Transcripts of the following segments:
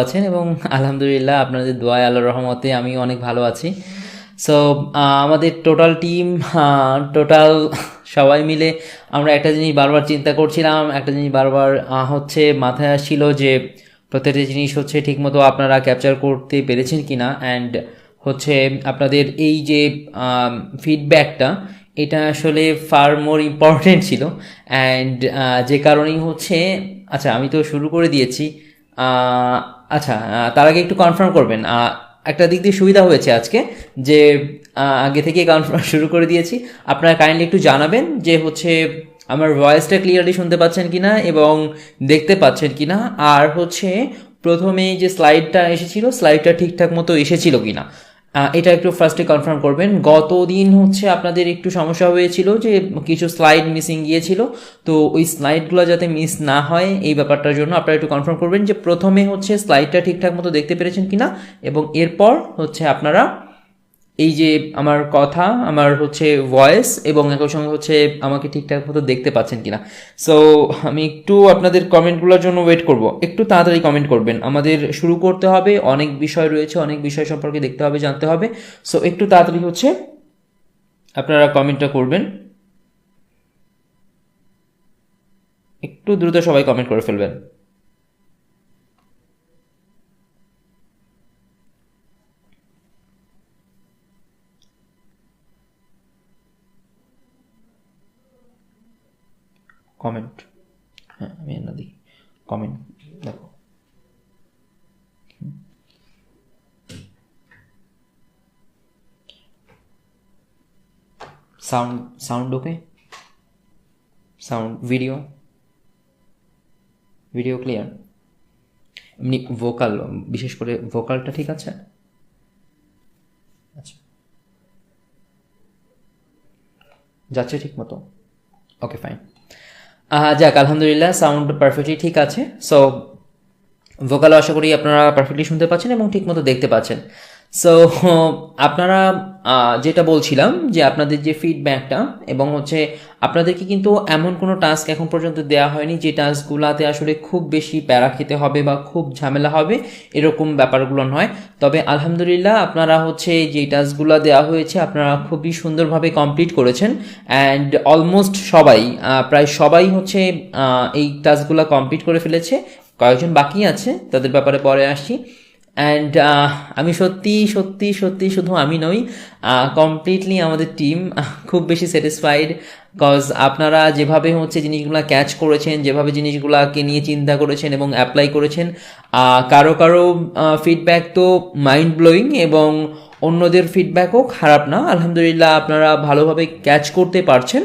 আছেন এবং আলহামদুলিল্লাহ আপনাদের দোয়ায় আল্লাহর রহমতে আমি অনেক ভালো আছি। সো আমাদের টোটাল টিম, টোটাল সবাই মিলে আমরা একটা জিনিস বারবার চিন্তা করছিলাম, একটা জিনিস বারবার হচ্ছে মাথায় আসছিল যে প্রত্যেকটা জিনিস হচ্ছে ঠিকমতো আপনারা ক্যাপচার করতে পেরেছেন কিনা, অ্যান্ড হচ্ছে আপনাদের এই যে ফিডব্যাকটা, এটা আসলে ফার মোর ইম্পর্টেন্ট ছিল। অ্যান্ড যে কারণেই হচ্ছে, আচ্ছা আমি তো শুরু করে দিয়েছি। আহ, আচ্ছা, তার আগে একটু কনফার্ম করবেন, একটা দিক দিয়ে সুবিধা হয়েছে আজকে যে আগে থেকে কনফার্ম শুরু করে দিয়েছি। আপনারা কাইন্ডলি একটু জানাবেন যে হচ্ছে আমার ভয়েসটা ক্লিয়ারলি শুনতে পাচ্ছেন কিনা এবং দেখতে পাচ্ছেন কিনা, আর হচ্ছে প্রথমে যে স্লাইডটা এসেছিল স্লাইডটা ঠিকঠাক মতো এসেছিল কিনা, এটা একটু ফার্স্টে কনফার্ম করবেন। গত দিন হচ্ছে আপনাদের একটু সমস্যা হয়েছিল যে কিছু স্লাইড মিসিং গিয়েছিল, তো ওই স্লাইডগুলো যাতে মিস না হয় এই ব্যাপারটার জন্য আপনারা একটু কনফার্ম করবেন যে প্রথমে হচ্ছে স্লাইডটা ঠিকঠাক মতো দেখতে পেরেছেন কিনা, এবং এরপর হচ্ছে আপনারা এই যে আমার কথা, আমার হচ্ছে ভয়েস এবং একই সঙ্গে হচ্ছে আমাকে ঠিকঠাক মতো দেখতে পাচ্ছেন কিনা। সো আমি একটু আপনাদের কমেন্টগুলোর জন্য ওয়েট করব, একটু তাড়াতাড়ি কমেন্ট করবেন, আমাদের শুরু করতে হবে, অনেক বিষয় রয়েছে, অনেক বিষয় সম্পর্কে দেখতে হবে, জানতে হবে। সো একটু তাড়াতাড়ি হচ্ছে আপনারা কমেন্টটা করবেন, একটু দ্রুত সবাই কমেন্ট করে ফেলবেন। কমেন্ট, হ্যাঁ আমি না দেখি কমেন্ট, দেখো সাউন্ড, সাউন্ড ওকে, সাউন্ড ভিডিও, ভিডিও ক্লিয়ার, এমনি ভোকাল, বিশেষ করে ভোকালটা ঠিক আছে? আচ্ছা, যাচ্ছে ঠিক মতো? Okay fine. যাক আলহামদুলিল্লাহ, সাউন্ড পারফেক্টলি ঠিক আছে। সো ভোকালও আশা করি আপনারা পারফেক্টলি শুনতে পাচ্ছেন এবং ঠিকমতো দেখতে পাচ্ছেন। সো আপনারা, যেটা বলছিলাম যে আপনাদের যে ফিডব্যাকটা, এবং হচ্ছে আপনাদেরকে কিন্তু এমন কোনো টাস্ক এখন পর্যন্ত দেওয়া হয়নি যে টাস্কগুলোতে আসলে খুব বেশি প্যারা খেতে হবে বা খুব ঝামেলা হবে, এরকম ব্যাপারগুলো নয়। তবে আলহামদুলিল্লাহ আপনারা হচ্ছে যে টাস্কগুলো দেওয়া হয়েছে আপনারা খুবই সুন্দরভাবে কমপ্লিট করেছেন, অ্যান্ড অলমোস্ট সবাই, প্রায় সবাই হচ্ছে এই টাস্কগুলো কমপ্লিট করে ফেলেছে। কয়েকজন বাকি আছে, তাদের ব্যাপারে পরে আসছি। অ্যান্ড আমি সত্যি সত্যি সত্যি, শুধু আমি নই, কমপ্লিটলি আমাদের টিম খুব বেশি স্যাটিসফাইড। কজ আপনারা যেভাবে হচ্ছে জিনিসগুলো ক্যাচ করেছেন, যেভাবে জিনিসগুলোকে নিয়ে চিন্তা করেছেন এবং অ্যাপ্লাই করেছেন, কারো কারো ফিডব্যাক তো মাইন্ড ব্লোয়িং এবং অন্যদের ফিডব্যাকও খারাপ না। আলহামদুলিল্লাহ আপনারা ভালোভাবে ক্যাচ করতে পারছেন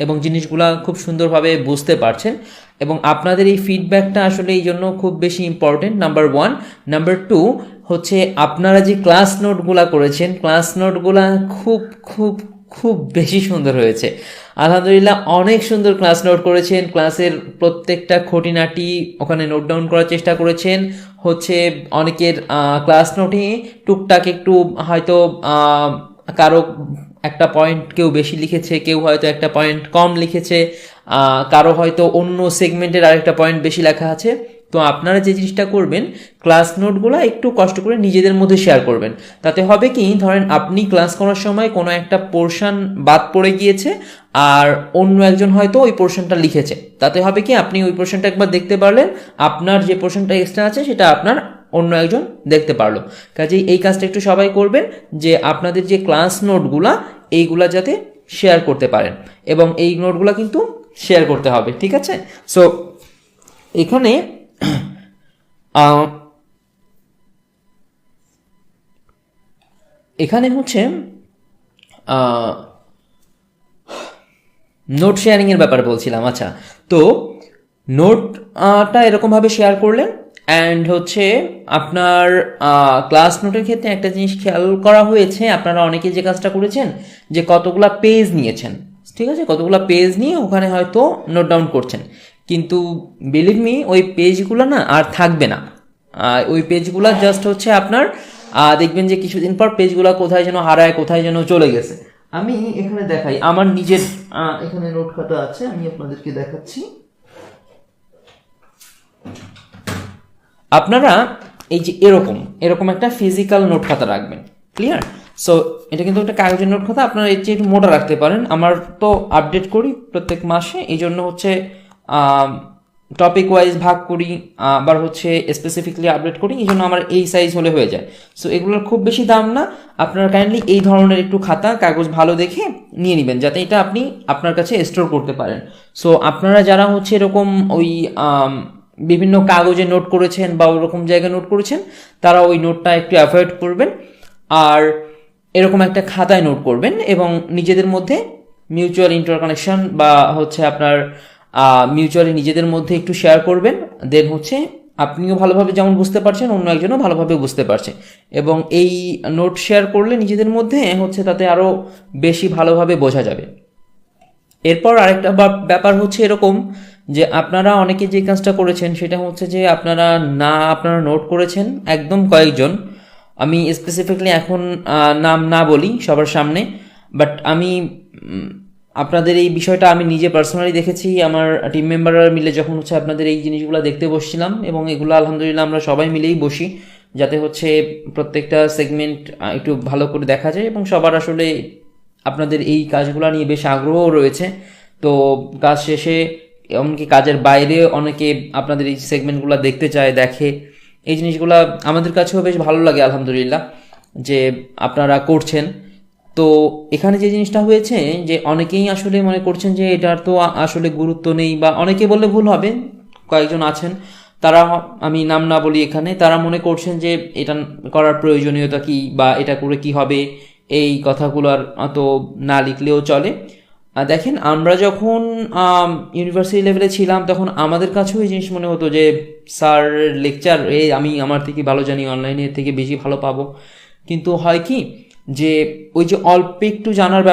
এবং জিনিসগুলা খুব সুন্দরভাবে বুঝতে পারছেন, এবং আপনাদের এই ফিডব্যাকটা আসলে এই জন্য খুব বেশি important, number one. Number two হচ্ছে আপনারা যে ক্লাস নোটগুলা করেছেন, ক্লাস নোটগুলা খুব খুব খুব বেশি সুন্দর হয়েছে। আলহামদুলিল্লাহ অনেক সুন্দর ক্লাস নোট করেছেন, ক্লাসের প্রত্যেকটা খুঁটিনাটি ওখানে নোট ডাউন করার চেষ্টা করেছেন। হচ্ছে অনেকের ক্লাস নোটে টুকটাক একটু হয়তো কারো একটা পয়েন্ট কেউ বেশি লিখেছে, কেউ হয়তো একটা পয়েন্ট কম লিখেছে, কারো হয়তো অন্য সেগমেন্টের আরেকটা পয়েন্ট বেশি লেখা আছে। তো আপনারা যে জিনিসটা করবেন, ক্লাস নোটগুলো একটু কষ্ট করে নিজেদের মধ্যে শেয়ার করবেন। তাতে হবে কি, ধরেন আপনি ক্লাস করার সময় কোনো একটা পোর্শন বাদ পড়ে গিয়েছে আর অন্য একজন হয়তো ওই পোর্শনটা লিখেছে, তাতে হবে কি আপনি ওই পোর্শনটা একবার দেখতে পারলেন, আপনার যে পোর্শনটা এক্সট্রা আছে সেটা আপনার অন্য একজন দেখতে পারলো। কাজেই এই কাজটা একটু সবাই করবেন যে আপনাদের যে ক্লাস নোটগুলা এইগুলা যাতে শেয়ার করতে পারেন, এবং এই নোটগুলা কিন্তু শেয়ার করতে হবে, ঠিক আছে? সো এখানে এখানে হচ্ছে নোট শেয়ারিংয়ের ব্যাপারে বলছিলাম। আচ্ছা, তো নোটটা এরকমভাবে শেয়ার করলেন, অ্যান্ড হচ্ছে আপনার ক্লাস নোটের ক্ষেত্রে একটা জিনিস খেয়াল করা হয়েছে, আপনারা অনেকে যে কাজটা করেছেন যে কতগুলা পেজ নিয়েছেন, ঠিক আছে, কতগুলা পেজ নিয়ে ওখানে হয়তো নোট ডাউন করছেন, কিন্তু বিলিভ মি ওই পেজগুলো না আর থাকবে না। ওই পেজগুলো জাস্ট হচ্ছে আপনার দেখবেন যে কিছুদিন পর পেজগুলো কোথায় যেন হারায়, কোথায় যেন চলে গেছে। আমি এখানে দেখাই, আমার নিজের এখানে নোট খাতা আছে, আমি আপনাদেরকে দেখাচ্ছি। আপনারা এই যে এরকম একটা ফিজিক্যাল নোট খাতা রাখবেন। ক্লিয়ার? সো এটা কিন্তু একটা কাগজের নোট খাতা, আপনারা এর চেয়ে একটু মোটা রাখতে পারেন। আমার তো আপডেট করি প্রত্যেক মাসে, এই জন্য হচ্ছে টপিক ওয়াইজ ভাগ করি, আবার হচ্ছে স্পেসিফিকলি আপডেট করি, এই জন্য আমার এই সাইজ হলে হয়ে যায়। সো এগুলোর খুব বেশি দাম না, আপনারা কাইন্ডলি এই ধরনের একটু খাতা কাগজ ভালো দেখে নিয়ে নেবেন, যাতে এটা আপনি আপনার কাছে স্টোর করতে পারেন। সো আপনারা যারা হচ্ছে এরকম ওই বিভিন্ন কাগজে নোট করেছেন বা ওরকম জায়গায় নোট করেছেন, তারা ওই নোটটা একটু অ্যাভয়েড করবেন, আর এরকম একটা খাতায় নোট করবেন এবং নিজেদের মধ্যে মিউচুয়াল ইন্টারকানেকশন বা হচ্ছে আপনার মিউচুয়ালি নিজেদের মধ্যে একটু শেয়ার করবেন। দেন হচ্ছে আপনিও ভালোভাবে যেমন বুঝতে পারছেন, অন্য একজনও ভালোভাবে বুঝতে পারছে, এবং এই নোট শেয়ার করলে নিজেদের মধ্যে হচ্ছে তাতে আরও বেশি ভালোভাবে বোঝা যাবে। এরপর আরেকটা ব্যাপার হচ্ছে এরকম যে আপনারা অনেকে যে কাজটা করেছেন সেটা হচ্ছে যে আপনারা নোট করেছেন একদম কয়েকজন, আমি স্পেসিফিকলি এখন নাম না বলি সবার সামনে, বাট আমি আপনাদের এই বিষয়টা আমি নিজে পার্সোনালি দেখেছি। আমার টিম মেম্বাররা মিলে যখন হচ্ছে আপনাদের এই জিনিসগুলো দেখতে বসছিলাম, এবং এগুলো আলহামদুলিল্লাহ আমরা সবাই মিলেই বসি, যাতে হচ্ছে প্রত্যেকটা সেগমেন্ট একটু ভালো করে দেখা যায়, এবং সবার আসলে আপনাদের এই কাজগুলো নিয়ে বেশ আগ্রহ রয়েছে। তো কাজ শেষে এমনকি কাজের বাইরে অনেকে আপনাদের এই সেগমেন্টগুলো দেখতে চায়, দেখে। এই জিনিসগুলো আমাদের কাছেও বেশ ভালো লাগে আলহামদুলিল্লাহ যে আপনারা করছেন। তো এখানে যে জিনিসটা হয়েছে যে অনেকেই আসলে মনে করছেন যে এটার তো আসলে গুরুত্ব নেই, বা অনেকে বললে ভুল হবে, কয়েকজন আছেন তারা, আমি নাম না বলি এখানে, তারা মনে করছেন যে এটা করার প্রয়োজনীয়তা কি, বা এটা করে কি হবে, এই কথাগুলো আর তো না লিখলেও চলে। দেখেন, আমরা যখন ইউনিভার্সিটি লেভেলে ছিলাম তখন আমাদের কাছেও এই জিনিস মনে হতো যে স্যার লেকচার আমি আমার থেকে ভালো জানি, অনলাইনের থেকে বেশি ভালো পাবো। কিন্তু হয় কি যে ওই যে অল্প একটু জানার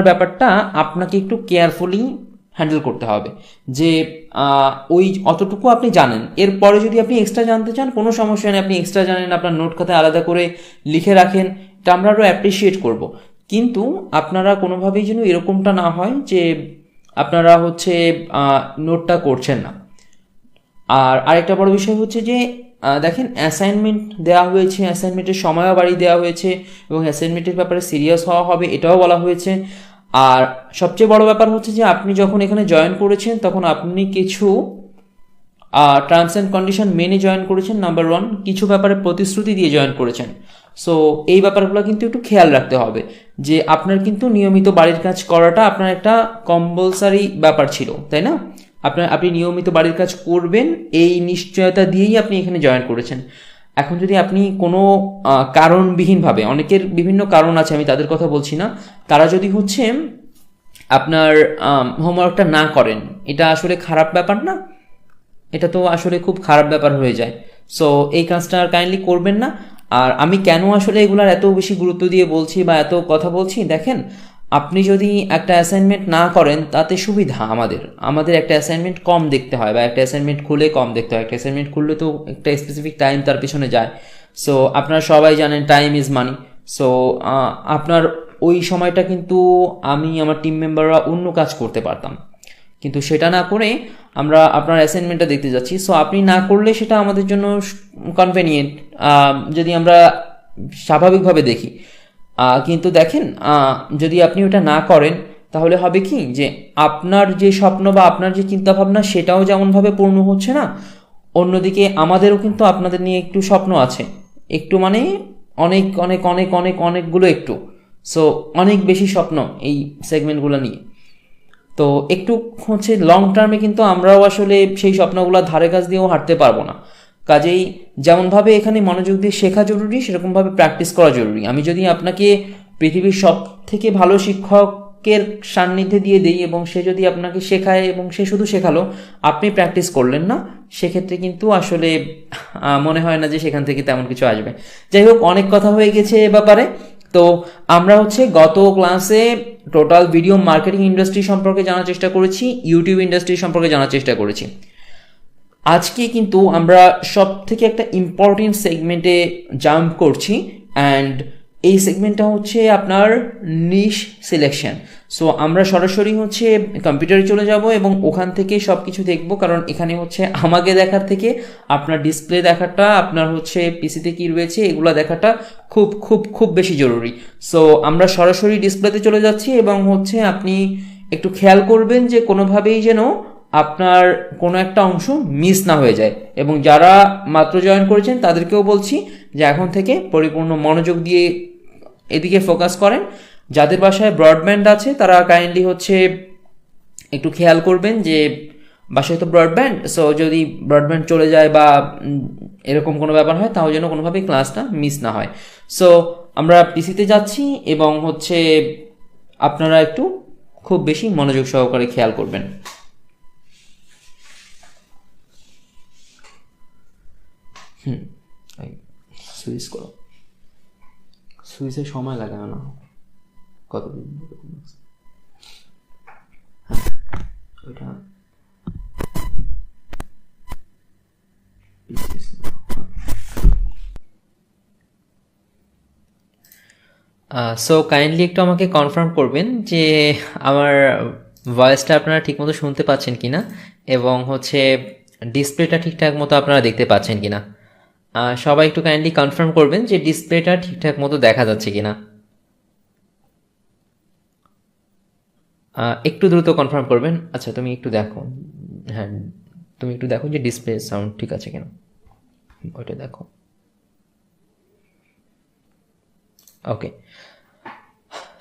ব্যাপারটা আপনাকে একটু কেয়ারফুলি হ্যান্ডেল করতে হবে, যে ওই অতটুকু আপনি জানেন, এরপরে যদি আপনি এক্সট্রা জানতে চান কোনো সমস্যা নেই, আপনি এক্সট্রা জানেন, আপনার নোট খাতায় আলাদা করে লিখে রাখেন, এটা আমরা আরও অ্যাপ্রিসিয়েট করব। কিন্তু আপনারা কোনোভাবেই যেন এরকমটা না হয় যে আপনারা হচ্ছে নোটটা করছেন না। আর আরেকটা বড় বিষয় হচ্ছে যে দেখেন, অ্যাসাইনমেন্ট দেওয়া হয়েছে, অ্যাসাইনমেন্টের সময়ও বাড়িয়ে দেওয়া হয়েছে, এবং অ্যাসাইনমেন্টের ব্যাপারে সিরিয়াস হওয়া হবে এটাও বলা হয়েছে। আর সবচেয়ে বড় ব্যাপার হচ্ছে যে আপনি যখন এখানে জয়েন করেছেন তখন আপনি কিছু টার্মস অ্যান্ড কন্ডিশন মেনে জয়েন করেছেন, নাম্বার 1, কিছু ব্যাপারে প্রতিশ্রুতি দিয়ে জয়েন করেছেন। সো এই ব্যাপারগুলো কিন্তু একটু খেয়াল রাখতে হবে, যে আপনার কিন্তু নিয়মিত বাড়ির কাজ করাটা আপনার একটা কম্পালসারি ব্যাপার ছিল, তাই না? আপনি নিয়মিত বাড়ির কাজ করবেন এই নিশ্চয়তা দিয়েই আপনি এখানে জয়েন করেছেন। এখন যদি আপনি কোনো কারণবিহীনভাবে, অনেকের বিভিন্ন কারণ আছে, আমি তাদের কথা বলছি না, তারা যদি হচ্ছে আপনার হোমওয়ার্কটা না করেন, এটা আসলে খারাপ ব্যাপার না? এটা তো আসলে খুব খারাপ ব্যাপার হয়ে যায়। সো এই কাজটা আর কাইন্ডলি করবেন না। আর আমি কেন আসলে এগুলার এত বেশি গুরুত্ব দিয়ে বলছি বা এত কথা বলছি, দেখেন, আপনি যদি একটা অ্যাসাইনমেন্ট না করেন তাতে সুবিধা আমাদের একটা অ্যাসাইনমেন্ট কম দেখতে হয়, বা একটা অ্যাসাইনমেন্ট খুলে কম দেখতে হয়। একটা অ্যাসাইনমেন্ট খুললে তো একটা স্পেসিফিক টাইম তার পিছনে যায়। সো আপনারা সবাই জানেন টাইম ইজ মানি। সো আপনার ওই সময়টা কিন্তু আমি আমার টিম মেম্বাররা অন্য কাজ করতে পারতাম, কিন্তু সেটা না করে আমরা আপনার অ্যাসাইনমেন্টটা দেখতে যাচ্ছি। সো আপনি না করলে সেটা আমাদের জন্য কনভেনিয়েন্ট, যদি আমরা স্বাভাবিকভাবে দেখি। কিন্তু দেখেন, যদি আপনি ওটা না করেন তাহলে হবে কি যে আপনার যে স্বপ্ন বা আপনার যে চিন্তাভাবনা সেটাও যেমনভাবে পূর্ণ হচ্ছে না, অন্যদিকে আমাদেরও কিন্তু আপনাদের নিয়ে একটু স্বপ্ন আছে, একটু মানে অনেক অনেক অনেক অনেক অনেকগুলো একটু, সো অনেক বেশি স্বপ্ন এই সেগমেন্টগুলো নিয়ে। তো একটু হচ্ছে লং টার্মে কিন্তু আমরাও আসলে সেই স্বপ্নগুলো ধারে কাছ দিয়েও হাঁটতে পারবো না। কাজেই যেমনভাবে এখানে মনোযোগ দিয়ে শেখা জরুরি, সেরকমভাবে প্র্যাকটিস করা জরুরি। আমি যদি আপনাকে পৃথিবীর সব থেকে ভালো শিক্ষকের সান্নিধ্যে দিয়ে দিই এবং সে যদি আপনাকে শেখায় এবং সে শুধু শেখালো, আপনি প্র্যাকটিস করলেন না, সেক্ষেত্রে কিন্তু আসলে মনে হয় না যে সেখান থেকে তেমন কিছু আসবে। যাই হোক, অনেক কথা হয়ে গেছে এ ব্যাপারে। তো আমরা হচ্ছে গত ক্লাসে টোটাল ভিডিও মার্কেটিং ইন্ডাস্ট্রি সম্পর্কে জানার চেষ্টা করেছি, ইউটিউব ইন্ডাস্ট্রি সম্পর্কে জানার চেষ্টা করেছি। আজকে কিন্তু আমরা সব থেকে একটা ইম্পর্টেন্ট সেগমেন্টে জাম্প করছি, অ্যান্ড এই সেগমেন্টটা হচ্ছে আপনার নিশ সিলেকশন। সো আমরা সরাসরি হচ্ছে কম্পিউটারে চলে যাব এবং ওখান থেকে সব কিছু দেখব, কারণ এখানে হচ্ছে আমাকে দেখার থেকে আপনার ডিসপ্লে দেখাটা, আপনার হচ্ছে পিসিতে কি রয়েছে এগুলো দেখাটা খুব খুব খুব বেশি জরুরি। সো আমরা সরাসরি ডিসপ্লেতে চলে যাচ্ছি এবং হচ্ছে আপনি একটু খেয়াল করবেন যে কোনোভাবেই যেন আপনার কোনো একটা অংশ মিস না হয়ে যায়। এবং যারা মাত্র জয়েন করেছেন তাদেরকেও বলছি যে এখন থেকে পরিপূর্ণ মনোযোগ দিয়ে এদিকে ফোকাস করেন। যাদের বাসায় ব্রডব্যান্ড আছে তারা কাইন্ডলি হচ্ছে একটু খেয়াল করবেন যে বাসায় তো ব্রডব্যান্ড, সো যদি ব্রডব্যান্ড চলে যায় বা এরকম কোনো ব্যাপার হয় তাও যেন কোনোভাবেই ক্লাসটা মিস না হয়। সো আমরা পিসিতে যাচ্ছি এবং হচ্ছে আপনারা একটু খুব বেশি মনোযোগ সহকারে খেয়াল করবেন। সুইচ করো, সুইচে সময় লাগে না কতদিন ওইটা সো কাইন্ডলি একটু আমাকে কনফার্ম করবেন যে আমার ভয়েসটা আপনারা ঠিকমতো শুনতে পাচ্ছেন কিনা এবং হচ্ছে ডিসপ্লেটা ঠিকঠাক মতো আপনারা দেখতে পাচ্ছেন কিনা। সবাই একটু কাইন্ডলি কনফার্ম করবেন যে ডিসপ্লেটা ঠিকঠাক মতো দেখা যাচ্ছে কিনা। একটু দ্রুত কনফার্ম করবেন। আচ্ছা তুমি একটু দেখো, হ্যাঁ তুমি একটু দেখো যে ডিসপ্লে সাউন্ড ঠিক আছে কিনা, ওইটা দেখো। ওকে,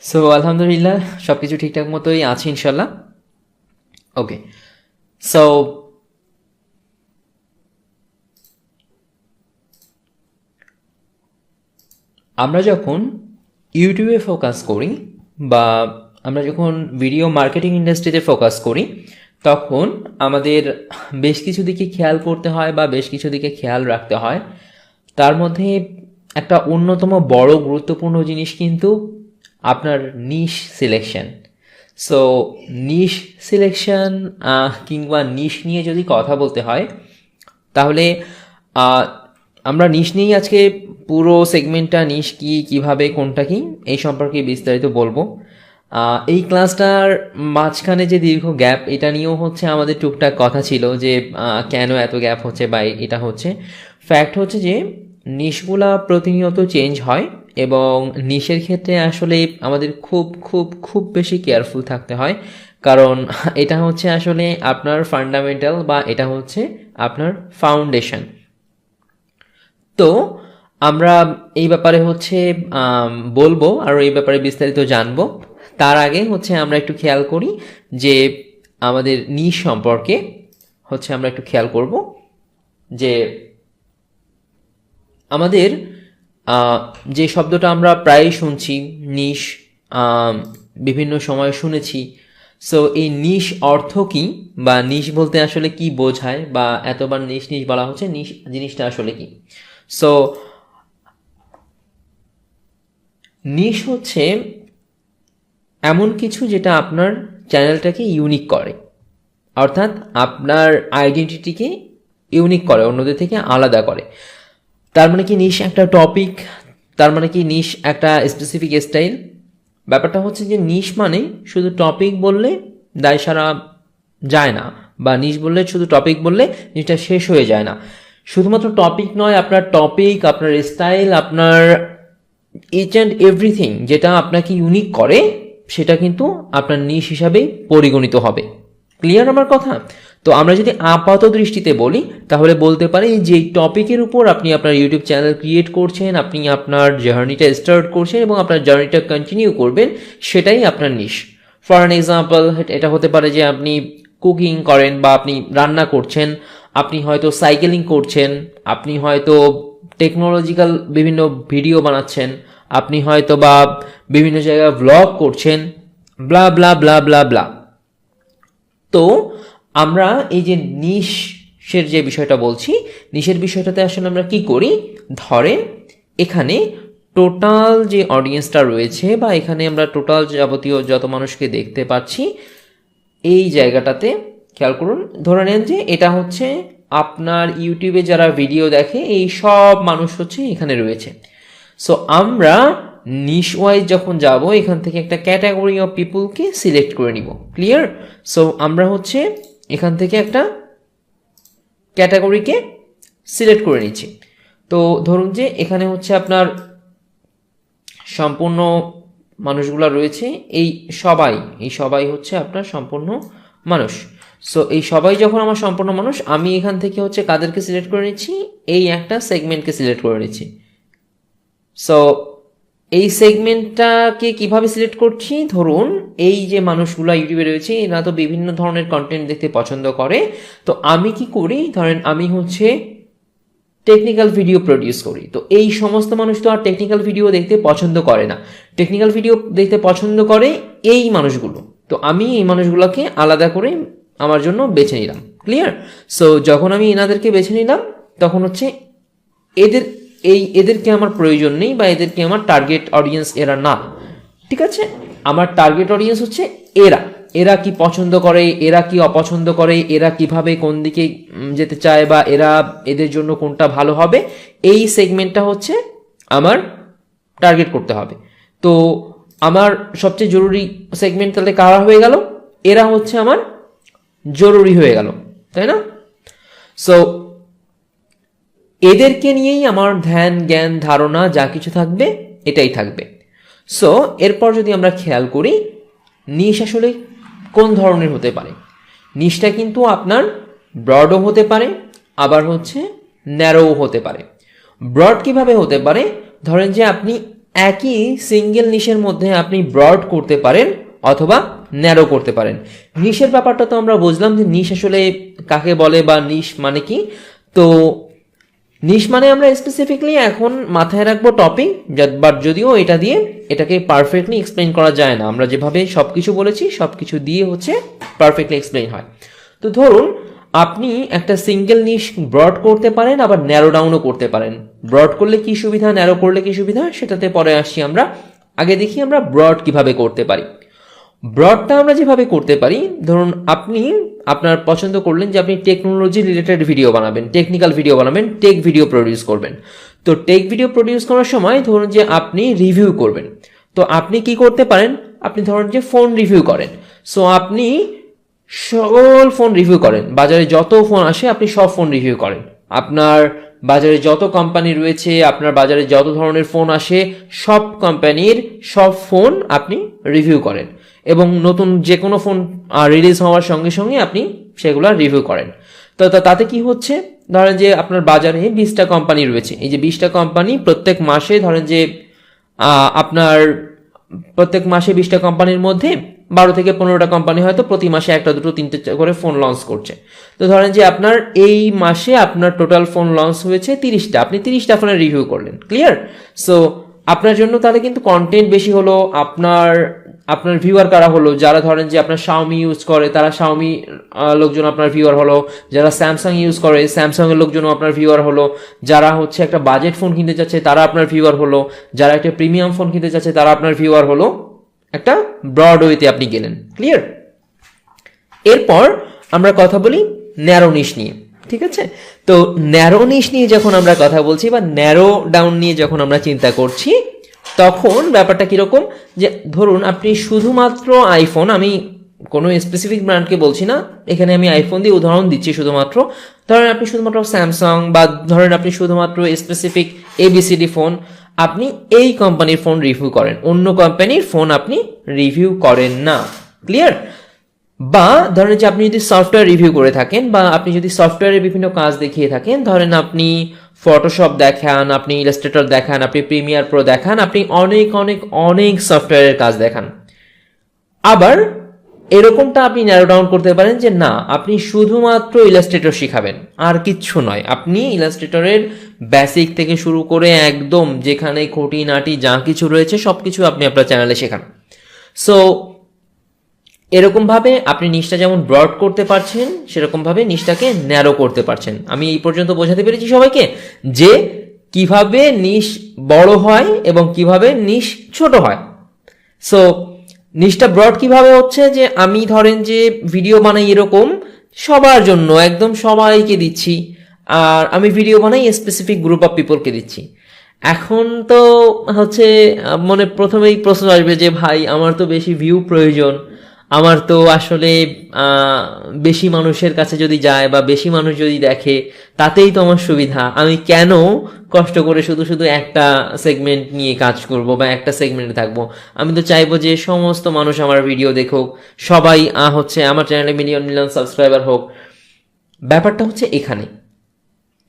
সো আলহামদুলিল্লাহ সব কিছু ঠিকঠাক মতোই আছে ইনশাল্লাহ। ওকে, সো আমরা যখন ইউটিউবে ফোকাস করি বা আমরা যখন ভিডিও মার্কেটিং ইন্ডাস্ট্রিতে ফোকাস করি তখন আমাদের বেশ কিছু দিকে খেয়াল করতে হয় বা বেশ কিছু দিকে খেয়াল রাখতে হয়। তার মধ্যে একটা অন্যতম বড় গুরুত্বপূর্ণ জিনিস কিন্তু আপনার নিশ সিলেকশন। সো নিশ সিলেকশন কিংবা নিশ নিয়ে যদি কথা বলতে হয় তাহলে আমরা নিশ নিয়েই আজকে পুরো সেগমেন্টটা, নিশ কি, কিভাবে, কোনটা কি, এই সম্পর্কে বিস্তারিত বলবো। এই ক্লাসটার মাঝখানে যে দীর্ঘ গ্যাপ, এটা নিয়েও হচ্ছে আমাদের টুকটাক কথা ছিল যে কেন এত গ্যাপ হচ্ছে বা এটা হচ্ছে। ফ্যাক্ট হচ্ছে যে নিশগুলা প্রতিনিয়ত চেঞ্জ হয় এবং নিশের ক্ষেত্রে আসলে আমাদের খুব খুব খুব বেশি কেয়ারফুল থাকতে হয়, কারণ এটা হচ্ছে আসলে আপনার ফান্ডামেন্টাল বা এটা হচ্ছে আপনার ফাউন্ডেশন। তো আমরা এই ব্যাপারে হচ্ছে বলবো আর এই ব্যাপারে বিস্তারিত জানবো। তার আগে হচ্ছে আমরা একটু খেয়াল করি যে আমাদের নিশ সম্পর্কে হচ্ছে আমরা একটু খেয়াল করব যে আমাদের যে শব্দটা আমরা প্রায়ই শুনছি নিশ, বিভিন্ন সময় শুনেছি। সো এই নিশ অর্থ কি বা নিশ বলতে আসলে কি বোঝায় বা এতবার নিশ নিশ বলা হচ্ছে, নিশ জিনিসটা আসলে কি? সো নিশ হচ্ছে এমন কিছু যেটা আপনার চ্যানেলটাকে ইউনিক করে, অর্থাৎ আপনার আইডেন্টিটিকে ইউনিক করে, অন্যদের থেকে আলাদা করে। তার মানে কি নিশ একটা টপিক? তার মানে কি নিশ একটা স্পেসিফিক স্টাইল? ব্যাপারটা হচ্ছে যে নিশ মানে শুধু টপিক বললে দায় সারা যায় না, বা নিশ বললে শুধু টপিক বললে জিনিসটা শেষ হয়ে যায় না। শুধুমাত্র টপিক নয়, আপনার টপিক, আপনার স্টাইল, আপনার ইচ অ্যান্ড এভরিথিং যেটা আপনাকে ইউনিক করে সেটা কিন্তু আপনার নিশ হিসাবেই পরিগণিত হবে। ক্লিয়ার আমার কথা? তো আমরা যদি আপাত দৃষ্টিতে বলি তাহলে বলতে পারি যে টপিকের উপর আপনি আপনার ইউটিউব চ্যানেল ক্রিয়েট করছেন, আপনি আপনার জার্নিটা স্টার্ট করছেন এবং আপনার জার্নিটা কন্টিনিউ করবেন, সেটাই আপনার নিশ। ফর অ্যান এক্সাম্পল, এটা হতে পারে যে আপনি কুকিং করেন বা আপনি রান্না করছেন, আপনি হয়তো সাইকেলিং করছেন, আপনি হয়তো টেকনোলজিক্যাল বিভিন্ন ভিডিও বানাচ্ছেন, আপনি হয়তো বা বিভিন্ন জায়গায় ব্লগ করছেন, ব্লা ব্লা ব্লা ব্লা ব্লা। তো আমরা এই যে নিশের যে বিষয়টা বলছি, নিশের বিষয়টাতে আসলে আমরা কি করি, ধরেন এখানে টোটাল যে অডিয়েন্সটা রয়েছে বা এখানে আমরা টোটাল যাবতীয় যত মানুষকে দেখতে পাচ্ছি, এই জায়গাটাতে খেয়াল করুন, ধরে নেন যে এটা হচ্ছে আপনার ইউটিউবে যারা ভিডিও দেখে এই সব মানুষ হচ্ছে এখানে রয়েছে। সো আমরা নিশ ওয়াইজ যখন যাব এখান থেকে একটা ক্যাটাগরি অফ পিপুলকে সিলেক্ট করে নিব। ক্লিয়ার? সো আমরা হচ্ছে এখান থেকে একটা ক্যাটাগরিকে সিলেক্ট করে নিচ্ছি। তো ধরুন যে এখানে হচ্ছে আপনার সম্পূর্ণ মানুষগুলো রয়েছে, এই সবাই হচ্ছে আপনার সম্পূর্ণ মানুষ। সো এই সবাই যখন আমার সম্পূর্ণ মানুষ, আমি এখান থেকে হচ্ছে কাদেরকে সিলেক্ট করে নিচ্ছি, এই একটা সেগমেন্টকে সিলেক্ট করে নিচ্ছি। সো এই সেগমেন্টটাকে কিভাবে সিলেক্ট করছি, ধরুন এই যে মানুষগুলো ইউটিউবে রয়েছে এরা তো বিভিন্ন ধরনের কন্টেন্ট দেখতে পছন্দ করে। তো আমি কি করি, ধরেন আমি হচ্ছে টেকনিক্যাল ভিডিও প্রডিউস করি। তো এই সমস্ত মানুষ তো আর টেকনিক্যাল ভিডিও দেখতে পছন্দ করে না, টেকনিক্যাল ভিডিও দেখতে পছন্দ করে এই মানুষগুলো। তো আমি এই মানুষগুলোকে আলাদা করে আমার জন্য বেছে নিলাম। ক্লিয়ার? সো যখন আমি এনাদেরকে বেছে নিলাম তখন হচ্ছে এদেরকে আমার প্রয়োজন নেই, বা এদেরকে আমার টার্গেট অডিয়েন্স এরা না। ঠিক আছে? আমার টার্গেট অডিয়েন্স হচ্ছে এরা কি পছন্দ করে, এরা কি অপছন্দ করে, এরা কিভাবে কোন দিকে যেতে চায়, বা এদের জন্য কোনটা ভালো হবে, এই সেগমেন্টটা হচ্ছে আমার টার্গেট করতে হবে। তো আমার সবচেয়ে জরুরি সেগমেন্ট তাহলে কারা হয়ে গেল? এরা হচ্ছে আমার জরুরি হয়ে গেল, তাই না? সো এদেরকে নিয়েই আমার ধ্যান, জ্ঞান, ধারণা যা কিছু থাকবে এটাই থাকবে। সো এরপর যদি আমরা খেয়াল করি নিশ আসলে কোন ধরনের হতে পারে, নিশটা কিন্তু আপনার ব্রডও হতে পারে, আবার হচ্ছে ন্যারোও হতে পারে। ব্রড কিভাবে হতে পারে, ধরেন যে আপনি একই সিঙ্গেল নিশের মধ্যে আপনি ব্রড করতে পারেন অথবা ন্যারো করতে পারেন। নিশের ব্যাপারটা তো আমরা বুঝলাম যে নিশ আসলে কাকে বলে বা নিশ মানে কি। তো নিশ মানে আমরা স্পেসিফিকলি এখন মাথায় রাখবো টপিক, বাট যদিও এটা দিয়ে এটাকে পারফেক্টলি এক্সপ্লেন করা যায় না। আমরা যেভাবে সবকিছু বলেছি সবকিছু দিয়ে হচ্ছে পারফেক্টলি এক্সপ্লেন হয়। তো ধরুন আপনি একটা সিঙ্গেল নিশ ব্রড করতে পারেন, আবার ন্যারো ডাউনও করতে পারেন। ব্রড করলে কি সুবিধা, ন্যারো করলে কি সুবিধা, সেটাতে পরে আসছি আমরা। আগে দেখি আমরা ব্রড কিভাবে করতে পারি। ব্রডটা আমরা যেভাবে করতে পারি, ধরুন আপনি আপনার পছন্দ করলেন যে আপনি টেকনোলজি রিলেটেড ভিডিও বানাবেন, টেকনিক্যাল ভিডিও বানাবেন, টেক ভিডিও প্রডিউস করবেন। তো টেক ভিডিও প্রডিউস করার সময় ধরুন যে আপনি রিভিউ করবেন। তো আপনি কি করতে পারেন, আপনি ধরুন যে ফোন রিভিউ করেন। সো আপনি সকল ফোন রিভিউ করেন, বাজারে যত ফোন আসে আপনি সব ফোন রিভিউ করেন। আপনার বাজারে যত কোম্পানি রয়েছে, আপনার বাজারে যত ধরনের ফোন আসে সব কোম্পানির সব ফোন আপনি রিভিউ করেন, এবং নতুন যে কোনো ফোন রিলিজ হওয়ার সঙ্গে সঙ্গে আপনি সেগুলো রিভিউ করেন। তো তাতে কি হচ্ছে, ধরেন যে আপনার বাজারে 20টা কোম্পানি রয়েছে। এই যে 20টা কোম্পানি প্রত্যেক মাসে, ধরেন যে আপনার প্রত্যেক মাসে 20টা কোম্পানির মধ্যে 12 থেকে 15টা কোম্পানি হয়তো প্রতি মাসে একটা দুটো তিনটে করে ফোন লঞ্চ করছে। তো ধরেন যে আপনার এই মাসে আপনার টোটাল ফোন লঞ্চ হয়েছে 30টা, আপনি 30টা ফোনের রিভিউ করলেন। ক্লিয়ার? সো আপনার জন্য তাহলে কিন্তু কন্টেন্ট বেশি হলো, আপনার ভিউয়ার কারা হলো, যারা ধরেন যে আপনার শাওমি ইউজ করে তারা শাওমি লোকজন আপনার ভিউয়ার হলো, যারা স্যামসাং ইউজ করে স্যামসাং এর লোকজন আপনার ভিউয়ার হলো, যারা হচ্ছে একটা বাজেট ফোন কিনতে চাচ্ছে তারা আপনার ভিউয়ার হলো, যারা একটা প্রিমিয়াম ফোন কিনতে চাচ্ছে তারা আপনার ভিউয়ার হলো। একটা ব্রড ওয়েতে আপনি গেলেন। ক্লিয়ার? এরপর আমরা কথা বলি ন্যারো নিশ নিয়ে। ঠিক আছে? তো ন্যারো নিশ নিয়ে যখন আমরা কথা বলছি বা ন্যারো ডাউন নিয়ে যখন আমরা চিন্তা করছি, তখন ব্যাপারটা কিরকম, যে ধরুন আপনি শুধুমাত্র আইফোন, আমি কোনো স্পেসিফিক ব্র্যান্ডকে বলছি না, এখানে আমি আইফোন দিয়ে উদাহরণ দিচ্ছি শুধুমাত্র। ধরেন আপনি শুধুমাত্র স্যামসাং, বা ধরেন আপনি শুধুমাত্র স্পেসিফিক এবিসিডি ফোন, আপনি এই কোম্পানির ফোন রিভিউ করেন, অন্য কোম্পানির ফোন আপনি রিভিউ করেন না। ক্লিয়ার? বা ধরেন যে আপনি যদি সফটওয়্যার রিভিউ করে থাকেন, বা আপনি যদি সফটওয়্যারের বিভিন্ন কাজ দেখিয়ে থাকেন, ধরেন আপনি ফটোশপ দেখান, আপনি ইলাস্ট্রেটর দেখান, আপনি প্রিমিয়ার প্রো দেখান, আপনি অনেক অনেক অনেক সফটওয়্যারের কাজ দেখান। আবার এরকমটা আপনি ন্যারো ডাউন করতে পারেন যে না, আপনি শুধুমাত্র ইলাস্ট্রেটর শিখাবেন, আর কিচ্ছু নয়। আপনি ইলাস্ট্রেটরের বেসিক থেকে শুরু করে একদম যেখানে খুঁটিনাটি যা কিছু রয়েছে সবকিছু আপনি আপনার চ্যানেলে শেখান। সো এরকম ভাবে আপনি নিশটা যেমন ব্রড করতে পারছেন, সেরকম ভাবে নিশটাকে ন্যারো করতে পারছেন। আমি এই পর্যন্ত বোঝাতে পেরেছি সবাইকে যে কিভাবে নিশ বড় হয় এবং কিভাবে নিশ ছোট হয়। সো নিশটা ব্রড কিভাবে হচ্ছে, যে আমি ধরেন যে ভিডিও বানাই এরকম সবার জন্য, একদম সবাইকে দিচ্ছি, আর আমি ভিডিও বানাই স্পেসিফিক গ্রুপ অফ পিপলকে দিচ্ছি। এখন তো হচ্ছে মনে প্রথমেই প্রশ্ন আসবে যে ভাই আমার তো বেশি ভিউ প্রয়োজন, আমার তো আসলে বেশি মানুষের কাছে যদি যায় বা বেশি মানুষ যদি দেখে তাতেই তো আমার সুবিধা, আমি কেন কষ্ট করে শুধু শুধু একটা সেগমেন্ট নিয়ে কাজ করব বা একটা সেগমেন্টে থাকবো। আমি তো চাইবো যে সমস্ত মানুষ আমার ভিডিও দেখুক, সবাই হচ্ছে আমার চ্যানেলে মিলিয়ন মিলিয়ন সাবস্ক্রাইবার হোক। ব্যাপারটা হচ্ছে এখানে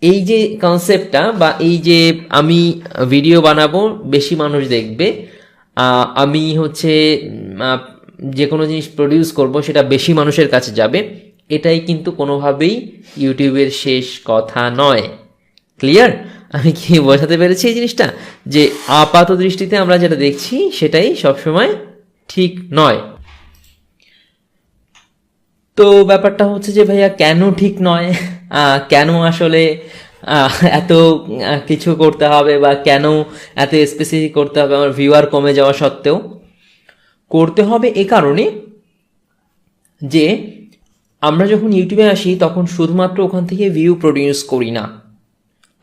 এই যে কনসেপ্টটা বা এই যে আমি ভিডিও বানাবো বেশি মানুষ দেখবে, আমি হচ্ছে যে কোনো জিনিস প্রডিউস করব সেটা বেশি মানুষের কাছে যাবে, এটাই কিন্তু কোনোভাবেই ইউটিউবের শেষ কথা নয়। ক্লিয়ার? আমি কি বোঝাতে পেরেছি এই জিনিসটা, যে আপাত দৃষ্টিতে আমরা যেটা দেখছি সেটাই সবসময় ঠিক নয়। তো ব্যাপারটা হচ্ছে যে ভাইয়া কেন ঠিক নয়, কেন আসলে এত কিছু করতে হবে বা কেন এত স্পেসিফিক করতে হবে আমার ভিউয়ার কমে যাওয়া সত্ত্বেও? করতে হবে এ কারণে যে আমরা যখন ইউটিউবে আসি তখন শুধুমাত্র ওখান থেকে ভিউ প্রডিউস করি না।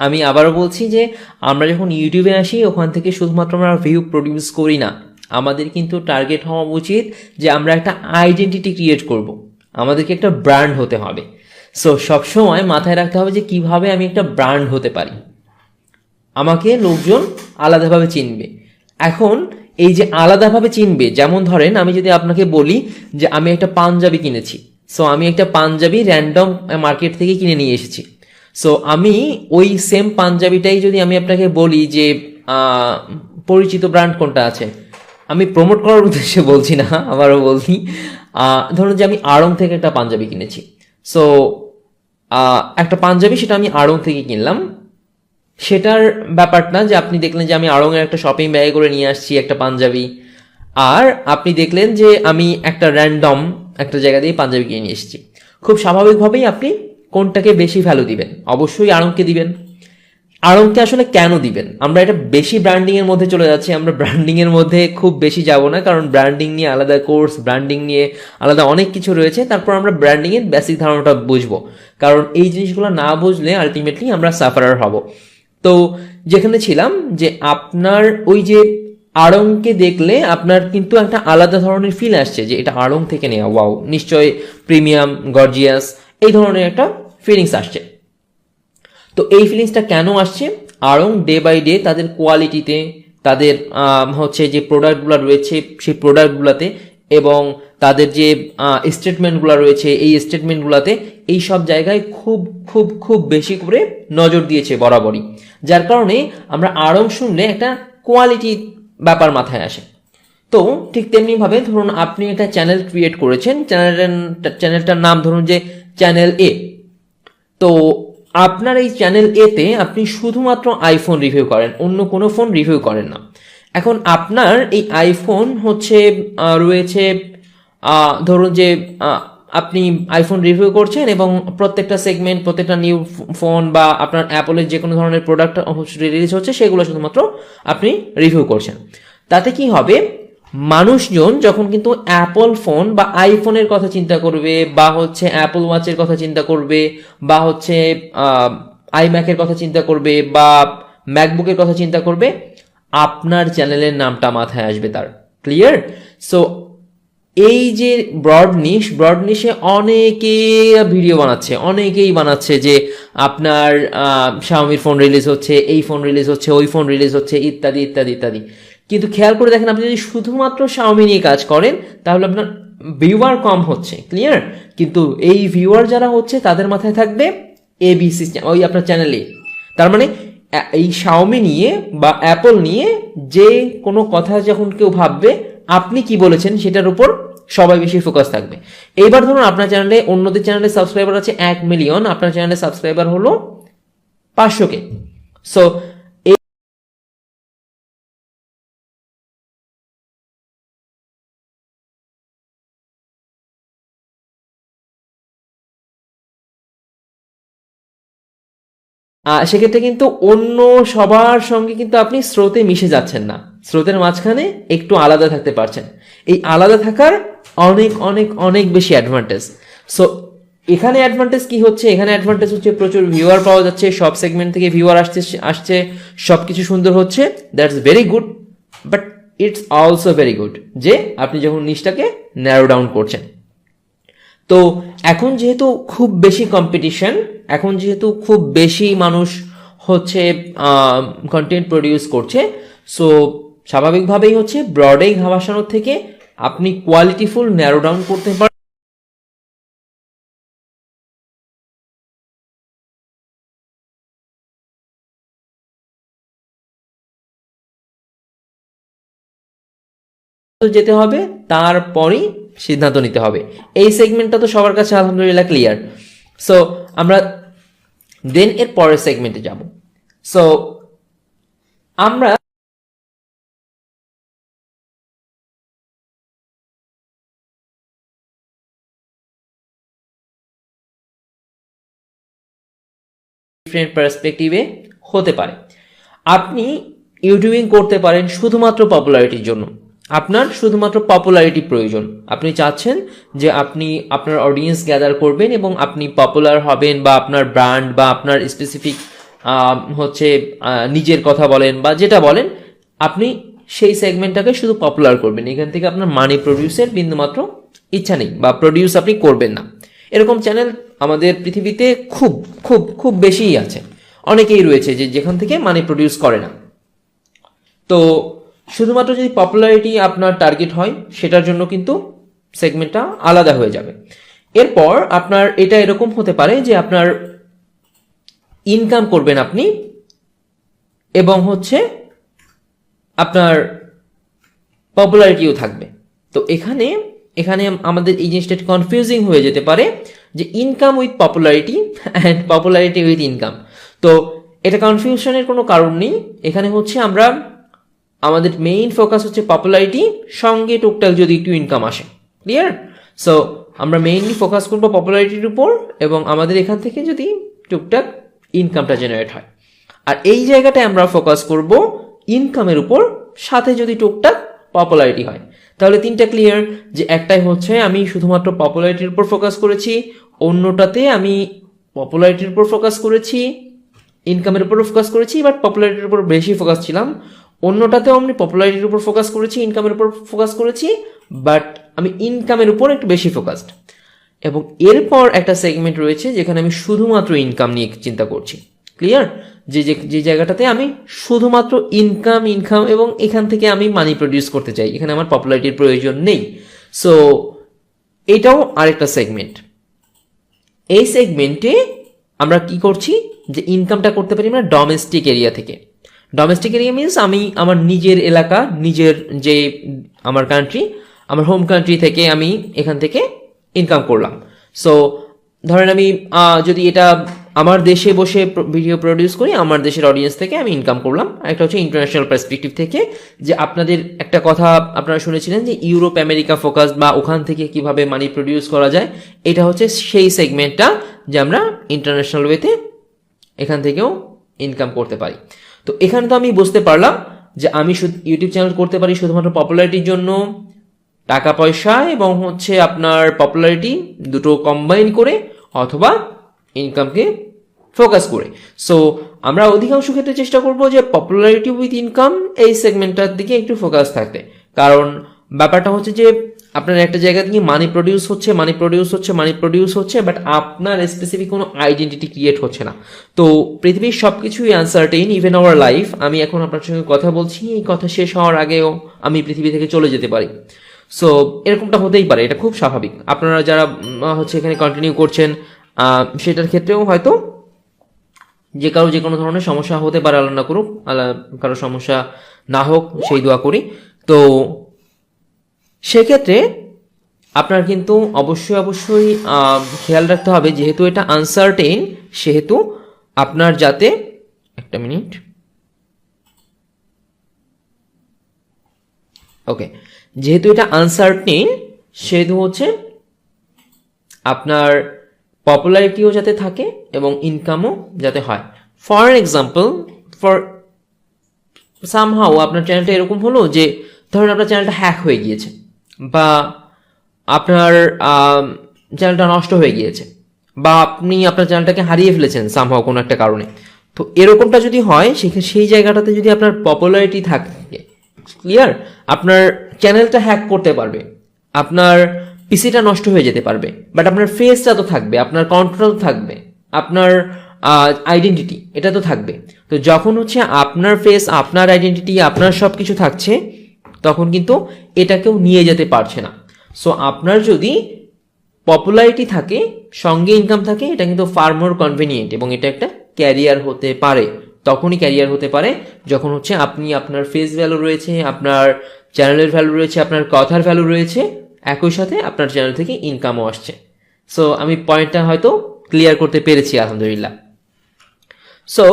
আমি আবারও বলছি যে আমরা যখন ইউটিউবে আসি ওখান থেকে শুধুমাত্র আমরা ভিউ প্রডিউস করি না, আমাদের কিন্তু টার্গেট হওয়া উচিত যে আমরা একটা আইডেন্টিটি ক্রিয়েট করব, আমাদেরকে একটা ব্র্যান্ড হতে হবে। সো সবসময় মাথায় রাখতে হবে যে কিভাবে আমি একটা ব্র্যান্ড হতে পারি, আমাকে লোকজন আলাদাভাবে চিনবে। এখন এই যে আলাদাভাবে চিনবে, যেমন ধরেন আমি যদি আপনাকে বলি যে আমি একটা পাঞ্জাবি কিনেছি, সো আমি একটা পাঞ্জাবি র্যান্ডম মার্কেট থেকে কিনে নিয়ে এসেছি, সো আমি ওই সেম পাঞ্জাবিটাই যদি আমি আপনাকে বলি যে পরিচিত ব্র্যান্ড কোনটা আছে, আমি প্রমোট করার উদ্দেশ্যে বলছি না, আবারও বলছি, ধরুন যে আমি আড়ং থেকে একটা পাঞ্জাবি কিনেছি, সো একটা পাঞ্জাবি সেটা আমি আড়ং থেকে কিনলাম, সেটার ব্যাপারটা যে আপনি দেখলেন যে আমি আড়ংয়ের একটা শপিং ব্যাগে করে নিয়ে আসছি একটা পাঞ্জাবি, আর আপনি দেখলেন যে আমি একটা র্যান্ডম একটা জায়গা দিয়ে পাঞ্জাবি কিনে নিয়ে এসেছি, খুব স্বাভাবিকভাবেই আপনি কোনটাকে বেশি ভ্যালু দিবেন? অবশ্যই আড়ংকে দিবেন। আড়ংকে আসলে কেন দিবেন? আমরা এটা বেশি ব্র্যান্ডিং এর মধ্যে চলে যাচ্ছি, আমরা ব্র্যান্ডিং এর মধ্যে খুব বেশি যাব না, কারণ ব্র্যান্ডিং নিয়ে আলাদা কোর্স, ব্র্যান্ডিং নিয়ে আলাদা অনেক কিছু রয়েছে, তারপর আমরা ব্র্যান্ডিং এর বেসিক ধারণাটা বুঝবো, কারণ এই জিনিসগুলো না বুঝলে আলটিমেটলি আমরা সাফারার হব। তো যেখানে ছিলাম যে আপনার ওই যে আড়ংকে দেখলে আপনার কিন্তু একটা আলাদা ধরনের ফিল আসছে যে এটা আড়ং থেকে নেওয়া, ওয়াও নিশ্চয় প্রিমিয়াম গর্জিয়াস, এই ধরনের একটা ফিলিংস আসছে। তো এই ফিলিংসটা কেন আসছে? আড়ং ডে বাই ডে তাদের কোয়ালিটিতে, তাদের হচ্ছে যে প্রোডাক্টগুলো রয়েছে সেই প্রোডাক্টগুলোতে, এবং তাদের যে স্টেটমেন্টগুলো রয়েছে এই স্টেটমেন্টগুলোতে, এই সব জায়গায় খুব খুব খুব বেশি করে নজর দিয়েছে বরাবরই, যার কারণে আমরা আড়ং শুনলে একটা কোয়ালিটি ব্যাপার মাথায় আসে। তো ঠিক তেমনিভাবে ধরুন আপনি একটা চ্যানেল ক্রিয়েট করেছেন, চ্যানেলটার নাম ধরুন যে চ্যানেল এ, তো আপনার এই চ্যানেল এতে আপনি শুধুমাত্র আইফোন রিভিউ করেন, অন্য কোনো ফোন রিভিউ করেন না। এখন আপনার এই আইফোন হচ্ছে রয়েছে, ধরুন যে আপনি আইফোন রিভিউ করছেন এবং প্রত্যেকটা সেগমেন্ট, প্রত্যেকটা নিউ ফোন বা আপনার অ্যাপলের যে কোনো ধরনের প্রোডাক্ট রিলিজ হচ্ছে সেগুলো শুধুমাত্র আপনি রিভিউ করছেন। তাতে কি হবে, মানুষজন যখন কিন্তু অ্যাপল ফোন বা আইফোনের কথা চিন্তা করবে, বা হচ্ছে অ্যাপল ওয়াচের কথা চিন্তা করবে, বা হচ্ছে আইম্যাকের কথা চিন্তা করবে, বা ম্যাকবুকের কথা চিন্তা করবে, আপনার চ্যানেলের নামটা মাথায় আসবে তার। ক্লিয়ার? সো এই যে ব্রড নিশে অনেকে ভিডিও বানাচ্ছে, অনেকেই বানাচ্ছে যে আপনার শাওমির ফোন রিলিজ হচ্ছে, এই ফোন রিলিজ হচ্ছে, ওই ফোন রিলিজ হচ্ছে, ইত্যাদি ইত্যাদি ইত্যাদি। কিন্তু খেয়াল করে দেখেন, আপনি যদি শুধুমাত্র শাওমি নিয়ে কাজ করেন তাহলে আপনার ভিউয়ার কম হচ্ছে। ক্লিয়ার? কিন্তু এই ভিউয়ার যারা হচ্ছে তাদের মাথায় থাকবে এবিসি, ওই আপনার চ্যানেলে। তার মানে এই শাওমি নিয়ে বা অ্যাপল নিয়ে যে কোনো কথা যখন কেউ ভাববে, আপনি কি বলেছেন সেটার উপর সবাই বেশি ফোকাস থাকবে। এইবার ধরুন আপনার চ্যানেলে, অন্যদের চ্যানেলে সাবস্ক্রাইবার আছে 1 মিলিয়ন, আপনার চ্যানেলে সাবস্ক্রাইবার হলো 500K। সো সেক্ষেত্রে কিন্তু অন্য সবার সঙ্গে কিন্তু আপনি স্রোতে মিশে যাচ্ছেন না, স্রোতের মাঝখানে একটু আলাদা থাকতে পারছেন। এই আলাদা থাকার অনেক অনেক অনেক বেশি অ্যাডভান্টেজ। সো এখানে অ্যাডভান্টেজ কি হচ্ছে, এখানে অ্যাডভান্টেজ হচ্ছে প্রচুর ভিউয়ার পাওয়া যাচ্ছে, সব সেগমেন্ট থেকে ভিউয়ার আসছে, সব কিছু সুন্দর হচ্ছে, that's very good. But it's also very good যে আপনি যখন নিচটাকে ন্যারো ডাউন করছেন। তো এখন যেহেতু খুব বেশি কম্পিটিশন, এখন যেহেতু খুব বেশি মানুষ হচ্ছে কন্টেন্ট প্রডিউস করছে, সো স্বাভাবিকভাবেই হচ্ছে ব্রডে ঘা ভাসানোর থেকে আপনি কোয়ালিটিফুল ন্যারো ডাউন করতে পারেন। যেতে হবে, তারপরেই সিদ্ধান্ত নিতে হবে। এই সেগমেন্টটা তো সবার কাছে আলহামদুলিল্লাহ ক্লিয়ার। সো আমরা দেন এর পরের সেগমেন্টে যাব। সো আমরা ডিফারেন্ট পার্সপেক্টিভে হতে পারে। আপনি ইউটিউবিং করতে পারেন শুধুমাত্র পপুলারিটির জন্য, আপনার শুধুমাত্র পপুলারিটি প্রয়োজন। আপনি চাচ্ছেন যে আপনি আপনার অডিয়েন্স গ্যাদার করবেন এবং আপনি পপুলার হবেন, বা আপনার ব্র্যান্ড বা আপনার স্পেসিফিক হচ্ছে নিজের কথা বলেন বা যেটা বলেন, আপনি সেই সেগমেন্টটাকে শুধু পপুলার করবেন। এখান থেকে আপনার মানি প্রডিউসের বিন্দুমাত্র ইচ্ছা নেই বা প্রডিউস আপনি করবেন না। এরকম চ্যানেল আমাদের পৃথিবীতে খুব খুব খুব বেশিই আছে, অনেকেই রয়েছে যে যেখান থেকে মানি প্রডিউস করে না। তো শুধুমাত্র যদি পপুলারিটি আপনার টার্গেট হয়, সেটার জন্য কিন্তু সেগমেন্টটা আলাদা হয়ে যাবে। এরপর আপনার এটা এরকম হতে পারে যে আপনার ইনকাম করবেন আপনি, এবং হচ্ছে আপনার পপুলারিটিও থাকবে। তো এখানে এখানে আমাদের এই জিনিসটা কনফিউজিং হয়ে যেতে পারে যে income with popularity and popularity with income. তো এটা কনফিউশনের কোনো কারণ নেই। এখানে হচ্ছে আমরা আমাদের মেইন ফোকাস হচ্ছে পপুলারিটি, সঙ্গে টুকটাক যদি একটু ইনকাম আসে। ক্লিয়ার? সো আমরা মেইনলি ফোকাস করবো পপুলারিটির উপর, এবং আমাদের এখান থেকে যদি টুকটাক ইনকামটা জেনারেট হয়। আর এই জায়গাটায় আমরা ফোকাস করব ইনকামের উপর, সাথে যদি টুকটাক পপুলারিটি হয়। তাহলে তিনটা ক্লিয়ার, যে একটাই হচ্ছে আমি শুধুমাত্র পপুলারিটির উপর ফোকাস করেছি, অন্যটাতে আমি পপুলারিটির উপর ফোকাস করেছি, ইনকামের উপর ফোকাস করেছি, বাট পপুলারিটির উপর বেশি ফোকাস ছিলাম। অন্যটাতেও আমি পপুলারিটির উপর ফোকাস করেছি, ইনকামের উপর ফোকাস করেছি, বাট আমি ইনকামের উপর একটু বেশি ফোকাসড। এবং এরপর একটা সেগমেন্ট রয়েছে যেখানে আমি শুধুমাত্র ইনকাম নিয়ে চিন্তা করছি। ক্লিয়ার? যে জায়গাটাতে আমি শুধুমাত্র ইনকাম ইনকাম এবং এখান থেকে আমি মানি প্রডিউস করতে চাই, এখানে আমার পপুলারিটির প্রয়োজন নেই। সো এটাও আরেকটা সেগমেন্ট। এই সেগমেন্টে আমরা কি করছি, যে ইনকামটা করতে পারি আমরা ডোমেস্টিক এরিয়া থেকে। ডোমেস্টিক এরিয়া মিনস আমি আমার নিজের এলাকা, নিজের যে আমার কান্ট্রি, আমার হোম কান্ট্রি থেকে আমি এখান থেকে ইনকাম করলাম। সো ধরেন আমি যদি এটা আমার দেশে বসে ভিডিও প্রডিউস করি, আমার দেশের অডিয়েন্স থেকে আমি ইনকাম করলাম। একটা হচ্ছে ইন্টারন্যাশনাল পার্সপেক্টিভ থেকে, যে আপনাদের একটা কথা আপনারা শুনেছিলেন যে ইউরোপ আমেরিকা ফোকাস, বা ওখান থেকে কিভাবে মানি প্রডিউস করা যায়। এটা হচ্ছে সেই সেগমেন্টটা যে আমরা ইন্টারন্যাশনাল ওয়েতে এখান থেকেও ইনকাম করতে পারি। তো এখানে তো আমি বুঝতে পারলাম যে আমি ইউটিউব চ্যানেল করতে পারি শুধুমাত্র পপুলারিটির জন্য, টাকা পয়সা এবং হচ্ছে আপনার পপুলারিটি দুটো কম্বাইন করে, অথবা ইনকামকে ফোকাস করে। সো আমরা অধিকাংশ ক্ষেত্রে চেষ্টা করব যে পপুলারিটি উইথ ইনকাম এই সেগমেন্টটার দিকে একটু ফোকাস থাকতে। কারণ ব্যাপারটা হচ্ছে যে আপনার একটা জায়গা থেকে মানি প্রডিউস হচ্ছে, বাট আপনার স্পেসিফিক কোনো আইডেন্টিটি ক্রিয়েট হচ্ছে না। তো পৃথিবীর সব কিছুই আনসার্টেইন, ইভেন আওয়ার লাইফ। আমি এখন আপনার সঙ্গে কথা বলছি, এই কথা শেষ হওয়ার আগেও আমি পৃথিবী থেকে চলে যেতে পারি। সো এরকমটা হতেই পারে, এটা খুব স্বাভাবিক। আপনারা যারা হচ্ছে এখানে কন্টিনিউ করছেন, সেটার ক্ষেত্রেও হয়তো যে কারো যে কোনো ধরনের সমস্যা হতে পারে, আল্লাহ না করুক, কারো সমস্যা না হোক সেই দোয়া করি। তো সেক্ষেত্রে আপনার কিন্তু অবশ্যই খেয়াল রাখতে হবে, যেহেতু এটা আনসার্টেইন, সেহেতু আপনার যাতে একটা মিনিট, ওকে, যেহেতু এটা আনসার্টেইন, সেহেতু হচ্ছে আপনার পপুলারিটিও যাতে থাকে এবং ইনকামও যাতে হয়। ফর এক্সাম্পল, সামহাও আপনার চ্যানেলটা এরকম হলো যে ধরুন আপনার চ্যানেলটা হ্যাক হয়ে গিয়েছে, বা আপনার চ্যানেলটা নষ্ট হয়ে গিয়েছে, বা আপনি আপনার চ্যানেলটাকে হারিয়ে ফেলেছেন সামহাও কোনো একটা কারণে, তো এরকমটা যদি হয় সেই জায়গাটাতে যদি আপনার পপুলারিটি থাকে, ক্লিয়ার, আপনার চ্যানেলটা হ্যাক করতে পারবে, আপনার পিসিটা নষ্ট হয়ে যেতে পারবে, বাট আপনার ফেসটা তো থাকবে, আপনার কন্ট্রোল থাকবে, আপনার আইডেন্টিটি এটা তো থাকবে। তো যখন হচ্ছে আপনার ফেস, আপনার আইডেন্টিটি, আপনার সব কিছু থাকছে, তখন কিন্তু এটা কেউ নিয়ে যেতে পারছে না। সো আপনার যদি পপুলারিটি থাকে, সঙ্গে ইনকাম থাকে, এটা কিন্তু ফার মোর কনভিনিয়েন্ট, এবং এটা একটা ক্যারিয়ার হতে পারে। তখনই ক্যারিয়ার হতে পারে যখন হচ্ছে আপনি, আপনার ফেস ভ্যালু রয়েছে, আপনার চ্যানেলের ভ্যালু রয়েছে, আপনার কথার ভ্যালু রয়েছে, একই সাথে আপনার চ্যানেল থেকে ইনকামও আসছে। সো আমি পয়েন্টটা হয়তো ক্লিয়ার করতে পেরেছি আলহামদুলিল্লাহ। সো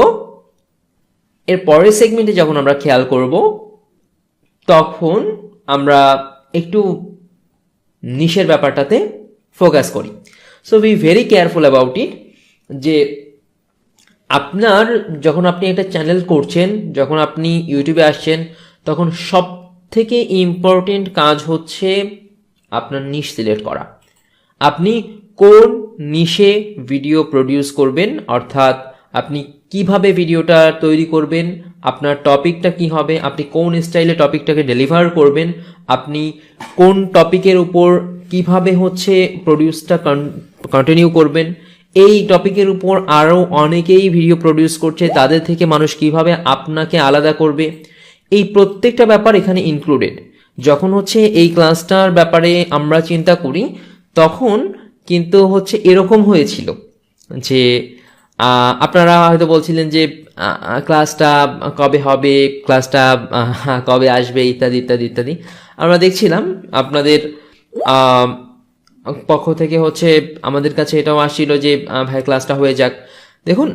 এর পরের সেগমেন্টে যখন আমরা খেয়াল করব, তখন আমরা একটু নিশের ব্যাপারটাতে ফোকাস করি। So be very careful about it, যে আপনার যখন আপনি একটা চ্যানেল করছেন, যখন আপনি ইউটিউবে আসছেন, তখন সব থেকে ইম্পর্টেন্ট কাজ হচ্ছে আপনার নিশ সিলেক্ট করা। আপনি কোন নিশে ভিডিও প্রডিউস করবেন, অর্থাৎ আপনি কিভাবে ভিডিওটা তৈরি করবেন, আপনার টপিকটা কি হবে, আপনি কোন স্টাইলে টপিকটাকে ডেলিভার করবেন, আপনি কোন টপিকের উপর কিভাবে হচ্ছে প্রডিউসটা কন্টিনিউ করবেন, এই টপিকের উপর আরও অনেকেই ভিডিও প্রডিউস করছে, তাদের থেকে মানুষ কিভাবে আপনাকে আলাদা করবে, এই প্রত্যেকটা ব্যাপার এখানে ইনক্লুডেড। যখন হচ্ছে এই ক্লাসটার ব্যাপারে আমরা চিন্তা করি, তখন কিন্তু হচ্ছে এরকম হয়েছিল যে আপনারা হয়তো বলছিলেন যে ক্লাসটা কবে হবে, ক্লাসটা কবে আসবে, ইত্যাদি ইত্যাদি ইত্যাদি। আমরা দেখছিলাম আপনাদের পক্ষ থেকে হচ্ছে আমাদের কাছে এটাও আসছিল যে ভাই ক্লাসটা হয়ে যাক। দেখুন,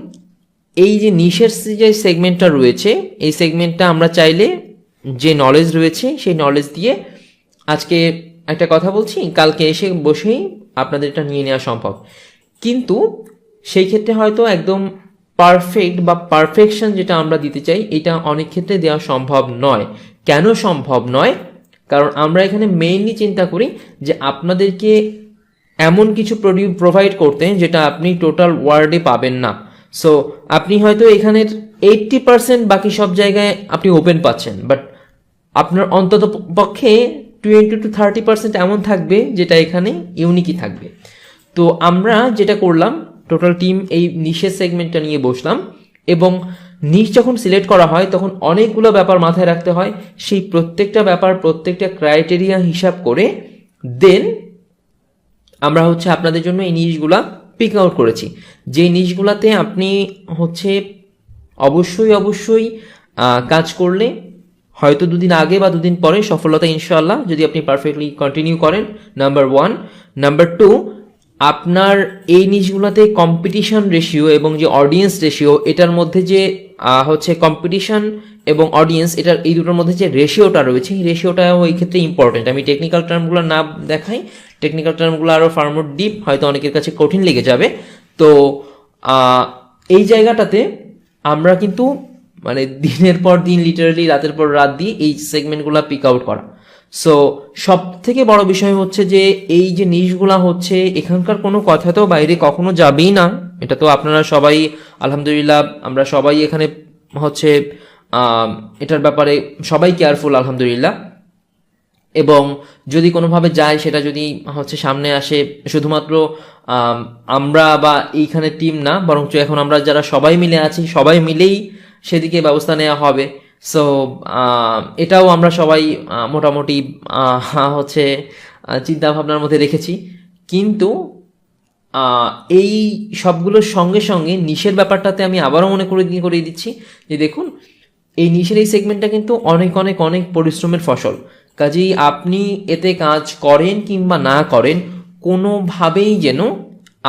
এই যে নিশের যে সেগমেন্টটা রয়েছে, এই সেগমেন্টটা আমরা চাইলে যে নলেজ রয়েছে সেই নলেজ দিয়ে আজকে একটা কথা বলছি, কালকে এসে বসেই আপনাদের এটা নিয়ে নেওয়া সম্ভব, কিন্তু সেই ক্ষেত্রে হয়তো একদম পারফেক্ট বা পারফেকশন যেটা আমরা দিতে চাই, এটা অনেক ক্ষেত্রে দেওয়া সম্ভব নয়। কেন সম্ভব নয়? কারণ আমরা এখানে মেইনলি চিন্তা করি যে আপনাদেরকে এমন কিছু প্রোভাইড করতে যেটা আপনি টোটাল ওয়ার্ল্ডে পাবেন না। সো আপনি হয়তো এখানের 80% বাকি সব জায়গায় আপনি ওপেন পাচ্ছেন, বাট আপনার অন্তত পক্ষে 20-30% এমন থাকবে যেটা এখানে ইউনিকই থাকবে। তো আমরা যেটা করলাম, টোটাল টিম এই নিশের সেগমেন্টটা নিয়ে বসলাম, এবং নিশ যখন সিলেক্ট করা হয় তখন অনেকগুলো ব্যাপার মাথায় রাখতে হয়। সেই প্রত্যেকটা ব্যাপার, প্রত্যেকটা ক্রাইটেরিয়া হিসাব করে দেন আমরা হচ্ছে আপনাদের জন্য এই নিশগুলা পিক আউট করেছি, যে নিশগুলাতে আপনি হচ্ছে অবশ্যই কাজ করলে হয়তো দুদিন আগে বা দুদিন পরে সফলতা ইনশাআল্লাহ, যদি আপনি পারফেক্টলি কন্টিনিউ করেন, নাম্বার 1। নাম্বার 2, আপনার এই নিশগুলোতে কম্পিটিশন রেশিও এবং যে অডিয়েন্স রেশিও, এটার মধ্যে যে হচ্ছে কম্পিটিশন এবং অডিয়েন্স, এটার এই দুটোর মধ্যে যে রেশিওটা রয়েছে, এই রেশিওটাও এই ক্ষেত্রে ইম্পর্টেন্ট। আমি টেকনিক্যাল টার্মগুলো না দেখাই, টেকনিক্যাল টার্মগুলো আরও ফার মোর ডিপ, হয়তো অনেকের কাছে কঠিন লেগে যাবে। তো এই জায়গাটাতে আমরা কিন্তু মানে দিনের পর দিন, লিটারালি রাতের পর রাত দিয়ে এই সেগমেন্টগুলো পিক আউট করা। সো সব থেকে বড় বিষয় হচ্ছে যে এই যে নিশগুলা হচ্ছে, এখানকার কোনো কথা তো বাইরে কখনো যাবেই না, এটা তো আপনারা সবাই আলহামদুলিল্লাহ, আমরা সবাই এখানে হচ্ছে এটার ব্যাপারে সবাই কেয়ারফুল আলহামদুলিল্লাহ। এবং যদি কোনোভাবে যায়, সেটা যদি হচ্ছে সামনে আসে, শুধুমাত্র আমরা বা এইখানে টিম না, বরঞ্চ এখন আমরা যারা সবাই মিলে আছি, সবাই মিলেই সেদিকে ব্যবস্থা নেওয়া হবে। সো এটাও আমরা সবাই মোটামুটি হচ্ছে চিন্তা ভাবনার মধ্যে রেখেছি। কিন্তু এই সবগুলোর সঙ্গে সঙ্গে নিশের ব্যাপারটাতে আমি আবারও মনে করিয়ে দিচ্ছি যে দেখুন, এই নিশের এই সেগমেন্টটা কিন্তু অনেক অনেক অনেক পরিশ্রমের ফসল। কাজেই আপনি এতে কাজ করেন কিংবা না করেন, কোনোভাবেই যেন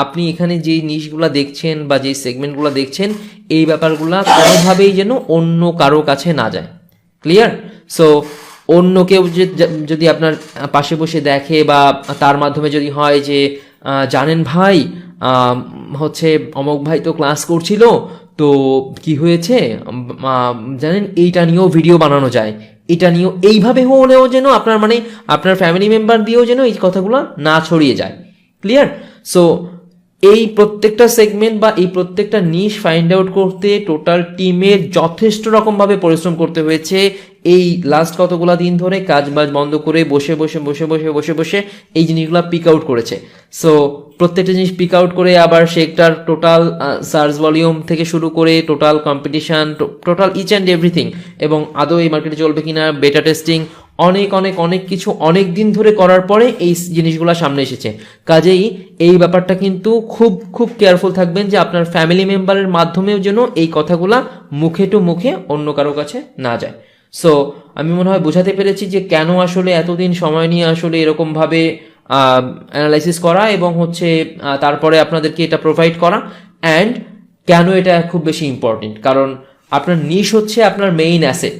আপনি এখানে যে নিশগুলো দেখছেন বা যে সেগমেন্টগুলো দেখছেন, এই ব্যাপারগুলো কোনোভাবেই যেন অন্য কারো কাছে না যায়। ক্লিয়ার? সো অন্য কেউ যদি আপনার পাশে বসে দেখে বা তার মাধ্যমে যদি হয় যে জানেন ভাই, হচ্ছে অমুক ভাই তো ক্লাস করছিল, তো কি হয়েছে জানেন, এইটা নিয়েও ভিডিও বানানো যায়, এটা নিয়েও, এইভাবে হলেও যেন আপনার মানে আপনার ফ্যামিলি মেম্বার দিয়েও যেন এই কথাগুলো না ছড়িয়ে যায়। ক্লিয়ার? সো এই প্রত্যেকটা সেগমেন্ট বা এই প্রত্যেকটা নিশ ফাইন্ড আউট করতে টোটাল টিমের যথেষ্ট রকমভাবে পরিশ্রম করতে হয়েছে। এই লাস্ট কতগুলা দিন ধরে কাজ বাজ বন্ধ করে বসে বসে বসে বসে বসে বসে এই জিনিসগুলো পিক আউট করেছে। সো প্রত্যেকটা জিনিস পিক আউট করে আবার সেটার টোটাল সার্চ ভলিউম থেকে শুরু করে total competition, total each and everything, এবং আদৌ এই মার্কেটে চলবে কিনা, বেটা টেস্টিং, অনেক অনেক অনেক কিছু অনেক দিন ধরে করার পরে এই জিনিসগুলো সামনে এসেছে। কাজেই এই ব্যাপারটা কিন্তু খুব খুব কেয়ারফুল থাকবেন যে আপনার ফ্যামিলি মেম্বারের মাধ্যমেও যেন এই কথাগুলা মুখে টু মুখে অন্য কারো কাছে না যায়। সো আমি মনে হয় বোঝাতে পেরেছি যে কেন আসলে এতদিন সময় নিয়ে আসলে এরকমভাবে অ্যানালাইসিস করা এবং হচ্ছে তারপরে আপনাদেরকে এটা প্রোভাইড করা, অ্যান্ড কেন এটা খুব বেশি ইম্পর্টেন্ট। কারণ আপনার নিশ হচ্ছে আপনার মেইন অ্যাসেট,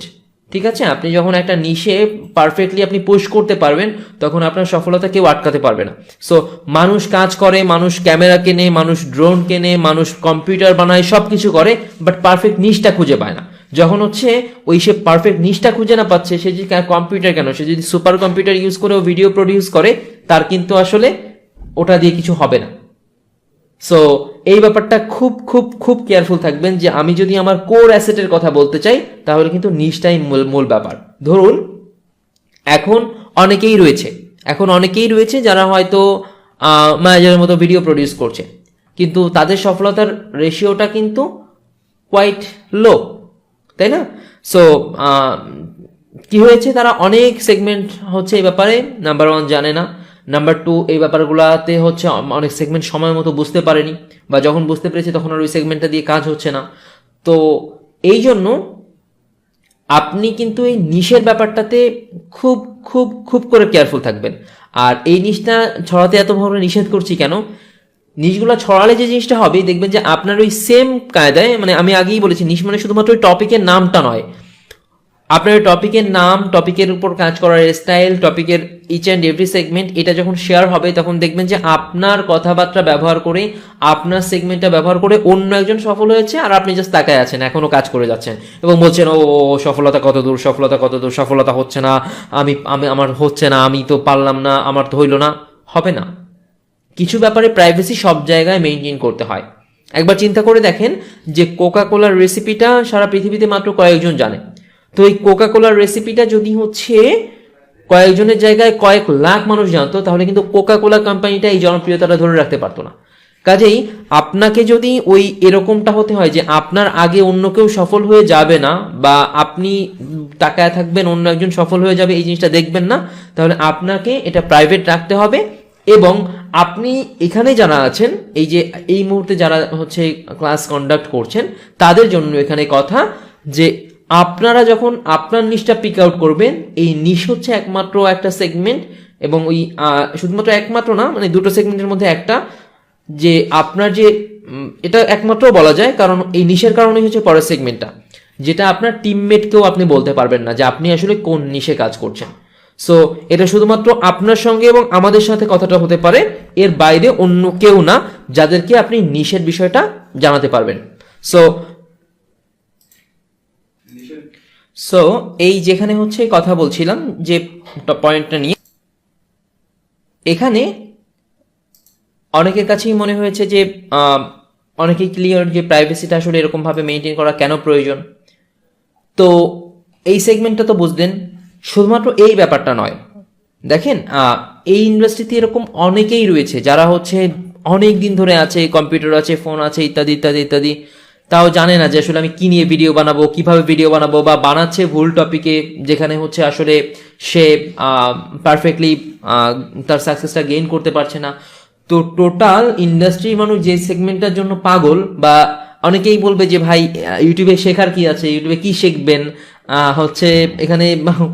ঠিক আছে? আপনি যখন একটা নিশে পারফেক্টলি আপনি পুশ করতে পারবেন তখন আপনার সফলতা কেউ আটকাতে পারবে না। সো মানুষ কাজ করে, মানুষ ক্যামেরা কেনে, মানুষ ড্রোন কেনে, মানুষ কম্পিউটার বানায়, সব কিছু করে, বাট পারফেক্ট নিশটা খুঁজে পায় না। যখন হচ্ছে ওই সে পারফেক্ট নিশটা খুঁজে না পাচ্ছে, সে যদি কম্পিউটার কেন, সে যদি সুপার কম্পিউটার ইউজ করে ভিডিও প্রডিউস করে, তার কিন্তু আসলে ওটা দিয়ে কিছু হবে না। সো এই ব্যাপারটা খুব খুব খুব কেয়ারফুল থাকবেন যে আমি যদি আমার কোর অ্যাসেটের কথা বলতে চাই তাহলে কিন্তু নিশটাই মূল ব্যাপার। ধরুন এখন অনেকেই রয়েছে যারা হয়তো ম্যানেজারের মতো ভিডিও প্রডিউস করছে, কিন্তু তাদের সফলতার রেশিওটা কিন্তু কোয়াইট লো, তাই না? সো কি হয়েছে, তারা অনেক সেগমেন্ট হচ্ছে এই ব্যাপারে নাম্বার 1 জানে না, নাম্বার 2 এই ব্যাপারগুলোতে হচ্ছে অনেক সেগমেন্ট সময় মতো বুঝতে পারেনি, বা যখন বুঝতে পেরেছে তখন আর ওই সেগমেন্টটা দিয়ে কাজ হচ্ছে না। তো এই জন্য আপনি কিন্তু এই নিশের ব্যাপারটাতে খুব খুব খুব করে কেয়ারফুল থাকবেন। আর এই নিশটা ছড়াতে এত ভাবে নিষেধ করছি কেন, নিশগুলো ছড়ালে যে জিনিসটা হবে দেখবেন যে আপনার ওই সেম কায়দায়, মানে আমি আগেই বলেছি নিশ মানে শুধুমাত্র ওই টপিকের নামটা নয়, আপনার টপিকের নাম, টপিকের উপর কাজ করার স্টাইল, টপিকের ইচ অ্যান্ড এভরি সেগমেন্ট, এটা যখন শেয়ার হবে তখন দেখবেন যে আপনার কথাবার্তা ব্যবহার করে, আপনার সেগমেন্টটা ব্যবহার করে অন্য একজন সফল হয়েছে আর আপনি জাস্ট তাকায় আছেন, এখনো কাজ করে যাচ্ছেন এবং বলছেন ও সফলতা কত দূর, সফলতা হচ্ছে না, আমার হচ্ছে না, আমি তো পারলাম না, আমার তো হইলো না। হবে না। কিছু ব্যাপারে প্রাইভেসি সব জায়গায় মেনটেন করতে হয়। একবার চিন্তা করে দেখেন যে কোকা কোলার রেসিপিটা সারা পৃথিবীতে মাত্র কয়েকজন জানে। তো এই কোকা কোলার রেসিপিটা যদি হচ্ছে কয়েকজনের জায়গায় কয়েক লাখ মানুষ জানতো, তাহলে কিন্তু কোকা কোলা কোম্পানিটা এই জনপ্রিয়তাটা ধরে রাখতে পারতো না। কাজেই আপনাকে যদি ওই এরকমটা হতে হয় যে আপনার আগে অন্য কেউ সফল হয়ে যাবে না, বা আপনি তাকায় থাকবেন অন্য একজন সফল হয়ে যাবে, এই জিনিসটা দেখবেন না, তাহলে আপনাকে এটা প্রাইভেট রাখতে হবে। এবং আপনি এখানে যারা আছেন, এই যে এই মুহূর্তে যারা হচ্ছে ক্লাস কন্ডাক্ট করছেন, তাদের জন্য এখানে কথা যে আপনারা যখন আপনার নিশটা পিক আউট করবেন, এই নিশ হচ্ছে একমাত্র একটা সেগমেন্ট, এবং ওই শুধুমাত্র একমাত্র না, মানে দুটো সেগমেন্টের মধ্যে একটা, যে আপনার যে এটা একমাত্র বলা যায়, কারণ এই নিশের কারণে হচ্ছে পরের সেগমেন্টটা, যেটা আপনার টিমমেটকেও আপনি বলতে পারবেন না যে আপনি আসলে কোন নিশে কাজ করছেন। সো এটা শুধুমাত্র আপনার সঙ্গে এবং আমাদের সাথে কথাটা হতে পারে, এর বাইরে অন্য কেউ না যাদেরকে আপনি নিশের বিষয়টা জানাতে পারবেন। সো এই যেখানে হচ্ছে কথা বলছিলাম যে পয়েন্টটা নিয়ে, এখানে অনেকের কাছেই মনে হয়েছে যে অনেকেই ক্লিয়ার যে প্রাইভেসিটা আসলে এরকমভাবে মেনটেন করা কেন প্রয়োজন। তো এই সেগমেন্টটা তো বুঝলেন, শুধুমাত্র এই ব্যাপারটা নয়। দেখেন এই ইন্ডাস্ট্রিতে এরকম অনেকেই রয়েছে যারা হচ্ছে অনেক দিন ধরে আছে, কম্পিউটার আছে, ফোন আছে, ইত্যাদি ইত্যাদি ইত্যাদি, তাও জানে না যে আসলে আমি কি নিয়ে ভিডিও বানাবো, কিভাবে ভিডিও বানাবো, বা বানাচ্ছে ভুল টপিকে, যেখানে হচ্ছে আসলে সে পারফেক্টলি তার সাকসেসটা গেইন করতে পারছে না। তো টোটাল ইন্ডাস্ট্রির মানুষ যে সেগমেন্টটার জন্য পাগল, বা অনেকেই বলবে যে ভাই ইউটিউবে শেখার কি আছে, ইউটিউবে কি শিখবেন, হচ্ছে এখানে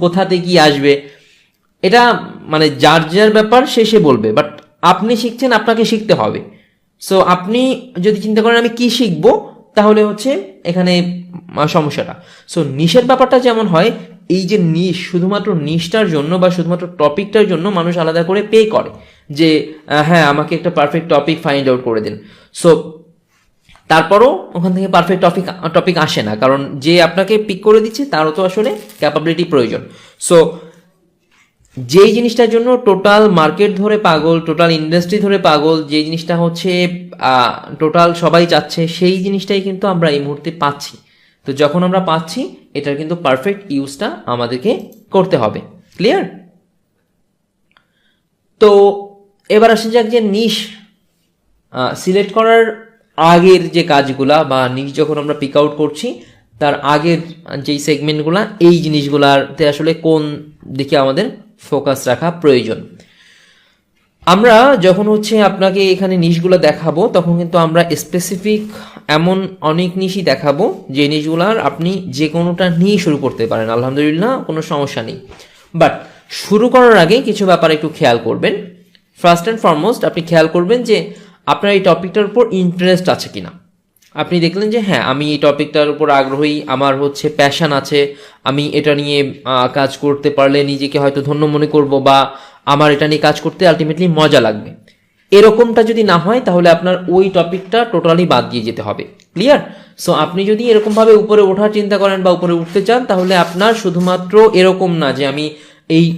কোথাতে কি আসবে, এটা মানে যার যার ব্যাপার সে বলবে, বাট আপনি শিখছেন, আপনাকে শিখতে হবে। সো আপনি যদি চিন্তা করেন আমি কি শিখবো, তাহলে হচ্ছে এখানে সমস্যাটা। সো নিশের ব্যাপারটা যেমন হয়, এই যে নিশ, শুধুমাত্র নিশটার জন্য বা শুধুমাত্র টপিকটার জন্য মানুষ আলাদা করে পে করে যে হ্যাঁ আমাকে একটা পারফেক্ট টপিক ফাইন্ড আউট করে দিন। সো তারপরও ওখান থেকে পারফেক্ট টপিক আসে না, কারণ যে আপনাকে পিক করে দিচ্ছে তারও তো আসলে ক্যাপাবিলিটি প্রয়োজন। সো যেই জিনিসটার জন্য টোটাল মার্কেট ধরে পাগল, টোটাল ইন্ডাস্ট্রি ধরে পাগল, যে জিনিসটা হচ্ছে টোটাল সবাই চাচ্ছে, সেই জিনিসটাই কিন্তু আমরা এই মুহূর্তে পাচ্ছি। তো যখন আমরা পাচ্ছি, এটার কিন্তু পারফেক্ট ইউজটা আমাদেরকে করতে হবে। ক্লিয়ার? তো এবার আসা যাক যে নিশ সিলেক্ট করার আগের যে কাজগুলা, বা নিশ যখন আমরা পিক আউট করছি তার আগের যেই সেগমেন্টগুলা, এই জিনিসগুলাতে আসলে কোন দিকে আমাদের ফোকাস রাখা প্রয়োজন। আমরা যখন হচ্ছে আপনাকে এখানে নিশগুলো দেখাবো, তখন কিন্তু আমরা স্পেসিফিক এমন অনেক নিশই দেখাবো যে নিশগুলার আপনি যে কোনোটা নিয়ে শুরু করতে পারেন, আলহামদুলিল্লাহ, কোনো সমস্যা নেই। বাট শুরু করার আগে কিছু ব্যাপার একটু খেয়াল করবেন। ফার্স্ট অ্যান্ড ফরমোস্ট আপনি খেয়াল করবেন যে আপনার এই টপিকটার উপর ইন্টারেস্ট আছে কিনা। আপনি দেখলেন যে হ্যাঁ, আমি এই টপিকটার উপর আগ্রহী, আমার হচ্ছে প্যাশন আছে, আমি এটা নিয়ে কাজ করতে পারলে নিজেকে হয়তো ধন্য মনে করব, বা আমার এটা নিয়ে কাজ করতে আলটিমেটলি মজা লাগবে, এরকমটা যদি না হয় তাহলে আপনার ওই টপিকটা টোটালি বাদ দিয়ে যেতে হবে। ক্লিয়ার? সো আপনি যদি এরকমভাবে উপরে ওঠার চিন্তা করেন বা উপরে উঠতে চান, তাহলে আপনার শুধুমাত্র এরকম না যে আমি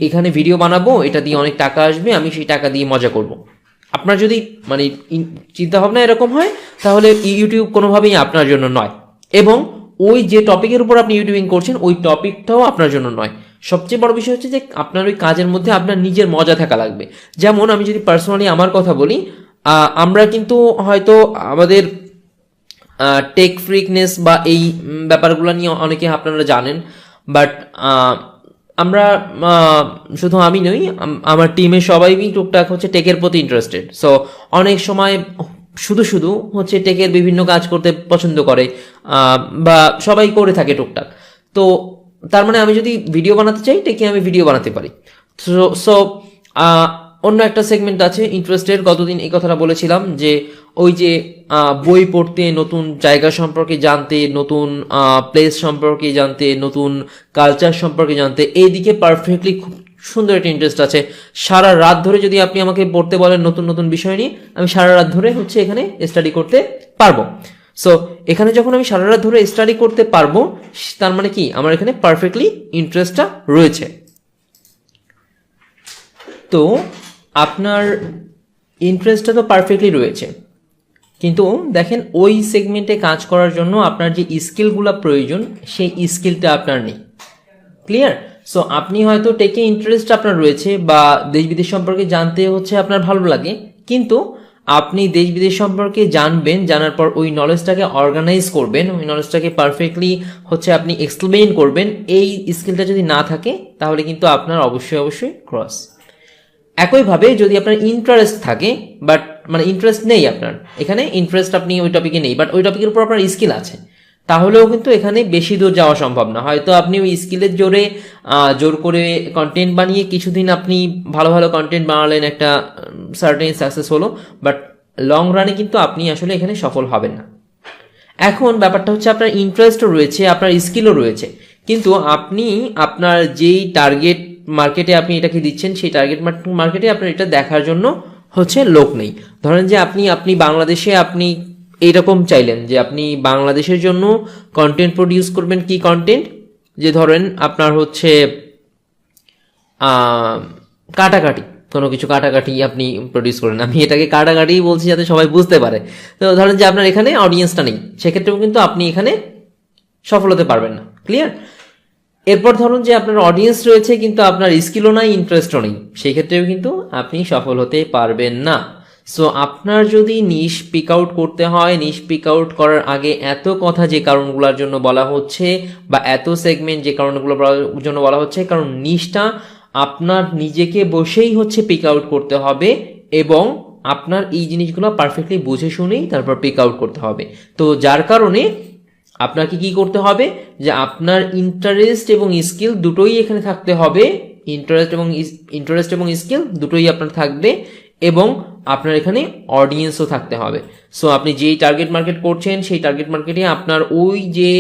এখানে ভিডিও বানাবো, এটা দিয়ে অনেক টাকা আসবে, আমি সেই টাকা দিয়ে মজা করব। আপনার যদি মানে চিন্তাভাবনা এরকম হয়, তাহলে ইউটিউব কোনোভাবেই আপনার জন্য নয়, এবং ওই যে টপিকের উপর আপনি ইউটিউবিং করছেন ওই টপিকটাও আপনার জন্য নয়। সবচেয়ে বড় বিষয় হচ্ছে যে আপনার ওই কাজের মধ্যে আপনার নিজের মজা থাকা লাগবে। যেমন আমি যদি পার্সোনালি আমার কথা বলি, আমরা কিন্তু হয়তো আমাদের টেক ফ্রিকনেস বা এই ব্যাপারগুলো নিয়ে অনেকে আপনারা জানেন, বাট আমরা শুধু আমি নই, আমার টিমের সবাই টুকটাক হচ্ছে টেকের প্রতি ইন্টারেস্টেড। সো অনেক সময় শুধু শুধু হচ্ছে টেকের বিভিন্ন কাজ করতে পছন্দ করে, বা সবাই করে থাকে টুকটাক। তো তার মানে আমি যদি ভিডিও বানাতে চাই, টেকে আমি ভিডিও বানাতে পারি। সো অন্য একটা সেগমেন্ট আছে ইন্টারেস্টের। গতদিন এই কথাটা বলেছিলাম যে ওই যে বই পড়তে, নতুন জায়গা সম্পর্কে জানতে, নতুন প্লেস সম্পর্কে জানতে, নতুন কালচার সম্পর্কে জানতে, এইদিকে পারফেক্টলি খুব সুন্দর একটা ইন্টারেস্ট আছে। সারা রাত ধরে যদি আপনি আমাকে পড়তে বলেন নতুন নতুন বিষয় নিয়ে, আমি সারা রাত ধরে হচ্ছে এখানে স্টাডি করতে পারবো। সো এখানে যখন আমি সারা রাত ধরে স্টাডি করতে পারবো, তার মানে কি আমার এখানে পারফেক্টলি ইন্টারেস্টটা রয়েছে। তো আপনার ইন্টারেস্টটা তো পারফেক্টলি রয়েছে, কিন্তু দেখেন ওই সেগমেন্টে কাজ করার জন্য আপনার যে স্কিলগুলো প্রয়োজন, সেই স্কিলটা আপনার নেই। ক্লিয়ার? সো আপনি হয়তো টেকে ইন্টারেস্ট আপনার রয়েছে, বা দেশ বিদেশ সম্পর্কে জানতে হচ্ছে আপনার ভালো লাগে, কিন্তু আপনি দেশ বিদেশ সম্পর্কে জানবেন, জানার পর ওই নলেজটাকে অর্গানাইজ করবেন, ওই নলেজটাকে পারফেক্টলি হচ্ছে আপনি এক্সপ্লেইন করবেন, এই স্কিলটা যদি না থাকে তাহলে কিন্তু আপনার অবশ্যই ক্রস। একইভাবে যদি আপনার ইন্টারেস্ট থাকে, বাট মানে ইন্টারেস্ট নেই আপনার এখানে, ইন্টারেস্ট আপনি ওই টপিকে নেই, বাট ওই টপিকের উপর আপনার স্কিল আছে, তাহলেও কিন্তু এখানে বেশি দূর যাওয়া সম্ভব না। হয়তো আপনি ওই স্কিলের জোর করে কন্টেন্ট বানিয়ে কিছুদিন আপনি ভালো ভালো কন্টেন্ট বানালেন, একটা সার্টেন সাকসেস হলো, বাট লং রানে কিন্তু আপনি আসলে এখানে সফল হবেন না। এখন ব্যাপারটা হচ্ছে আপনার ইন্টারেস্টও রয়েছে, আপনার স্কিলও রয়েছে, কিন্তু আপনি আপনার যেই টার্গেট মার্কেটে আপনি এটাকে দিচ্ছেন, সেই টার্গেট মার্কেটে আপনার এটা দেখার জন্য হচ্ছে লোক নেই। ধরেন যে আপনি বাংলাদেশে আপনি এইরকম চাইলেন যে আপনি বাংলাদেশের জন্য কন্টেন্ট প্রডিউস করবেন। কি কন্টেন্ট? যে ধরেন আপনার হচ্ছে কাটাকাটি, কোনো কিছু কাটাকাটি আপনি প্রডিউস করেন, আমি এটাকে কাটাকাটি বলছি যাতে সবাই বুঝতে পারে। তো ধরেন যে আপনার এখানে অডিয়েন্সটা নেই, সেক্ষেত্রেও কিন্তু আপনি এখানে সফল হতে পারবেন না। ক্লিয়ার? এরপর ধরুন যে আপনার অডিয়েন্স রয়েছে কিন্তু আপনার স্কিলও নাই, ইন্টারেস্টও নেই, সেই ক্ষেত্রেও কিন্তু আপনি সফল হতে পারবেন না। সো আপনার যদি নিশ পিক আউট করতে হয়, নিশ পিক আউট করার আগে এত কথা যে কারণগুলোর জন্য বলা হচ্ছে, বা এত সেগমেন্ট যে কারণগুলোর জন্য বলা হচ্ছে, কারণ নিশটা আপনার নিজেকে বসেই হচ্ছে পিক আউট করতে হবে, এবং আপনার এই জিনিসগুলো পারফেক্টলি বুঝে শুনেই তারপর পিক আউট করতে হবে। তো যার কারণে আপনাকে কি করতে হবে, যে আপনার ইন্টারেস্ট এবং স্কিল দুটোই এখানে থাকতে হবে। ইন্টারেস্ট এবং স্কিল দুটোই আপনার থাকবে, এবং আপনার এখানে অডিয়েন্সও থাকতে হবে। সো আপনি যেই টার্গেট মার্কেট করছেন, সেই টার্গেট মার্কেটে আপনার ওই যে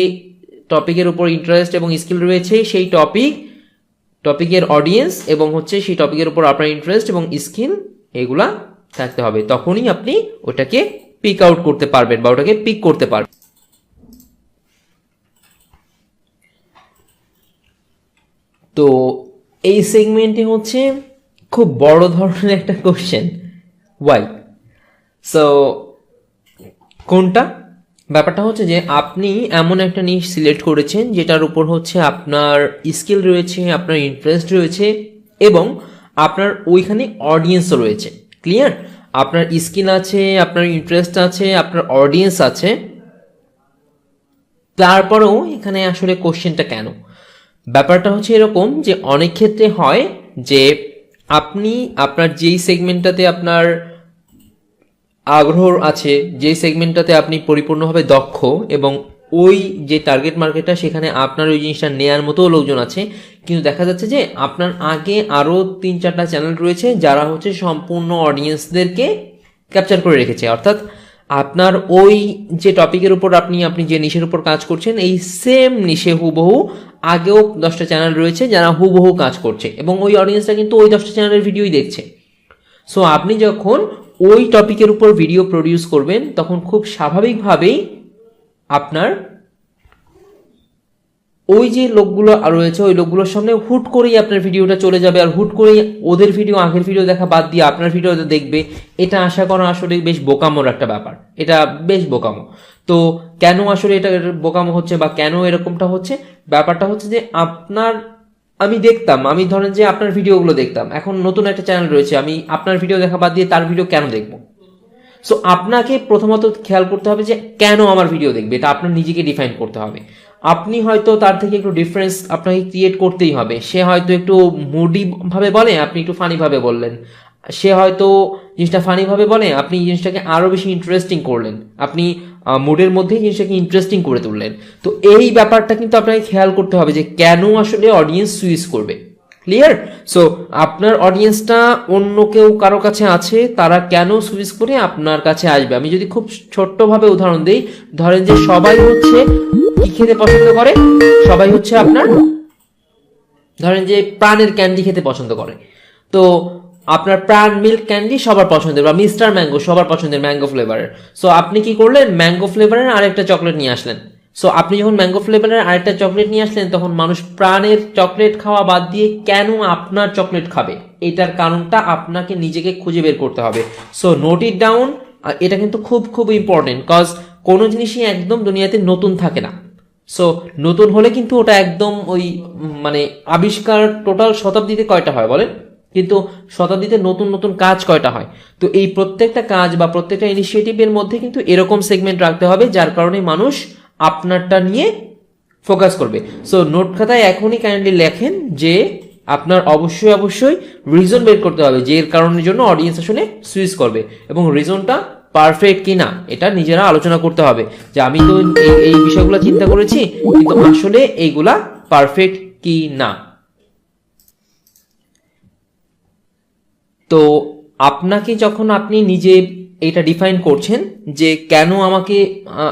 টপিকের উপর ইন্টারেস্ট এবং স্কিল রয়েছে, সেই টপিকের অডিয়েন্স এবং হচ্ছে সেই টপিকের উপর আপনার ইন্টারেস্ট এবং স্কিল এগুলা থাকতে হবে। তখনই আপনি ওটাকে পিক আউট করতে পারবেন, বা ওটাকে পিক করতে পারবেন। তো এই সেগমেন্টে হচ্ছে খুব বড় ধরনের একটা কোশ্চেন, ওয়াই। সো কোনটা ব্যাপারটা হচ্ছে যে আপনি এমন একটা নিশ সিলেক্ট করেছেন যেটার উপর হচ্ছে আপনার স্কিল রয়েছে, আপনার ইন্টারেস্ট রয়েছে এবং আপনার ওইখানে অডিয়েন্সও রয়েছে। ক্লিয়ার? আপনার স্কিল আছে, আপনার ইন্টারেস্ট আছে, আপনার অডিয়েন্স আছে, তারপরেও এখানে আসলে কোশ্চেনটা কেন? ব্যাপারটা হচ্ছে এরকম যে অনেক ক্ষেত্রে হয় যে আপনি আপনার যেই সেগমেন্টটাতে আপনার আগ্রহ আছে, যে সেগমেন্টটাতে আপনি পরিপূর্ণভাবে দক্ষ এবং ওই যে টার্গেট মার্কেটটা সেখানে আপনার ওই জিনিসটা নেয়ার মতো লোকজন আছে, কিন্তু দেখা যাচ্ছে যে আপনার আগে আরও 3-4টা চ্যানেল রয়েছে যারা হচ্ছে সম্পূর্ণ অডিয়েন্সদেরকে ক্যাপচার করে রেখেছে। অর্থাৎ আপনার ওই যে টপিকের উপর আপনি যে নিশের উপর কাজ করছেন এই সেম নিশে হুবহু আগেও 10টা চ্যানেল রয়েছে যারা হুবহু কাজ করছে এবং ওই অডিয়েন্সটা কিন্তু ওই 10টা চ্যানেলের ভিডিওই দেখছে। সো আপনি যখন ওই টপিকের উপর ভিডিও প্রডিউস করবেন তখন খুব স্বাভাবিকভাবেই আপনার ওই যে লোকগুলো রয়েছে ওই লোকগুলোর সামনে হুট করেই আপনার ভিডিওটা চলে যাবে, আর হুট করেই ওদের ভিডিও আগের ভিডিও দেখা বাদ দিয়ে আপনার ভিডিওটা দেখবে। এটা আশা করা আসলে বেশ বোকামোর একটা ব্যাপার, এটা বেশ বোকামো। তো কেন আসলে এটা বোকামো হচ্ছে বা কেন এরকমটা হচ্ছে? ব্যাপারটা হচ্ছে যে আমি ধরেন যে আপনার ভিডিওগুলো দেখতাম, এখন নতুন একটা চ্যানেল রয়েছে, আমি আপনার ভিডিও দেখা বাদ দিয়ে তার ভিডিও কেন দেখবো? সো আপনাকে প্রথমত খেয়াল করতে হবে যে কেন আমার ভিডিও দেখবে, এটা আপনার নিজেকে ডিফাইন করতে হবে। আপনি হয়তো তার থেকে একটু ডিফারেন্স আপনাকে ক্রিয়েট করতেই হবে। সে হয়তো একটু মুডি ভাবে বলে, আপনি একটু ফানি ভাবে বললেন। সে হয়তো জিনিসটা ফানি ভাবে বলে, আপনি জিনিসটাকে আরো বেশি ইন্টারেস্টিং করলেন। আপনি মুডের মধ্যেই জিনিসটাকে ইন্টারেস্টিং করে তুললেন। তো এই ব্যাপারটা কিন্তু আপনাকে খেয়াল করতে হবে যে কেন আসলে অডিয়েন্স সুইচ করবে। ক্লিয়ার? সো আপনার অডিয়েন্সটা অন্য কেউ কারো কাছে আছে, তারা কেন সুইচ করে আপনার কাছে আসবে? আমি যদি খুব ছোট্টভাবে উদাহরণ দিই, ধরেন যে সবাই হচ্ছে কি খেতে পছন্দ করে, সবাই হচ্ছে আপনার ধরেন যে প্রাণের ক্যান্ডি খেতে পছন্দ করে। তো আপনার প্রাণ মিল্ক ক্যান্ডি সবার পছন্দের বা মিস্টার ম্যাঙ্গো সবার পছন্দের, ম্যাঙ্গো ফ্লেভারের। সো আপনি কি করলেন, ম্যাঙ্গো ফ্লেভারের আরেকটা চকলেট নিয়ে আসলেন। সো আপনি যখন ম্যাঙ্গো ফ্লেভারের আরেকটা চকলেট নিয়ে আসলেন তখন মানুষ প্রাণের চকলেট খাওয়া বাদ দিয়ে কেন আপনার চকলেট খাবে, এটার কারণটা আপনাকে নিজেকে খুঁজে বের করতে হবে। So note it down. এটা কিন্তু খুব খুব ইম্পর্টেন্ট, কজ কোনো জিনিসই একদম দুনিয়াতে নতুন থাকে না। সো নতুন হলে কিন্তু ওটা একদম ওই মানে আবিষ্কার টোটাল শতাব্দীতে কয়টা হয় বলেন? কিন্তু শতাব্দীতে নতুন নতুন কাজ কয়টা হয়? তো এই প্রত্যেকটা কাজ বা প্রত্যেকটা ইনিশিয়েটিভের মধ্যে কিন্তু এরকম সেগমেন্ট রাখতে হবে যার কারণে মানুষ আপনারটা নিয়ে ফোকাস করবে। সো নোট খাতায় এখনই কাইন্ডলি লেখেন যে আপনার অবশ্যই অবশ্যই রিজন বের করতে হবে যে এর কারণের জন্য অডিয়েন্স আসলে সুইচ করবে, এবং রিজনটা পারফেক্ট কি না এটা নিজেরা আলোচনা করতে হবে যে আমি তো এই বিষয়গুলো চিন্তা করেছি কিন্তু আসলে এইগুলা পারফেক্ট কি না। তো আপনাকে যখন আপনি নিজে এটা ডিফাইন করছেন যে কেন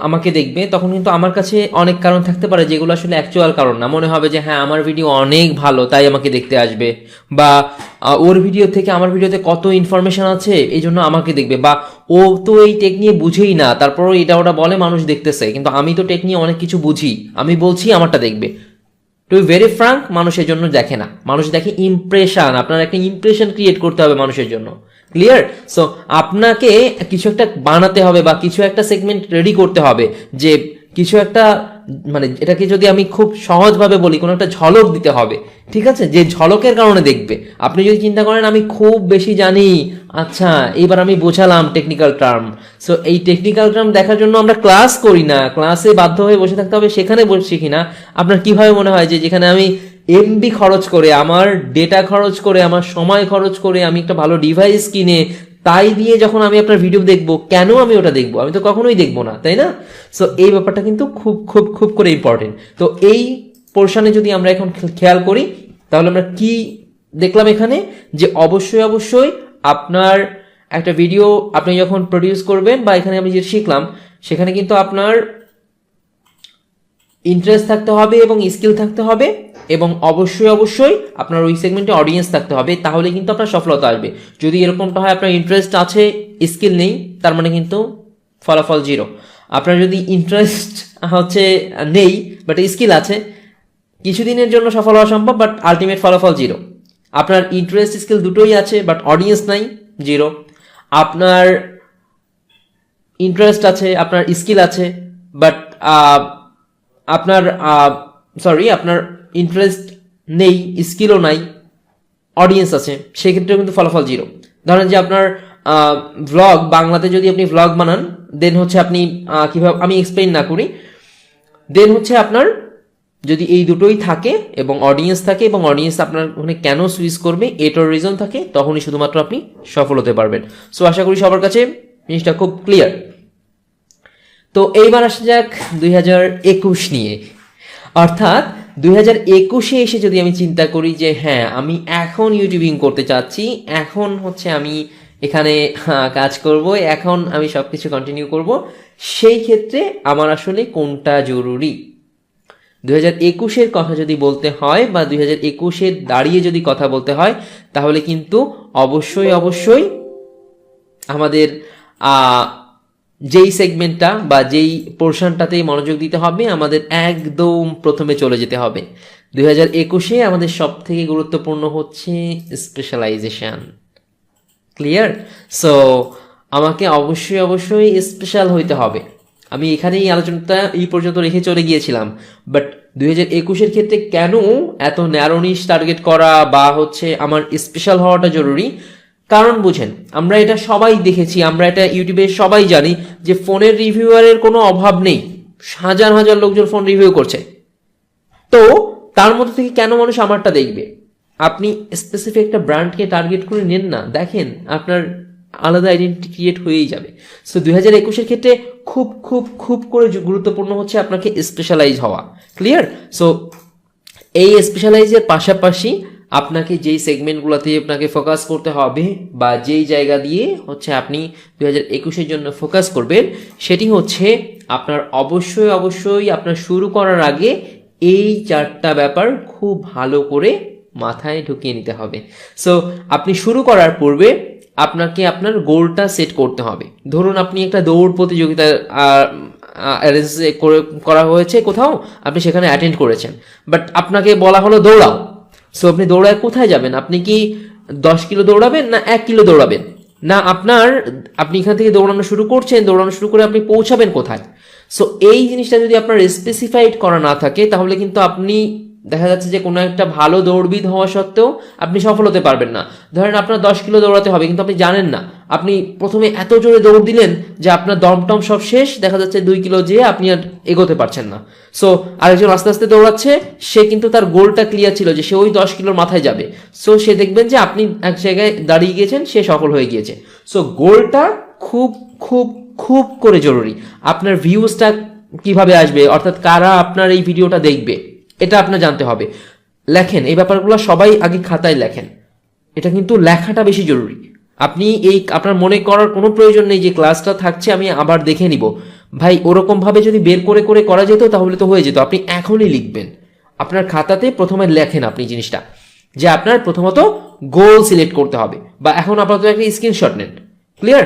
আমাকে দেখবে, তখন কিন্তু আমার কাছে অনেক কারণ থাকতে পারে যেগুলো আসলে অ্যাকচুয়াল কারণ না। মনে হবে যে হ্যাঁ আমার ভিডিও অনেক ভালো তাই আমাকে দেখতে আসবে, বা ওর ভিডিও থেকে আমার ভিডিওতে কত ইনফরমেশন আছে এই জন্য আমাকে দেখবে, বা ও তো এই টেক নিয়ে বুঝেই না তারপরও এটা ওটা বলে মানুষ দেখতেছে, কিন্তু আমি তো টেক নিয়ে অনেক কিছু বুঝি, আমি বলছি আমারটা দেখবে। টু বি ভেরি ফ্রাঙ্ক, মানুষের জন্য দেখে না, মানুষ দেখে ইমপ্রেশন। আপনার একটা ইমপ্রেশন ক্রিয়েট করতে হবে মানুষের জন্য। ক্লিয়ার? সো আপনাকে কিছু একটা বানাতে হবে বা কিছু একটা সেগমেন্ট রেডি করতে হবে যে কিছু একটা মানে এটাকে যদি আমি খুব সহজভাবে বলি, কোনো একটা ঝলক দিতে হবে। ঠিক আছে? যে ঝলকের কারণে দেখবে। আপনি যদি চিন্তা করেন আমি খুব বেশি জানি, আচ্ছা এবার আমি বোঝালাম টেকনিক্যাল টার্ম। সো এই টেকনিক্যাল টার্ম দেখার জন্য আমরা ক্লাস করি না, ক্লাসে বাধ্য হয়ে বসে থাকতে হবে, সেখানে শিখি না। আপনার কিভাবে মনে হয় যে যেখানে আমি এমবি খরচ করে, আমার ডেটা খরচ করে, আমার সময় খরচ করে আমি একটা ভালো ডিভাইস কিনে তাই দিয়ে যখন আমি আপনার ভিডিও দেখবো, কেন আমি ওটা দেখবো? আমি তো কখনোই দেখবো না, তাই না? সো এই ব্যাপারটা কিন্তু খুব খুব খুব করে ইম্পর্টেন্ট। তো এই পোর্শনে যদি আমরা এখন খেয়াল করি তাহলে আমরা কি দেখলাম এখানে, যে অবশ্যই অবশ্যই আপনার একটা ভিডিও আপনি যখন প্রডিউস করবেন বা এখানে আমি যে শিখলাম সেখানে কিন্তু আপনার ইন্টারেস্ট থাকতে হবে এবং স্কিল থাকতে হবে, এবং অবশ্যই অবশ্যই আপনার ওই সেগমেন্টে অডিয়েন্স থাকতে হবে, তাহলে কিন্তু আপনার সফলতা আসবে। যদি এরকমটা হয় আপনার ইন্টারেস্ট আছে স্কিল নেই, তার মানে কিন্তু ফলাফল জিরো। আপনার যদি ইন্টারেস্ট হচ্ছে নেই বাট স্কিল আছে, কিছুদিনের জন্য সফল হওয়া সম্ভব বাট আলটিমেট ফলাফল জিরো। আপনার ইন্টারেস্ট স্কিল দুটোই আছে বাট অডিয়েন্স নাই, 0। আপনার ইন্টারেস্ট আছে, আপনার স্কিল আছে, বাট আপনার আপনার ইন্টারেস্ট নেই, স্কিলও নাই, অডিয়েন্স আছে, সেক্ষেত্রেও কিন্তু ফলাফল 0। ধরেন যে আপনার ভ্লগ, বাংলাতে যদি আপনি ভ্লগ বানান, দেন হচ্ছে আপনি কিভাবে, আমি এক্সপ্লেইন না করি, দেন হচ্ছে আপনার যদি এই দুটোই থাকে এবং অডিয়েন্স থাকে এবং অডিয়েন্স আপনার ওখানে কেন সুইচ করবে এটার রিজন থাকে, তখনই শুধুমাত্র আপনি সফল হতে পারবেন। সো আশা করি সবার কাছে জিনিসটা খুব ক্লিয়ার। তো এইবার আসা যাক 2021 নিয়ে, অর্থাৎ 2021-এ এসে যদি আমি চিন্তা করি যে হ্যাঁ আমি এখন ইউটিউবিং করতে চাচ্ছি, এখন হচ্ছে আমি এখানে কাজ করব, এখন আমি সবকিছু কন্টিনিউ করব, সেই ক্ষেত্রে আমার আসলে কোনটা জরুরি? 2021-এর কথা যদি বলতে হয় বা 2021-এর দাঁড়িয়ে যদি কথা বলতে হয়, তাহলে কিন্তু অবশ্যই আমাদের যেই সেগমেন্টটা বা যেই পোর্শনটাতেই মনোযোগ দিতে হবে, আমাদের একদম প্রথমে চলে যেতে হবে। 2021-এ আমাদের সব থেকে গুরুত্বপূর্ণ হচ্ছে স্পেশালাইজেশন। ক্লিয়ার? সো আমাকে অবশ্যই স্পেশাল হইতে হবে। আমি এখানেই আলোচনাটা এই পর্যন্ত রেখে চলে গিয়েছিলাম, বাট 2021-এর ক্ষেত্রে কেন এত ন্যারো নিশ টার্গেট করা বা হচ্ছে আমার স্পেশাল হওয়াটা জরুরি? কারণ বুঝেন, আমরা এটা সবাই দেখেছি, আমরা এটা ইউটিউবে সবাই জানি যে ফোনের রিভিউয়ারের কোনো অভাব নেই, হাজার হাজার লোকজন ফোন রিভিউ করছে। তো তার মধ্যে থেকে কেন মানুষ আমারটা দেখবে? আপনি স্পেসিফিক একটা ব্র্যান্ডকে টার্গেট করে নেন না, দেখেন আপনার আলাদা আইডেন্টিটি ক্রিয়েট হয়েই যাবে। সো 2021-এর ক্ষেত্রে খুব করে গুরুত্বপূর্ণ হচ্ছে আপনাকে স্পেশালাইজ হওয়া। ক্লিয়ার? সো এই স্পেশালাইজের পাশাপাশি আপনাকে যেই সেগমেন্টগুলোতে আপনাকে ফোকাস করতে হবে বা যেই জায়গা দিয়ে হচ্ছে আপনি 2021-এর জন্য ফোকাস করবেন, সেটি হচ্ছে আপনার অবশ্যই আপনার শুরু করার আগে এই 4টা ব্যাপার খুব ভালো করে মাথায় ঢুকিয়ে নিতে হবে। সো আপনি শুরু করার পূর্বে আপনাকে আপনার গোলটা সেট করতে হবে। ধরুন আপনি একটা দৌড় প্রতিযোগিতা অ্যারেঞ্জ করা হয়েছে কোথাও, আপনি সেখানে অ্যাটেন্ড করেছেন, বাট আপনাকে বলা হলো দৌড়াও। সো আপনি দৌড়ায় কোথায় যাবেন? আপনি কি 10 কিলো দৌড়াবেন না 1 কিলো দৌড়াবেন? না আপনি এখান থেকে দৌড়ানো শুরু করছেন, দৌড়ানো শুরু করে আপনি পৌঁছাবেন কোথায়? সো এই জিনিসটা যদি আপনার স্পেসিফাইড করা না থাকে, তাহলে কিন্তু আপনি দেখা যাচ্ছে যে কোনো একটা ভালো দৌড়বিদ হওয়া সত্ত্বেও আপনি সফল হতে পারবেন না। ধরেন আপনার 10 কিলো দৌড়াতে হবে, কিন্তু আপনি জানেন না, আপনি প্রথমে এত জোরে দৌড় দিলেন যে আপনার দমটম সব শেষ, দেখা যাচ্ছে 2 কিলো যেয়ে আপনি আর এগোতে পারছেন না। সো আরেকজন আস্তে আস্তে দৌড়াচ্ছে, সে কিন্তু তার গোলটা ক্লিয়ার ছিল যে সে ওই 10 কিলোর মাথায় যাবে। সো সে দেখবেন যে আপনি এক জায়গায় দাঁড়িয়ে গিয়েছেন, সে সফল হয়ে গিয়েছে। সো গোলটা খুব করে জরুরি। আপনার ভিউজটা কিভাবে আসবে, অর্থাৎ কারা আপনার এই ভিডিওটা দেখবে, এটা আপনার জানতে হবে। লেখেন এই ব্যাপারগুলো, সবাই আগে খাতায় লেখেন। এটা কিন্তু লেখাটা বেশি জরুরি। আপনি আপনার মনে করার কোনো প্রয়োজন নেই যে ক্লাসটা থাকছে আমি আবার দেখে নিব। ভাই ওরকম ভাবে যদি বের করে করা যেত তাহলে তো হয়ে যেত। আপনি এখনই লিখবেন, আপনার খাতাতে প্রথমে লেখেন আপনি জিনিসটা, যে আপনার প্রথমত গোল সিলেক্ট করতে হবে, বা এখন আপাতত একটা স্ক্রিনশট নেন। ক্লিয়ার?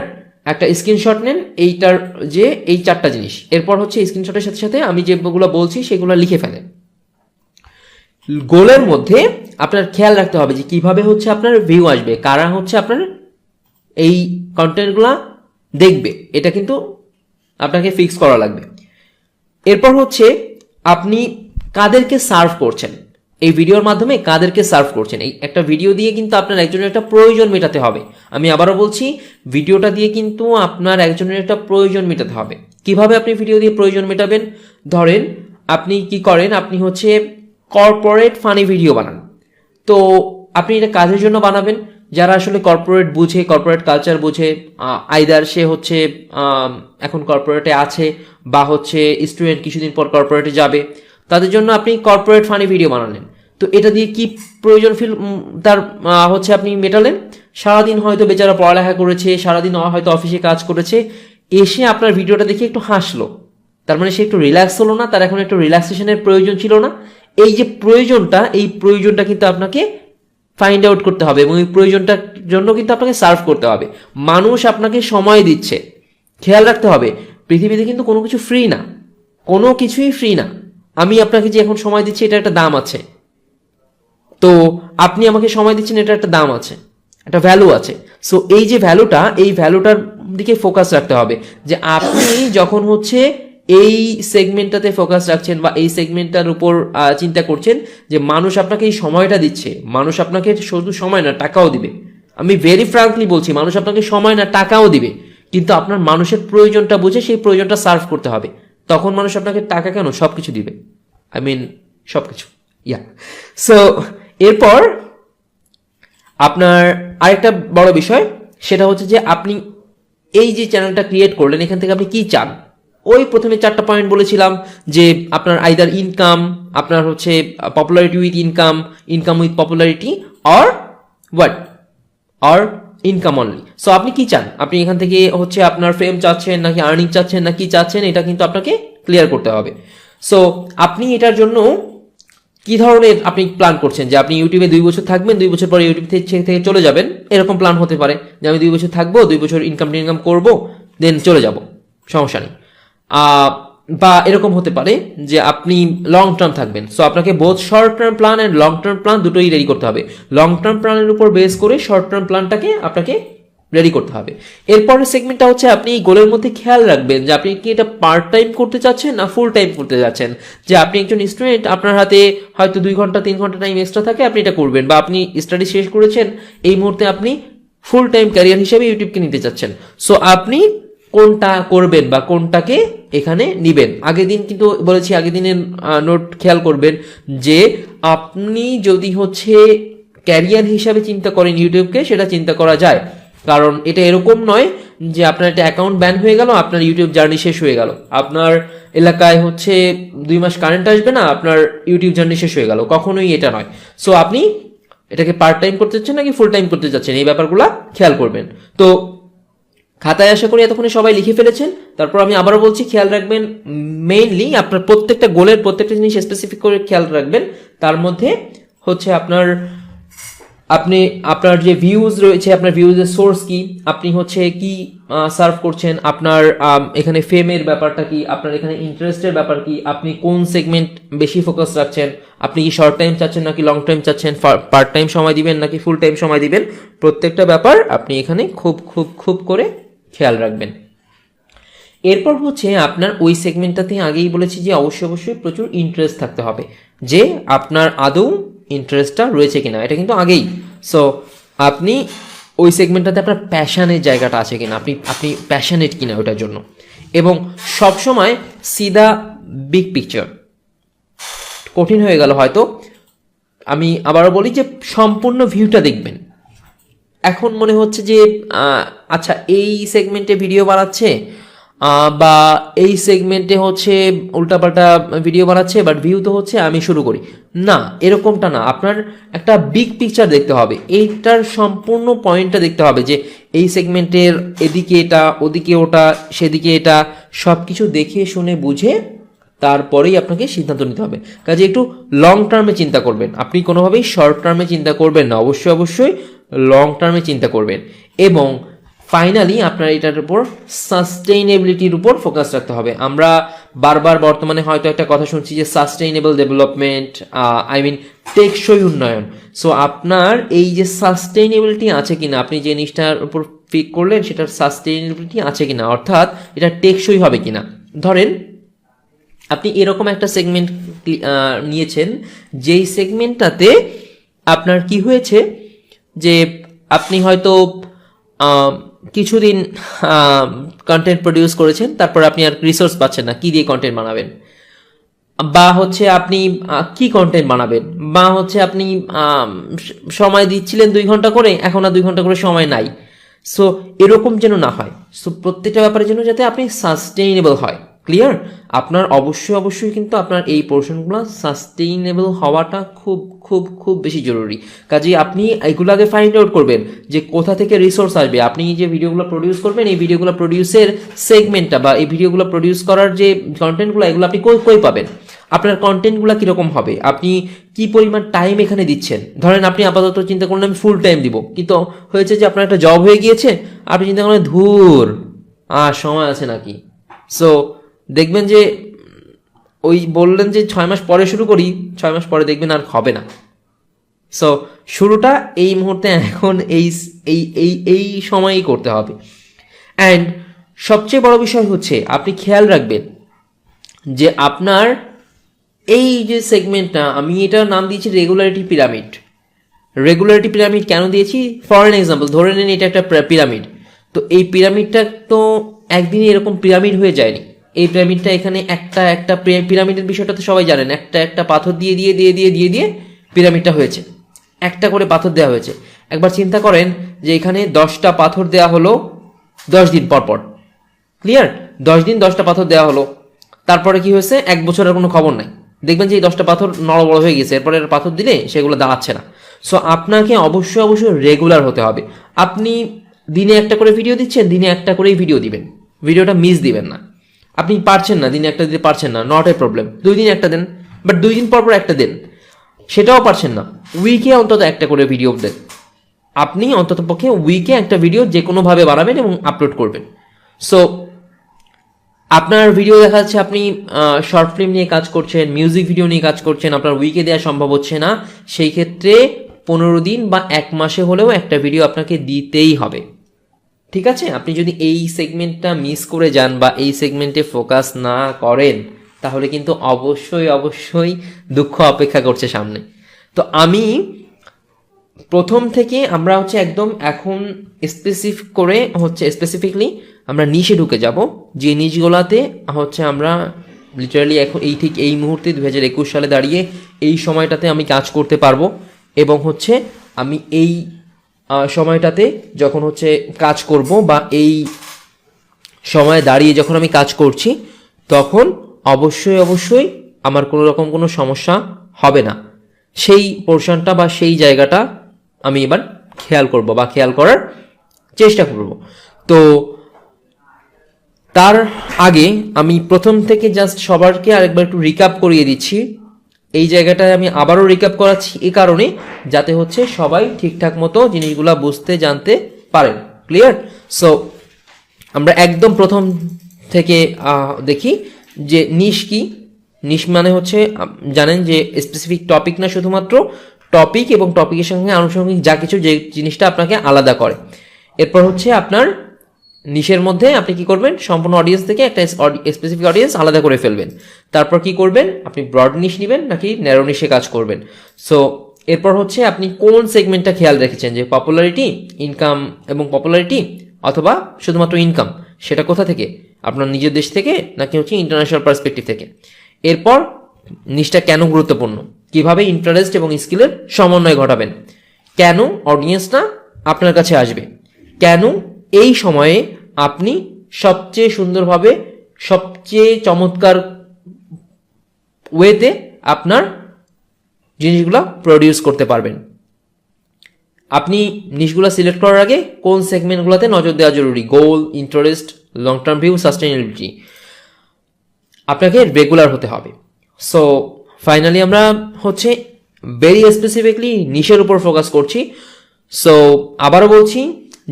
একটা স্ক্রিনশট নেন এইটার, যে এই 4টা জিনিস। এরপর হচ্ছে স্ক্রিনশটের সাথে সাথে আমি যেগুলো বলছি সেগুলো লিখে ফেলেন। গোলের মধ্যে আপনার খেয়াল রাখতে হবে যে কিভাবে হচ্ছে আপনার ভিউ আসবে, কারা হচ্ছে আপনার এই কন্টেন্টগুলো দেখবে, এটা কিন্তু আপনাকে ফিক্স করা লাগবে। এরপর হচ্ছে আপনি কাদেরকে সার্ভ করছেন, এই ভিডিওর মাধ্যমে কাদেরকে সার্ভ করছেন। এই একটা ভিডিও দিয়ে কিন্তু আপনার একজনের একটা প্রয়োজন মেটাতে হবে। আমি আবারও বলছি, ভিডিওটা দিয়ে কিন্তু আপনার একজনের একটা প্রয়োজন মেটাতে হবে। কিভাবে আপনি ভিডিও দিয়ে প্রয়োজন মেটাবেন? ধরেন আপনি কি করেন, আপনি হচ্ছে কর্পোরেট ফানি ভিডিও বানান। তো আপনি এটা কাজের জন্য বানাবেন, যারা আসলে কর্পোরেট বুঝে, কর্পোরেট কালচার বুঝে, আইদার সে হচ্ছে এখন কর্পোরেটে আছে বা হচ্ছে স্টুডেন্ট কিছুদিন পর কর্পোরেটে যাবে, তাদের জন্য আপনি কর্পোরেট ফানি ভিডিও বানালেন। তো এটা দিয়ে কি প্রয়োজন তার হচ্ছে আপনি মেটালেন? সারাদিন হয়তো বেচারা পড়ালেখা করেছে, সারাদিন হয়তো অফিসে কাজ করেছে, এসে আপনার ভিডিওটা দেখে একটু হাসলো, তার মানে সে একটু রিল্যাক্স হলো না, তার এখন একটু রিল্যাক্সেশনের প্রয়োজন ছিল না। এই যে এই প্রয়োজনটা কিন্তু আপনাকে ফাইন্ড আউট করতে হবে এবং এই প্রয়োজনটার জন্য কিন্তু আপনাকে সার্ভ করতে হবে। মানুষ আপনাকে সময় দিচ্ছে, খেয়াল রাখতে হবে পৃথিবীতে কিন্তু কোনো কিছু ফ্রি না, কোনো কিছুই ফ্রি না। আমি আপনাকে যে এখন সময় দিচ্ছি, এটা একটা দাম আছে। তো আপনি আমাকে সময় দিচ্ছেন, এটা একটা দাম আছে, একটা ভ্যালু আছে। সো এই যে ভ্যালুটা, এই ভ্যালুটার দিকে ফোকাস রাখতে হবে, যে আপনি যখন হচ্ছে এই সেগমেন্টটাতে ফোকাস রাখছেন বা এই সেগমেন্টটার উপর চিন্তা করছেন যে মানুষ আপনাকে এই সময়টা দিচ্ছে, মানুষ আপনাকে শুধু সময় না টাকাও দিবে, আমি ভেরি ফ্রাঙ্কলি বলছি, মানুষ আপনাকে সময় না টাকাও দিবে, কিন্তু আপনার মানুষের প্রয়োজনটা বুঝে সেই প্রয়োজনটা সার্ভ করতে হবে। তখন মানুষ আপনাকে টাকা কেন, সব কিছু দিবে, আই মিন সব কিছু। ইয়া, সো এরপর আপনার আরেকটা বড় বিষয়, সেটা হচ্ছে যে আপনি এই যে চ্যানেলটা ক্রিয়েট করলেন, এখান থেকে আপনি কি চান। ওই প্রথমে 4টা পয়েন্ট বলেছিলাম, যে আপনার আইদার ইনকাম, আপনার হচ্ছে popularity with income, income with popularity, or what, or income only. So আপনি কি চান, আপনি এখান থেকে হচ্ছে আপনার ফেম চাচ্ছেন নাকি আর্নিং চাচ্ছেন না কি চাচ্ছেন, এটা কিন্তু আপনাকে ক্লিয়ার করতে হবে। সো আপনি এটার জন্য কি ধরনের আপনি প্ল্যান করছেন, যে আপনি ইউটিউবে 2 বছর থাকবেন, 2 বছর পরে ইউটিউব থেকে চলে যাবেন, এরকম প্ল্যান হতে পারে যে আমি 2 বছর থাকবো, 2 বছর ইনকাম করবো, দেন চলে যাব, সমস্যা নেই। বা এরকম হতে পারে যে আপনি লং টার্ম থাকবেন। সো আপনাকে both short term plan and long term plan দুটোই রেডি করতে হবে। লং টার্ম প্ল্যানের উপর বেস করে শর্ট টার্ম প্ল্যানটাকে আপনাকে রেডি করতে হবে। এরপরের সেগমেন্টটা হচ্ছে আপনি এই গোলের মধ্যে খেয়াল রাখবেন যে আপনি কি এটা পার্ট টাইম করতে চাচ্ছেন না ফুল টাইম করতে যাচ্ছেন। যে আপনি একজন স্টুডেন্ট, আপনার হাতে হয়তো 2 ঘন্টা 3 ঘন্টা টাইম এক্সট্রা থাকে, আপনি এটা করবেন, বা আপনি স্টাডি শেষ করেছেন, এই মুহূর্তে আপনি ফুল টাইম ক্যারিয়ার হিসেবে ইউটিউবকে নিতে চাচ্ছেন। সো আপনি কোনটা করবেন বা কোনটাকে এখানে নিবেন, আগের দিন কিন্তু বলেছি, আগের দিনের নোট খেয়াল করবেন, যে আপনি যদি হচ্ছে ক্যারিয়ার হিসাবে চিন্তা করেন ইউটিউবকে, সেটা চিন্তা করা যায়। কারণ এটা এরকম নয় যে আপনার একটা অ্যাকাউন্ট ব্যান হয়ে গেল, আপনার ইউটিউব জার্নি শেষ হয়ে গেল, আপনার এলাকায় হচ্ছে 2 মাস কারেন্ট আসবে না, আপনার ইউটিউব জার্নি শেষ হয়ে গেল, কখনোই এটা নয়। সো আপনি এটাকে পার্ট টাইম করতে চাচ্ছেন নাকি ফুল টাইম করতে চাচ্ছেন, এই ব্যাপারগুলো খেয়াল করবেন। তো খাতায় আশা করি এতক্ষণে সবাই লিখে ফেলেছেন। তারপর আমি আবারও বলছি, খেয়াল রাখবেন মেইনলি আপনার প্রত্যেকটা গোলের প্রত্যেকটা জিনিস স্পেসিফিক করে খেয়াল রাখবেন। তার মধ্যে হচ্ছে আপনার যে ভিউজ রয়েছে, আপনার ভিউজের সোর্স কি, আপনি হচ্ছে কি সার্ভ করছেন, আপনার এখানে ফেমের ব্যাপারটা কি, আপনার এখানে ইন্টারেস্টের ব্যাপার কি, আপনি কোন সেগমেন্ট বেশি ফোকাস রাখছেন, আপনি কি শর্ট টাইম চাচ্ছেন নাকি লং টাইম চাচ্ছেন, পার্ট টাইম সময় দিবেন নাকি ফুল টাইম সময় দিবেন, প্রত্যেকটা ব্যাপার আপনি এখানে খুব খুব খুব করে খেয়াল রাখবেন। এরপর হচ্ছে আপনার ওই সেগমেন্টটাতে আগেই বলেছি যে অবশ্যই প্রচুর ইন্টারেস্ট থাকতে হবে, যে আপনার আদৌ ইন্টারেস্টটা রয়েছে কিনা, এটা কিন্তু আগেই। সো আপনি ওই সেগমেন্টটাতে আপনার প্যাশনের জায়গাটা আছে কিনা, আপনি প্যাশনেট কিনা ওটার জন্য। এবং সবসময় সিধা বিগ পিকচার, কঠিন হয়ে গেল হয়তো, আমি আবারও বলি যে সম্পূর্ণ ভিউটা দেখবেন। এখন মনে হচ্ছে যে আচ্ছা এই সেগমেন্টে ভিডিও বানাচ্ছে, বা এই সেগমেন্টে হচ্ছে উল্টাপাল্টা ভিডিও বানাচ্ছে, বাট ভিউ তো হচ্ছে, আমি শুরু করি না, এরকমটা না। আপনার একটা বিগ পিকচার দেখতে হবে, এইটার সম্পূর্ণ পয়েন্টটা দেখতে হবে, যে এই সেগমেন্টের এদিকে এটা, ওদিকে ওটা, সেদিকে এটা, সব কিছু দেখে শুনে বুঝে তারপরেই আপনাকে সিদ্ধান্ত নিতে হবে। কাজে একটু লং টার্মে চিন্তা করবেন, আপনি কোনোভাবেই শর্ট টার্মে চিন্তা করবেন না, অবশ্যই লং টার্মে চিন্তা করবেন। এবং ফাইনালি আপনার এটার উপর সাস্টেইনেবিলিটির উপর ফোকাস রাখতে হবে। আমরা বারবার বর্তমানে হয়তো একটা কথা শুনছি যে সাস্টেইনেবল ডেভেলপমেন্ট, আই মিন টেকসই উন্নয়ন। সো আপনার এই যে সাস্টেইনেবিলিটি আছে কিনা, আপনি যে জিনিসটার উপর পিক করলেন সেটার সাস্টেইনেবিলিটি আছে কিনা, অর্থাৎ এটা টেকসই হবে কিনা। ধরেন আপনি এরকম একটা সেগমেন্ট নিয়েছেন, যেই সেগমেন্টটাতে আপনার কি হয়েছে, যে আপনি হয়তো কিছুদিন কন্টেন্ট প্রডিউস করেছেন, তারপর আপনি আর রিসোর্স পাচ্ছেন না, কি দিয়ে কন্টেন্ট বানাবেন, বা হচ্ছে আপনি কি কন্টেন্ট বানাবেন, বা হচ্ছে আপনি সময় দিচ্ছিলেন 2 ঘন্টা করে, এখন আর 2 ঘন্টা করে সময় নাই। সো এরকম যেন না হয়। সো প্রত্যেকটা ব্যাপারের জন্য যাতে আপনি সাস্টেইনেবল হয়, ক্লিয়ার। আপনার অবশ্যই কিন্তু আপনার এই পোর্শনগুলো সাস্টেইনেবল হওয়াটা খুব খুব খুব বেশি জরুরি। কাজেই আপনি এগুলো আগে ফাইন্ড আউট করবেন যে কোথা থেকে রিসোর্স আসবে। আপনি যে ভিডিওগুলো প্রডিউস করবেন, এই ভিডিওগুলো প্রডিউসের সেগমেন্টটা বা এই ভিডিওগুলো প্রডিউস করার যে কন্টেন্টগুলো, এগুলো আপনি কই পাবেন, আপনার কন্টেন্টগুলো কীরকম হবে, আপনি কি পরিমাণ টাইম এখানে দিচ্ছেন। ধরেন আপনি আপাতত চিন্তা করলেন আমি ফুল টাইম দিব, কিন্তু হয়েছে যে আপনার একটা জব হয়ে গিয়েছে, আপনি চিন্তা করলেন ধুর সময় আছে নাকি। সো দেখবেন যে ওই বললেন যে 6 মাস পরে শুরু করি, 6 মাস পরে দেখবেন আর হবে না, সো শুরুটা এই মুহূর্তে এখন এই এই এই এই সময়ই করতে হবে। অ্যান্ড সবচেয়ে বড় বিষয় হচ্ছে আপনি খেয়াল রাখবেন যে আপনার এই যে সেগমেন্টটা, আমি এটার নাম দিয়েছি রেগুলারিটি পিরামিড। রেগুলারিটি পিরামিড কেন দিয়েছি? ফর এন এক্সাম্পল, ধরে নিন এটা একটা পিরামিড। তো এই পিরামিডটা তো একদিনই এরকম পিরামিড হয়ে যায়নি। এই পিরামিডটা এখানে একটা একটা পিরামিডের বিষয়টা তো সবাই জানেন, একটা একটা পাথর দিয়ে দিয়ে দিয়ে দিয়ে দিয়ে দিয়ে পিরামিডটা হয়েছে, একটা করে পাথর দেওয়া হয়েছে। একবার চিন্তা করেন যে এখানে 10টা পাথর দেওয়া হলো 10 দিন পর পর, ক্লিয়ার? 10 দিন 10টা পাথর দেওয়া হলো, তারপরে কি হয়েছে? 1 বছরের কোনো খবর নাই। দেখবেন যে এই 10টা পাথর নড়বড় হয়ে গেছে, এরপরে পাথর দিলে সেগুলো দাঁড়াচ্ছে না। সো আপনাকে অবশ্যই অবশ্যই রেগুলার হতে হবে। আপনি দিনে একটা করে ভিডিও দিচ্ছেন, দিনে একটা করেই ভিডিও দিবেন, ভিডিওটা মিস দিবেন না। আপনি পারছেন না, দিনে একটা দিতে পারছেন না, নট এ প্রবলেম, 2 দিন একটা দেন, বাট 2 দিন পর পর একটা দেন। সেটাও পারছেন না, উইকে অন্তত একটা করে ভিডিও দেন। আপনি অন্তত পক্ষে উইকে একটা ভিডিও যে কোনোভাবে বানাবেন এবং আপলোড করবেন। সো আপনার ভিডিও দেখা যাচ্ছে আপনি শর্ট ফিল্ম নিয়ে কাজ করছেন, মিউজিক ভিডিও নিয়ে কাজ করছেন, আপনার উইকে দেওয়া সম্ভব হচ্ছে না, সেই ক্ষেত্রে 15 দিন বা 1 মাসে হলেও একটা ভিডিও আপনাকে দিতেই হবে, ঠিক আছে? আপনি যদি এই সেগমেন্টটা মিস করে যান বা এই সেগমেন্টে ফোকাস না করেন, তাহলে কিন্তু অবশ্যই অবশ্যই দুঃখ অপেক্ষা করছে সামনে। তো আমি প্রথম থেকে আমরা হচ্ছে একদম এখন স্পেসিফিক করে হচ্ছে স্পেসিফিকলি আমরা নিশে ঢুকে যাব, যে নিশগুলাতে হচ্ছে আমরা লিটারালি এখন এই ঠিক এই মুহূর্তে 2021 সালে দাঁড়িয়ে এই সময়টাতে আমি কাজ করতে পারবো। এবং হচ্ছে আমি এই সময়টাতে যখন হচ্ছে কাজ করব বা এই সময়ে দাঁড়িয়ে যখন আমি কাজ করছি, তখন অবশ্যই অবশ্যই আমার কোনো রকম কোনো সমস্যা হবে না। সেই পোর্শনটা বা সেই জায়গাটা আমি এবার খেয়াল করব বা খেয়াল করার চেষ্টা করব। তো তার আগে আমি প্রথম থেকে জাস্ট সবারকে আরেকবার একটু রিক্যাপ করিয়ে দিচ্ছি। এই জায়গাটায় আমি আবারও রিক্যাপ করাচ্ছি এই কারণে, যাতে হচ্ছে সবাই ঠিকঠাক মতো জিনিসগুলা বুঝতে জানতে পারেন। ক্লিয়ার? সো আমরা একদম প্রথম থেকে দেখি যে নিশ কি। নিশ মানে হচ্ছে জানেন যে স্পেসিফিক টপিক না, শুধুমাত্র টপিক এবং টপিকের সঙ্গে আনুষঙ্গিক যা কিছু যে জিনিসটা আপনাকে আলাদা করে। এরপর হচ্ছে আপনার নিশের মধ্যে আপনি কি করবেন? সম্পূর্ণ অডিয়েন্স থেকে একটা স্পেসিফিক অডিয়েন্স আলাদা করে ফেলবেন। তারপর কি করবেন? আপনি ব্রড নিশ নেবেন নাকি ন্যারো নিশে কাজ করবেন। সো এরপর হচ্ছে আপনি কোন সেগমেন্টটা খেয়াল রেখেছেন, যে পপুলারিটি, ইনকাম এবং পপুলারিটি, অথবা শুধুমাত্র ইনকাম, সেটা কোথা থেকে? আপনার নিজের দেশ থেকে নাকি হচ্ছে ইন্টারন্যাশনাল পার্সপেক্টিভ থেকে? এরপর নিশটা কেন গুরুত্বপূর্ণ, কিভাবে ইন্টারেস্ট এবং স্কিলের সমন্বয় ঘটাবেন, কেন অডিয়েন্সটা আপনার কাছে আসবে, কেন এই সময়ে আপনি সবচেয়ে সুন্দরভাবে সবচেয়ে চমৎকার ওয়েতে আপনার জিনিসগুলো প্রডিউস করতে পারবেন। আপনি নিশগুলো সিলেক্ট করার আগে কোন সেগমেন্টগুলোতে নজর দেওয়া জরুরি, goal, interest, long term view, sustainability, আপনাকে রেগুলার হতে হবে। সো ফাইনালি আমরা হচ্ছে ভেরি স্পেসিফিকলি নিশের উপর ফোকাস করছি। সো আবারও বলছি,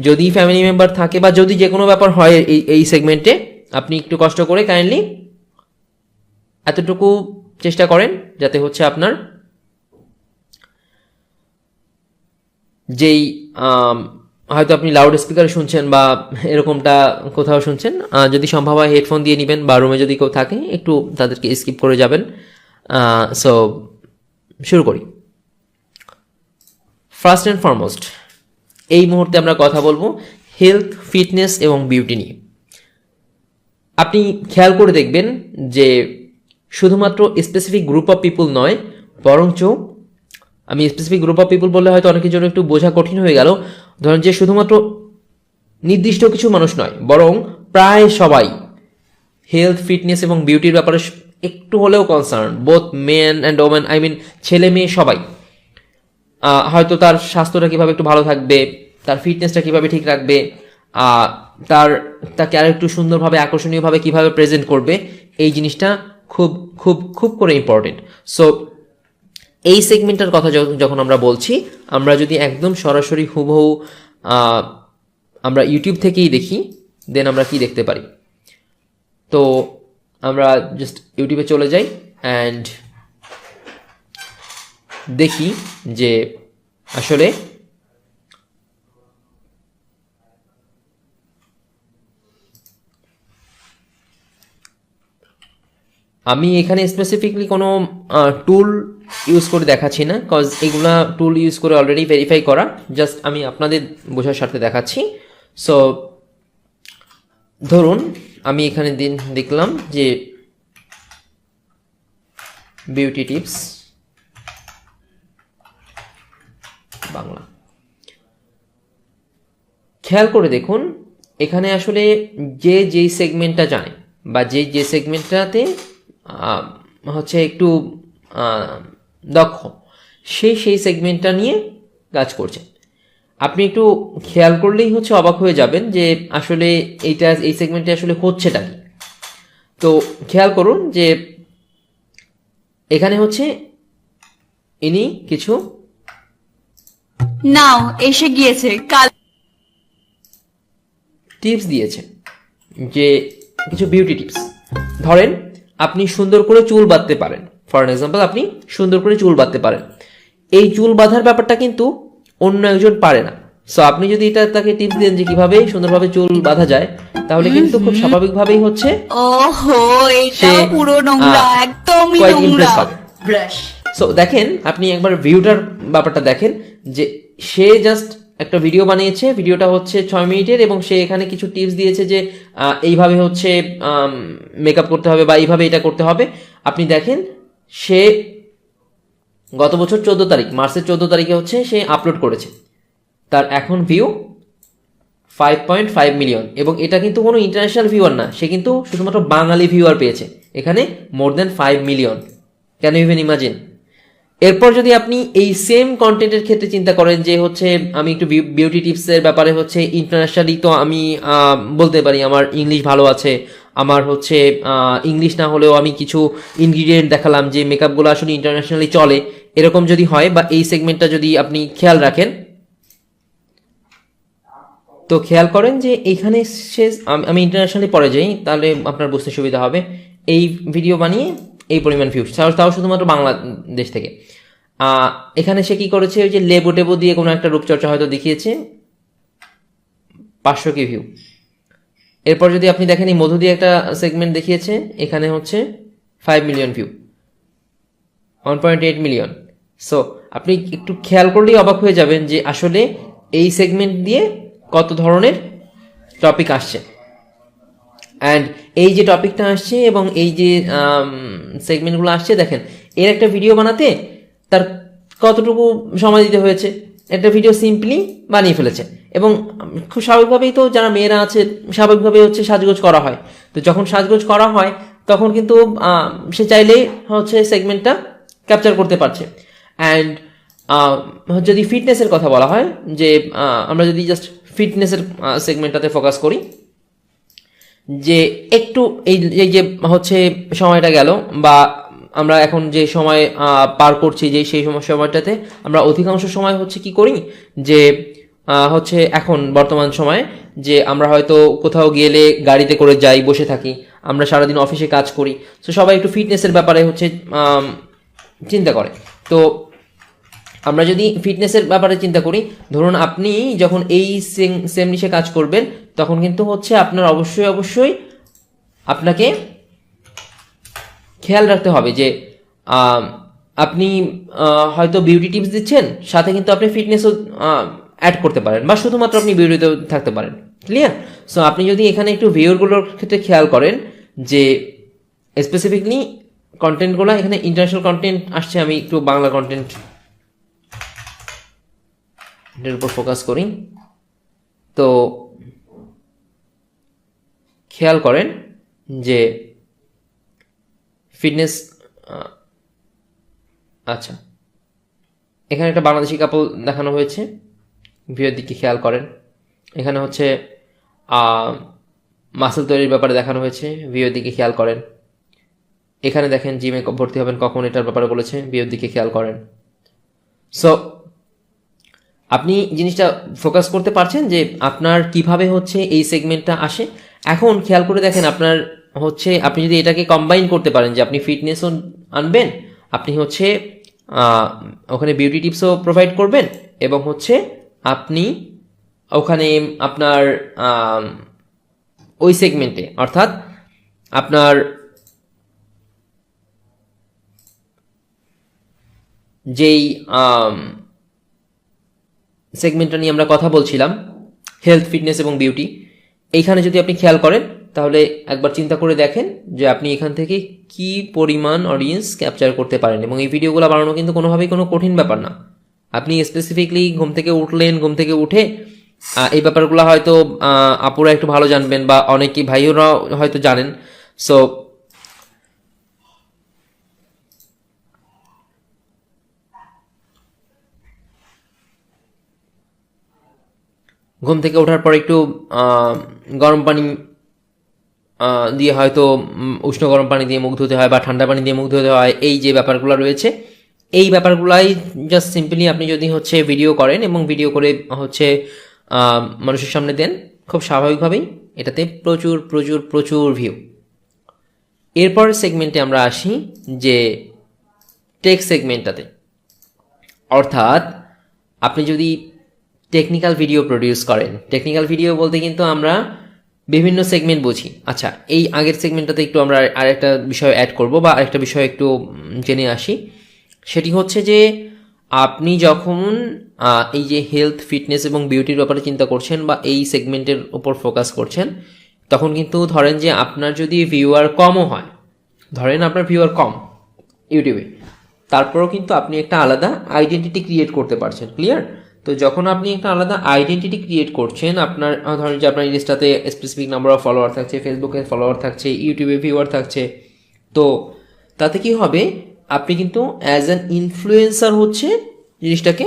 যদি ফ্যামিলি মেম্বার থাকে বা যদি যে কোনো ব্যাপার হয় এই সেগমেন্টে, আপনি একটু কষ্ট করে কাইন্ডলি এতটুকু চেষ্টা করেন যাতে হচ্ছে আপনার যেই হয়তো আপনি লাউড স্পিকারে শুনছেন বা এরকমটা কোথাও শুনছেন, যদি সম্ভব হয় হেডফোন দিয়ে নেবেন, বা রুমে যদি কেউ থাকে একটু তাদেরকে স্কিপ করে যাবেন। সো শুরু করি। ফার্স্ট অ্যান্ড ফরমোস্ট এই মুহূর্তে আমরা কথা বলবো হেলথ, ফিটনেস এবং বিউটি নিয়ে। আপনি খেয়াল করে দেখবেন যে শুধুমাত্র স্পেসিফিক গ্রুপ অফ পিপুল নয়, বরঞ্চ আমি স্পেসিফিক গ্রুপ অফ পিপুল বললে হয়তো অনেকের জন্য একটু বোঝা কঠিন হয়ে গেল। ধরেন যে শুধুমাত্র নির্দিষ্ট কিছু মানুষ নয়, বরং প্রায় সবাই হেলথ, ফিটনেস এবং বিউটির ব্যাপারে একটু হলেও concern, both men and women, I mean ছেলে মেয়ে সবাই। হয়তো তার স্বাস্থ্যটা কীভাবে একটু ভালো থাকবে, তার ফিটনেসটা কীভাবে ঠিক রাখবে, তাকে আর একটু সুন্দরভাবে আকর্ষণীয়ভাবে কীভাবে প্রেজেন্ট করবে, এই জিনিসটা খুব খুব খুব করে ইম্পর্টেন্ট। সো এই সেগমেন্টের কথা যখন আমরা বলছি, আমরা যদি একদম সরাসরি হুবহু আমরা ইউটিউব থেকেই দেখি, দেন আমরা কি দেখতে পারি। তো আমরা জাস্ট ইউটিউবে চলে যাই অ্যান্ড দেখি যে আসলে আমি এখানে স্পেসিফিকলি কোনো টুল ইউজ করে দেখাচ্ছি না, কজ এগুলা টুল ইউজ করে অলরেডি ভেরিফাই করা, জাস্ট আমি আপনাদের বোঝার স্বার্থে দেখাচ্ছি। সো ধরুন আমি এখানে দেখলাম যে বিউটি টিপস বাংলা, খেয়াল করে দেখুন এখানে আসলে যেই সেগমেন্টটা জানে বা যে সেগমেন্টটাতে হচ্ছে একটু দক্ষ, সেই সেগমেন্টটা নিয়ে কাজ করছে। আপনি একটু খেয়াল করলেই হচ্ছে অবাক হয়ে যাবেন যে আসলে এই সেগমেন্টে আসলে হচ্ছেটা কি। তো খেয়াল করুন যে এখানে হচ্ছে ইনি কিছু নাও এসে গিয়েছে কাল টিপস দিয়েছে, যে কিছু বিউটি টিপস। ধরেন আপনি সুন্দর করে চুল বাঁধতে পারেন, ফর এক্সাম্পল আপনি সুন্দর করে চুল বাঁধতে পারেন। এই চুল বাঁধার ব্যাপারটা কিন্তু অন্য একজন পারে না। সো আপনি যদি তাকে টিপস দেন যে কিভাবে সুন্দরভাবে চুল বাঁধা যায়, তাহলে কিন্তু খুব স্বাভাবিকভাবেই হচ্ছে ওহো এটা সে, পুরো নোংরা, একদমই quite নোংরা। impressed হবে। ব্রাশ সো দেখেন আপনি একবার ভিউটার ব্যাপারটা দেখেন, যে সে জাস্ট একটা ভিডিও বানিয়েছে, ভিডিওটা হচ্ছে 6 মিনিটের, এবং সে এখানে কিছু টিপস দিয়েছে যে এইভাবে হচ্ছে মেকআপ করতে হবে বা এইভাবে এটা করতে হবে। আপনি দেখেন সে গত বছর 14 তারিখ, মার্চের 14 তারিখে হচ্ছে সে আপলোড করেছে, তার এখন ভিউ 5.5 মিলিয়ন, এবং এটা কিন্তু কোনো ইন্টারন্যাশনাল ভিউয়ার না, সে কিন্তু শুধুমাত্র বাঙালি ভিউয়ার পেয়েছে এখানে more than 5 million. Can you even imagine? এরপর যদি আপনি এই সেম কন্টেন্টের ক্ষেত্রে চিন্তা করেন যে হচ্ছে আমি একটু বিউটি টিপসের ব্যাপারে হচ্ছে ইন্টারন্যাশনালি, তো আমি বলতে পারি আমার ইংলিশ ভালো আছে, আমার হচ্ছে ইংলিশ না হলেও আমি কিছু ইনগ্রিডিয়েন্ট দেখালাম যে মেকআপগুলো আসলে ইন্টারন্যাশনালি চলে, এরকম যদি হয় বা এই সেগমেন্টটা যদি আপনি খেয়াল রাখেন, তো খেয়াল করেন যে এইখানে সে, আমি ইন্টারন্যাশনালি পরে যাই তাহলে আপনার বুঝতে সুবিধা হবে। এই ভিডিও বানিয়ে এই পরিমাণ ভিউজ, তাও শুধুমাত্র বাংলাদেশ থেকে। এখানে সে কি করেছে, ওই যে লেবু টেবু দিয়ে কোনো একটা রূপচর্চা হয়তো দেখিয়েছে, 500 কি ভিউ। এরপর যদি আপনি দেখেন এই মধু দিয়ে একটা সেগমেন্ট দেখিয়েছে, এখানে হচ্ছে 5 মিলিয়ন ভিউ, 1.8 মিলিয়ন। সো আপনি একটু খেয়াল করলেই অবাক হয়ে যাবেন যে আসলে এই সেগমেন্ট দিয়ে কত ধরনের টপিক আসছে, অ্যান্ড এই যে টপিকটা আসছে এবং এই যে সেগমেন্টগুলো আসছে, দেখেন এর একটা ভিডিও বানাতে তার কতটুকু সময় দিতে হয়েছে। একটা ভিডিও সিম্পলি বানিয়ে ফেলেছে, এবং খুব স্বাভাবিকভাবেই তো যারা মেয়েরা আছে স্বাভাবিকভাবেই হচ্ছে সাজগোজ করা হয়, তো যখন সাজগোজ করা হয় তখন কিন্তু সে চাইলেই হচ্ছে সেগমেন্টটা ক্যাপচার করতে পারছে। অ্যান্ড যদি ফিটনেসের কথা বলা হয়, যে আমরা যদি জাস্ট ফিটনেসের সেগমেন্টটাতে ফোকাস করি, যে একটু এই যে হচ্ছে সময়টা গেল, বা আমরা এখন যে সময় পার করছি, যে সেই সময়টাতে আমরা অধিকাংশ সময় হচ্ছে কি করি, যে হচ্ছে এখন বর্তমান সময়ে যে আমরা হয়তো কোথাও গেলে গাড়িতে করে যাই, বসে থাকি, আমরা সারাদিন অফিসে কাজ করি, তো সবাই একটু ফিটনেসের ব্যাপারে হচ্ছে চিন্তা করে। তো আমরা যদি ফিটনেসের ব্যাপারে চিন্তা করি, ধরুন আপনি যখন এই সেম নিশে কাজ করবেন, তখন কিন্তু হচ্ছে আপনার অবশ্যই আপনাকে খেয়াল রাখতে হবে যে আপনি হয়তো বিউটি টিপস দিচ্ছেন, সাথে কিন্তু আপনি ফিটনেসও অ্যাড করতে পারেন, বা শুধুমাত্র আপনি বিউটিতেও থাকতে পারেন। ক্লিয়ার? সো আপনি যদি এখানে একটু ভিউরগুলোর ক্ষেত্রে খেয়াল করেন যে স্পেসিফিকলি কন্টেন্টগুলো এখানে ইন্টারন্যাশনাল কন্টেন্ট আসছে, আমি একটু বাংলা কন্টেন্ট এর উপর ফোকাস করি, তো খেয়াল করেন যে ফিটনেস, আচ্ছা এখানে একটা বাংলাদেশি কাপল দেখানো হয়েছে, ভিউয়ের দিকে খেয়াল করেন। এখানে হচ্ছে মাসল তৈরির ব্যাপারে দেখানো হয়েছে, ভিউয়ের দিকে খেয়াল করেন। এখানে দেখেন জিমে ভর্তি হবেন কখন, এটার ব্যাপারে বলেছে, ভিউয়ের দিকে খেয়াল করেন। সো আপনি জিনিসটা ফোকাস করতে পারছেন যে আপনার কিভাবে হচ্ছে এই সেগমেন্টটা আসে। এখন খেয়াল করে দেখেন আপনার হচ্ছে, আপনি যদি এটাকে কম্বাইন করতে পারেন যে আপনি ফিটনেসও আনবেন, আপনি হচ্ছে ওখানে বিউটি টিপসও প্রোভাইড করবেন এবং হচ্ছে আপনি ওখানে আপনার ওই সেগমেন্টে অর্থাৎ আপনার যেই সেগমেন্টটা নিয়ে আমরা কথা বলছিলাম হেলথ ফিটনেস এবং বিউটি, এইখানে যদি আপনি খেয়াল করেন তাহলে একবার চিন্তা করে দেখেন যে আপনি এখান থেকে কি পরিমাণ অডিয়েন্স ক্যাপচার করতে পারেন। এবং এই ভিডিওগুলো বানানো কিন্তু কোনোভাবেই কোনো কঠিন ব্যাপার না। আপনি স্পেসিফিকলি ঘুম থেকে উঠলেন, ঘুম থেকে উঠে এই ব্যাপারগুলো হয়তো আপুরা একটু ভালো জানবেন বা অনেকেই ভাইয়েরা হয়তো জানেন। সো ঘুম থেকে ওঠার পর একটু গরম পানি দিয়ে হয়তো উষ্ণ গরম পানি দিয়ে মুখ ধুতে হয় বা ঠান্ডা পানি দিয়ে মুখ ধুতে হয়, এই যে ব্যাপারগুলো রয়েছে এই ব্যাপারগুলাই জাস্ট সিম্পলি আপনি যদি হচ্ছে ভিডিও করেন এবং ভিডিও করে হচ্ছে মানুষের সামনে দেন, খুব স্বাভাবিকভাবেই এটাতে প্রচুর প্রচুর প্রচুর ভিউ। এরপর সেগমেন্টে আমরা আসি যে টেক সেগমেন্টটাতে, অর্থাৎ আপনি যদি টেকনিক্যাল ভিডিও প্রডিউস করেন। টেকনিক্যাল ভিডিও বলতে কিন্তু আমরা বিভিন্ন সেগমেন্ট বুঝি। আচ্ছা, এই আগের সেগমেন্টটাতে একটু আমরা আরেকটা বিষয় অ্যাড করব বা আরেকটা বিষয় একটু জেনে আসি। সেটি হচ্ছে যে আপনি যখন এই যে হেলথ ফিটনেস এবং বিউটির ব্যাপারে চিন্তা করছেন বা এই সেগমেন্টের উপর ফোকাস করছেন, তখন কিন্তু ধরেন যে আপনার যদি ভিউয়ার কমও হয়, ধরেন আপনার ভিউয়ার কম ইউটিউবে, তারপরেও কিন্তু আপনি একটা আলাদা আইডেন্টিটি ক্রিয়েট করতে পারছেন। ক্লিয়ার? তো যখন আপনি একটা আলাদা আইডেন্টিটি ক্রিয়েট করছেন, আপনার ধরেন যে আপনার ইনস্টাতে স্পেসিফিক নাম্বার অফ ফলোয়ার থাকছে, ফেসবুকে ফলোয়ার থাকছে, ইউটিউবে ভিউয়ার থাকছে, তো তাতে কি হবে, আপনি কিন্তু অ্যাজ অ্যান ইনফ্লুয়েন্সার হচ্ছে জিনিসটাকে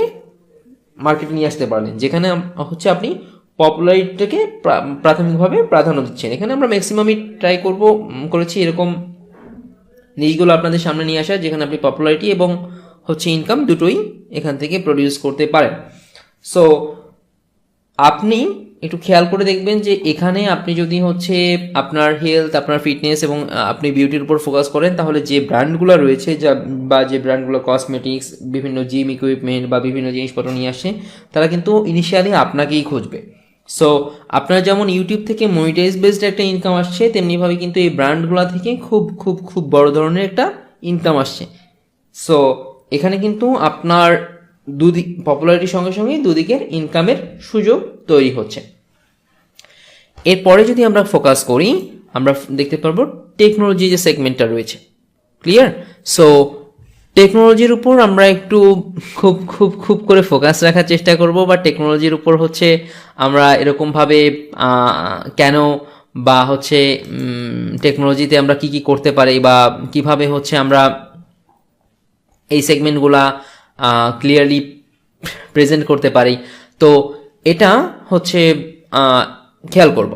মার্কেটে নিয়ে আসতে পারলেন, যেখানে হচ্ছে আপনি পপুলারিটিটাকে প্রাথমিকভাবে প্রাধান্য দিচ্ছেন। এখানে আমরা ম্যাক্সিমামই ট্রাই করেছি এরকম নিউজগুলো আপনাদের সামনে নিয়ে আসা, যেখানে আপনি পপুলারিটি এবং হচ্ছে ইনকাম দুটোই এখান থেকে প্রডিউস করতে পারেন। সো আপনি একটু খেয়াল করে দেখবেন যে এখানে আপনি যদি হচ্ছে আপনার হেলথ, আপনার ফিটনেস এবং আপনি বিউটির উপর ফোকাস করেন, তাহলে যে ব্র্যান্ডগুলো রয়েছে বা যে ব্র্যান্ডগুলো কসমেটিক্স, বিভিন্ন জিম ইকুইপমেন্ট বা বিভিন্ন জিনিসপত্র নিয়ে আসে, তারা কিন্তু ইনিশিয়ালি আপনাকেই খুঁজবে। সো আপনার যেমন ইউটিউব থেকে মনিটাইজ বেসড একটা ইনকাম আসছে, তেমনিভাবে কিন্তু এই ব্র্যান্ডগুলো থেকে খুব খুব খুব বড় ধরনের একটা ইনকাম আসছে। সো এখানে কিন্তু আপনার দুদিক পপুলারিটির সঙ্গে সঙ্গে দুদিকের ইনকামের সুযোগ তৈরি হচ্ছে। এরপরে যদি আমরা ফোকাস করি, আমরা দেখতে পারবো টেকনোলজি যে সেগমেন্টটা রয়েছে। ক্লিয়ার? সো টেকনোলজির উপর আমরা একটু খুব খুব খুব করে ফোকাস রাখার চেষ্টা করব, বা টেকনোলজির উপর হচ্ছে আমরা এরকমভাবে কেন বা হচ্ছে টেকনোলজিতে আমরা কি কি করতে পারি বা কিভাবে হচ্ছে আমরা এই সেগমেন্টগুলা ক্লিয়ারলি প্রেজেন্ট করতে পারি, তো এটা হচ্ছে খেয়াল করব।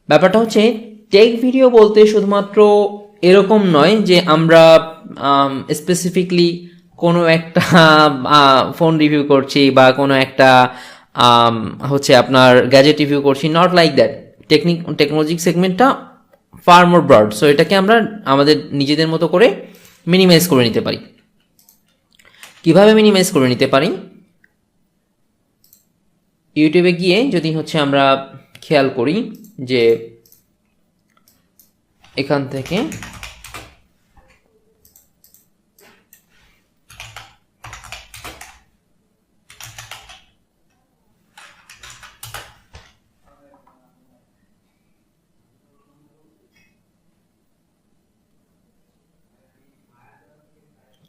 ব্যাপারটা হচ্ছে টেক ভিডিও বলতে শুধুমাত্র এরকম নয় যে আমরা স্পেসিফিকলি কোনো একটা ফোন রিভিউ করছি বা কোনো একটা হচ্ছে আপনার গ্যাজেট রিভিউ করছি, নট লাইক দ্যাট। টেকনোলজি সেগমেন্টটা ফার মোর ব্রড। সো এটাকে আমরা আমাদের নিজেদের মতো করে মিনিমাইজ করে নিতে পারি। কিভাবে মিনিমাইজ করে নিতে পারি? ইউটিউবে গিয়ে যদি হচ্ছে আমরা খেয়াল করি যে এখান থেকে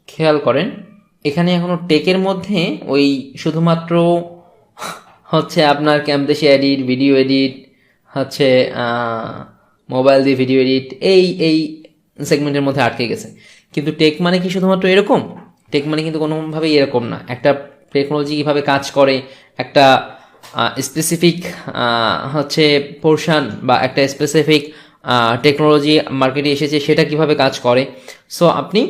খেয়াল করেন, এখানে এখনো টেকের মধ্যে ওই শুধুমাত্র হচ্ছে আপনার ক্যামদেশি এডিট, ভিডিও এডিট, হচ্ছে মোবাইল দিয়ে ভিডিও এডিট, এই সেগমেন্টের মধ্যে আটকে গেছে। কিন্তু টেক মানে কি শুধুমাত্র এরকম? টেক মানে কিন্তু কোনোভাবেই এরকম না। একটা টেকনোলজি কীভাবে কাজ করে, একটা স্পেসিফিক হচ্ছে পোর্শন বা একটা স্পেসিফিক টেকনোলজি মার্কেটে এসেছে সেটা কিভাবে কাজ করে, সো আপনি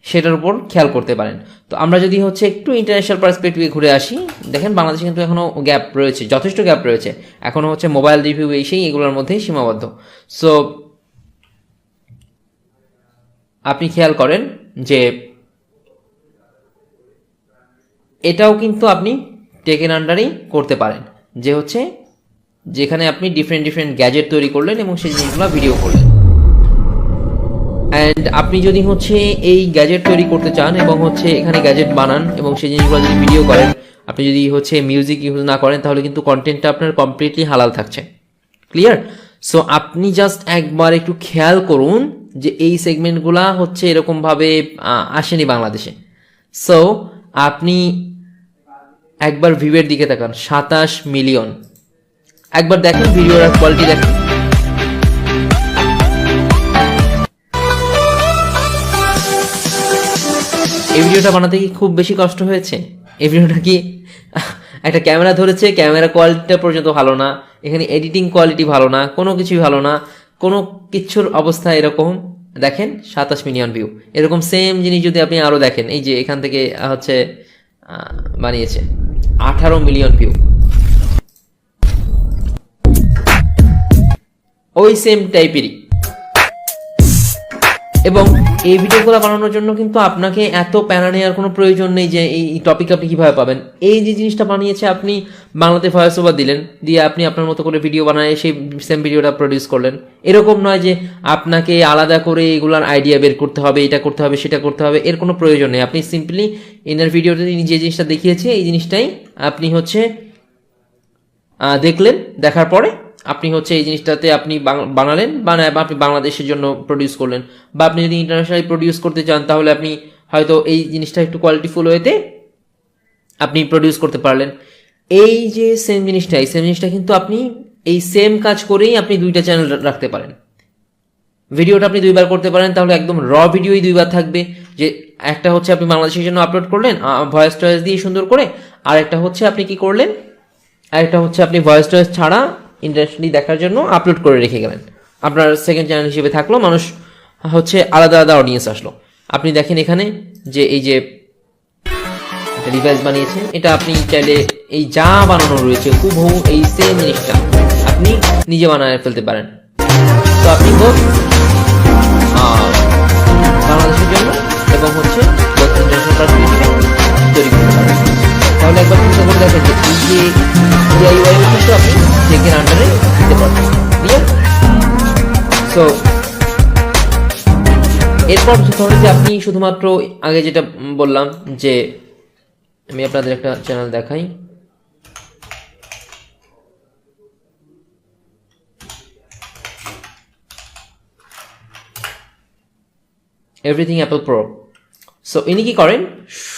সেটার উপর খেয়াল করতে পারেন। তো আমরা যদি হচ্ছে একটু ইন্টারন্যাশনাল পার্সপেক্টিভে ঘুরে আসি, দেখেন বাংলাদেশে কিন্তু এখনও গ্যাপ রয়েছে, যথেষ্ট গ্যাপ রয়েছে। এখনও হচ্ছে মোবাইল রিভিউ এসেই এগুলোর মধ্যেই সীমাবদ্ধ। সো আপনি খেয়াল করেন যে এটাও কিন্তু আপনি টেকের আন্ডারেই করতে পারেন, যে হচ্ছে যেখানে আপনি ডিফারেন্ট ডিফারেন্ট গ্যাজেট তৈরি করলেন এবং সেই জিনিসগুলো ভিডিও করলেন। অ্যান্ড আপনি যদি হচ্ছে এই গ্যাজেট তৈরি করতে চান এবং হচ্ছে এখানে গ্যাজেট বানান এবং সেই জিনিসগুলো যদি ভিডিও করেন, আপনি যদি হচ্ছে মিউজিক ইউজ না করেন, তাহলে কিন্তু কন্টেন্টটা আপনার কমপ্লিটলি হালাল থাকছে। ক্লিয়ার? সো আপনি জাস্ট একবার একটু খেয়াল করুন যে এই সেগমেন্টগুলা হচ্ছে এরকমভাবে আসেনি বাংলাদেশে। সো আপনি একবার ভিউয়ের দিকে তাকান, 27 মিলিয়ন। একবার দেখেন ভিডিওর কোয়ালিটি দেখেন। এই ভিডিওটা বানাতে কি খুব বেশি কষ্ট হয়েছে? এই ভিডিওটা কি একটা ক্যামেরা ধরেছে, ক্যামেরা কোয়ালিটিটা পর্যন্ত ভালো না, এখানে এডিটিং কোয়ালিটি ভালো না, কোনো কিছুই ভালো না, কোনো কিছুর অবস্থা এরকম। দেখেন 27 মিলিয়ন ভিউ। এরকম সেম জিনিস যদি আপনি আরো দেখেন, এই যে এখান থেকে হচ্ছে বানিয়েছে 18 মিলিয়ন ভিউ, ওই সেম টাইপেরই। এবং এই ভিডিওগুলো বানানোর জন্য কিন্তু আপনাকে এত প্যারা নেওয়ার কোনো প্রয়োজন নেই যে এই টপিক আপনি কিভাবে পাবেন। এই যে জিনিসটা বানিয়েছে, আপনি বাংলাতে ভয়েস ওভার দিলেন, দিয়ে আপনি আপনার মতো করে ভিডিও বানায় সেই সেম ভিডিওটা প্রডিউস করলেন। এরকম নয় যে আপনাকে আলাদা করে এগুলার আইডিয়া বের করতে হবে, এটা করতে হবে, সেটা করতে হবে, এর কোনো প্রয়োজন নেই। আপনি সিম্পলি ইনার ভিডিওতে যে জিনিসটা দেখিয়েছে এই জিনিসটাই আপনি হচ্ছে দেখলেন, দেখার পরে আপনি হচ্ছে এই জিনিসটাতে আপনি বানালেন, বানায় বা আপনি বাংলাদেশের জন্য প্রডিউস করলেন, বা আপনি যদি ইন্টারন্যাশনালি প্রডিউস করতে চান তাহলে আপনি হয়তো এই জিনিসটা একটু কোয়ালিটিফুল ওয়েতে আপনি প্রডিউস করতে পারলেন। এই যে সেম জিনিসটা কিন্তু আপনি এই সেম কাজ করেই আপনি 2টা চ্যানেল রাখতে পারেন। ভিডিওটা আপনি 2বার করতে পারেন, তাহলে একদম র ভিডিওই 2বার থাকবে। যে একটা হচ্ছে আপনি বাংলাদেশের জন্য আপলোড করলেন ভয়েস টয়েস দিয়ে সুন্দর করে, আর একটা হচ্ছে আপনি কি করলেন, আরেকটা হচ্ছে আপনি ভয়েস টয়েস ছাড়া ইন্টারন্যাশনালি দেখার জন্য আপলোড করে রেখে গেলেন। আপনার সেকেন্ড চ্যানেল হিসেবে থাকলো, মানুষ হচ্ছে আলাদা আলাদা অডিয়েন্স আসলো। আপনি দেখেন এখানে যে এই যে ডিভাইস বানিয়েছে, এটা আপনি চাইলে এই যা বানানো রয়েছে হুবহু এই সেম জিনিসটা আপনি নিজে বানায় ফেলতে পারেন। তো আপনি বাংলাদেশের জন্য এবং হচ্ছে ইন্টারন্যাশনাল তৈরি করতে পারেন। তাহলে একবার চিন্তা করে দেখেন যে এই যে DIY কিন্তু আপনি টেকের আন্ডারে দিতে পারবেন। ক্লিয়ার? সো এরপর ধরুন যে আপনি শুধুমাত্র আগে যেটা বললাম যে আমি আপনাদের একটা চ্যানেল দেখাই, এভরিথিং অ্যাপল প্রো। সো ইনি কি করেন,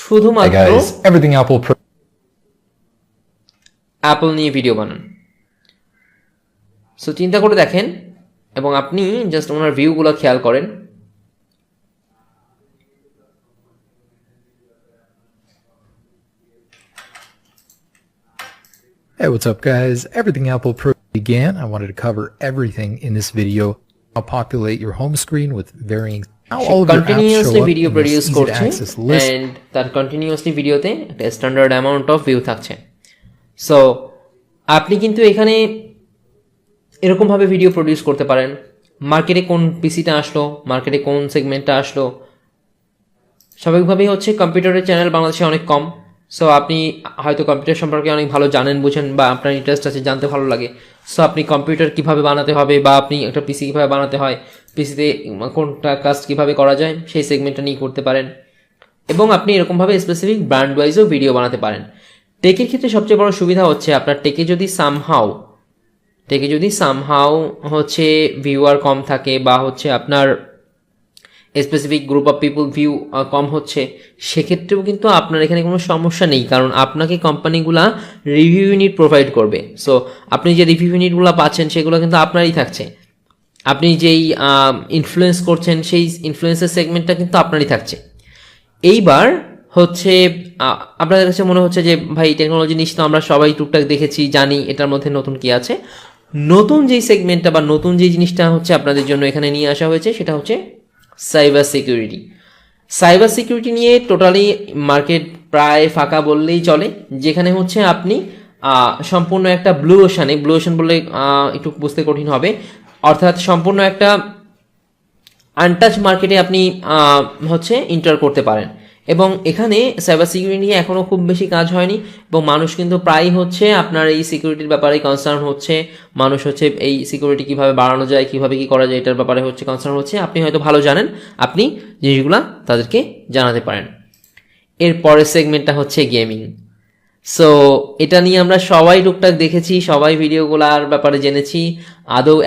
শুধুমাত্র everything Apple Pro. অ্যাপল নিয়ে ভিডিও বানান। সো চিন্তা করে দেখেন এবং আপনি জাস্ট ওনার ভিউগুলো খেয়াল করেন। Hey, what's up guys? Everything Apple Pro began. I wanted to cover everything in this video. I'll populate your home screen with varying how all of your apps continuously show up video in this produce easy to করছে access list. And তার continuously ভিডিওতে একটা standard amount of view থাকছে। So আপনি কিন্তু এখানে এরকম ভাবে ভিডিও প্রডিউস করতে পারেন। মার্কেটে কোন পিসিটা আসলো, মার্কেটে কোন সেগমেন্টটা আসলো, স্বাভাবিকভাবেই হচ্ছে কম্পিউটারের চ্যানেল বাংলাদেশে অনেক কম। সো আপনি হয়তো কম্পিউটার সম্পর্কে অনেক ভালো জানেন, বুঝেন, বা আপনার ইন্টারেস্ট আছে, জানতে ভালো লাগে। সো আপনি কম্পিউটার কিভাবে বানাতে হবে বা আপনি একটা পিসি কিভাবে বানাতে হয়, পিসিতে কোনটা কাজ কিভাবে করা যায় সেই সেগমেন্টটা নিয়ে করতে পারেন। এবং আপনি এরকমভাবে স্পেসিফিক ব্র্যান্ড ওয়াইজও ভিডিও বানাতে পারেন। টেকের ক্ষেত্রে সবচেয়ে বড় সুবিধা হচ্ছে আপনার টেকে যদি সামহাউ হচ্ছে ভিউয়ার কম থাকে বা হচ্ছে আপনার specific group of people view কম হচ্ছে, সেক্ষেত্রেও কিন্তু আপনার এখানে কোনো সমস্যা নেই, কারণ আপনাকে কোম্পানিগুলা রিভিউ ইউনিট প্রোভাইড করবে। সো আপনি যে রিভিউ ইউনিটগুলো পাচ্ছেন সেগুলো কিন্তু আপনারই থাকছে। আপনি যেই ইনফ্লুয়েন্স করছেন সেই ইনফ্লুয়েন্সের সেগমেন্টটা কিন্তু আপনারই থাকছে। এইবার হচ্ছে আপনাদের কাছে মনে হচ্ছে যে ভাই টেকনোলজি জিনিস তো আমরা সবাই টুকটাক দেখেছি, জানি, এটার মধ্যে নতুন কি আছে। নতুন যেই সেগমেন্টটা বা নতুন যেই জিনিসটা হচ্ছে আপনাদের জন্য এখানে নিয়ে আসা হয়েছে সেটা হচ্ছে সাইবার সিকিউরিটি। সাইবার সিকিউরিটি নিয়ে টোটালি মার্কেট প্রায় ফাঁকা বললেই চলে, যেখানে হচ্ছে আপনি সম্পূর্ণ একটা ব্লু ওশান বললে একটু বুঝতে কঠিন হবে, অর্থাৎ সম্পূর্ণ একটা আনটাচ মার্কেটে আপনি হচ্ছে এন্টার করতে পারেন। এবং এখানে সাইবার সিকিউরিটি নিয়ে এখনও খুব বেশি কাজ হয়নি এবং মানুষ কিন্তু প্রায়ই হচ্ছে আপনার এই সিকিউরিটির ব্যাপারে কনসার্ন হচ্ছে, মানুষ হচ্ছে এই সিকিউরিটি কীভাবে বাড়ানো যায়, কীভাবে কী করা যায় এটার ব্যাপারে হচ্ছে কনসার্ন হচ্ছে। আপনি হয়তো ভালো জানেন, আপনি জিনিসগুলো তাদেরকে জানাতে পারেন। এর পরের সেগমেন্টটা হচ্ছে গেমিং। সো এটা নিয়ে আমরা সবাই টুকটাক দেখেছি, সবাই ভিডিওগুলোর ব্যাপারে জেনেছি। আদৌ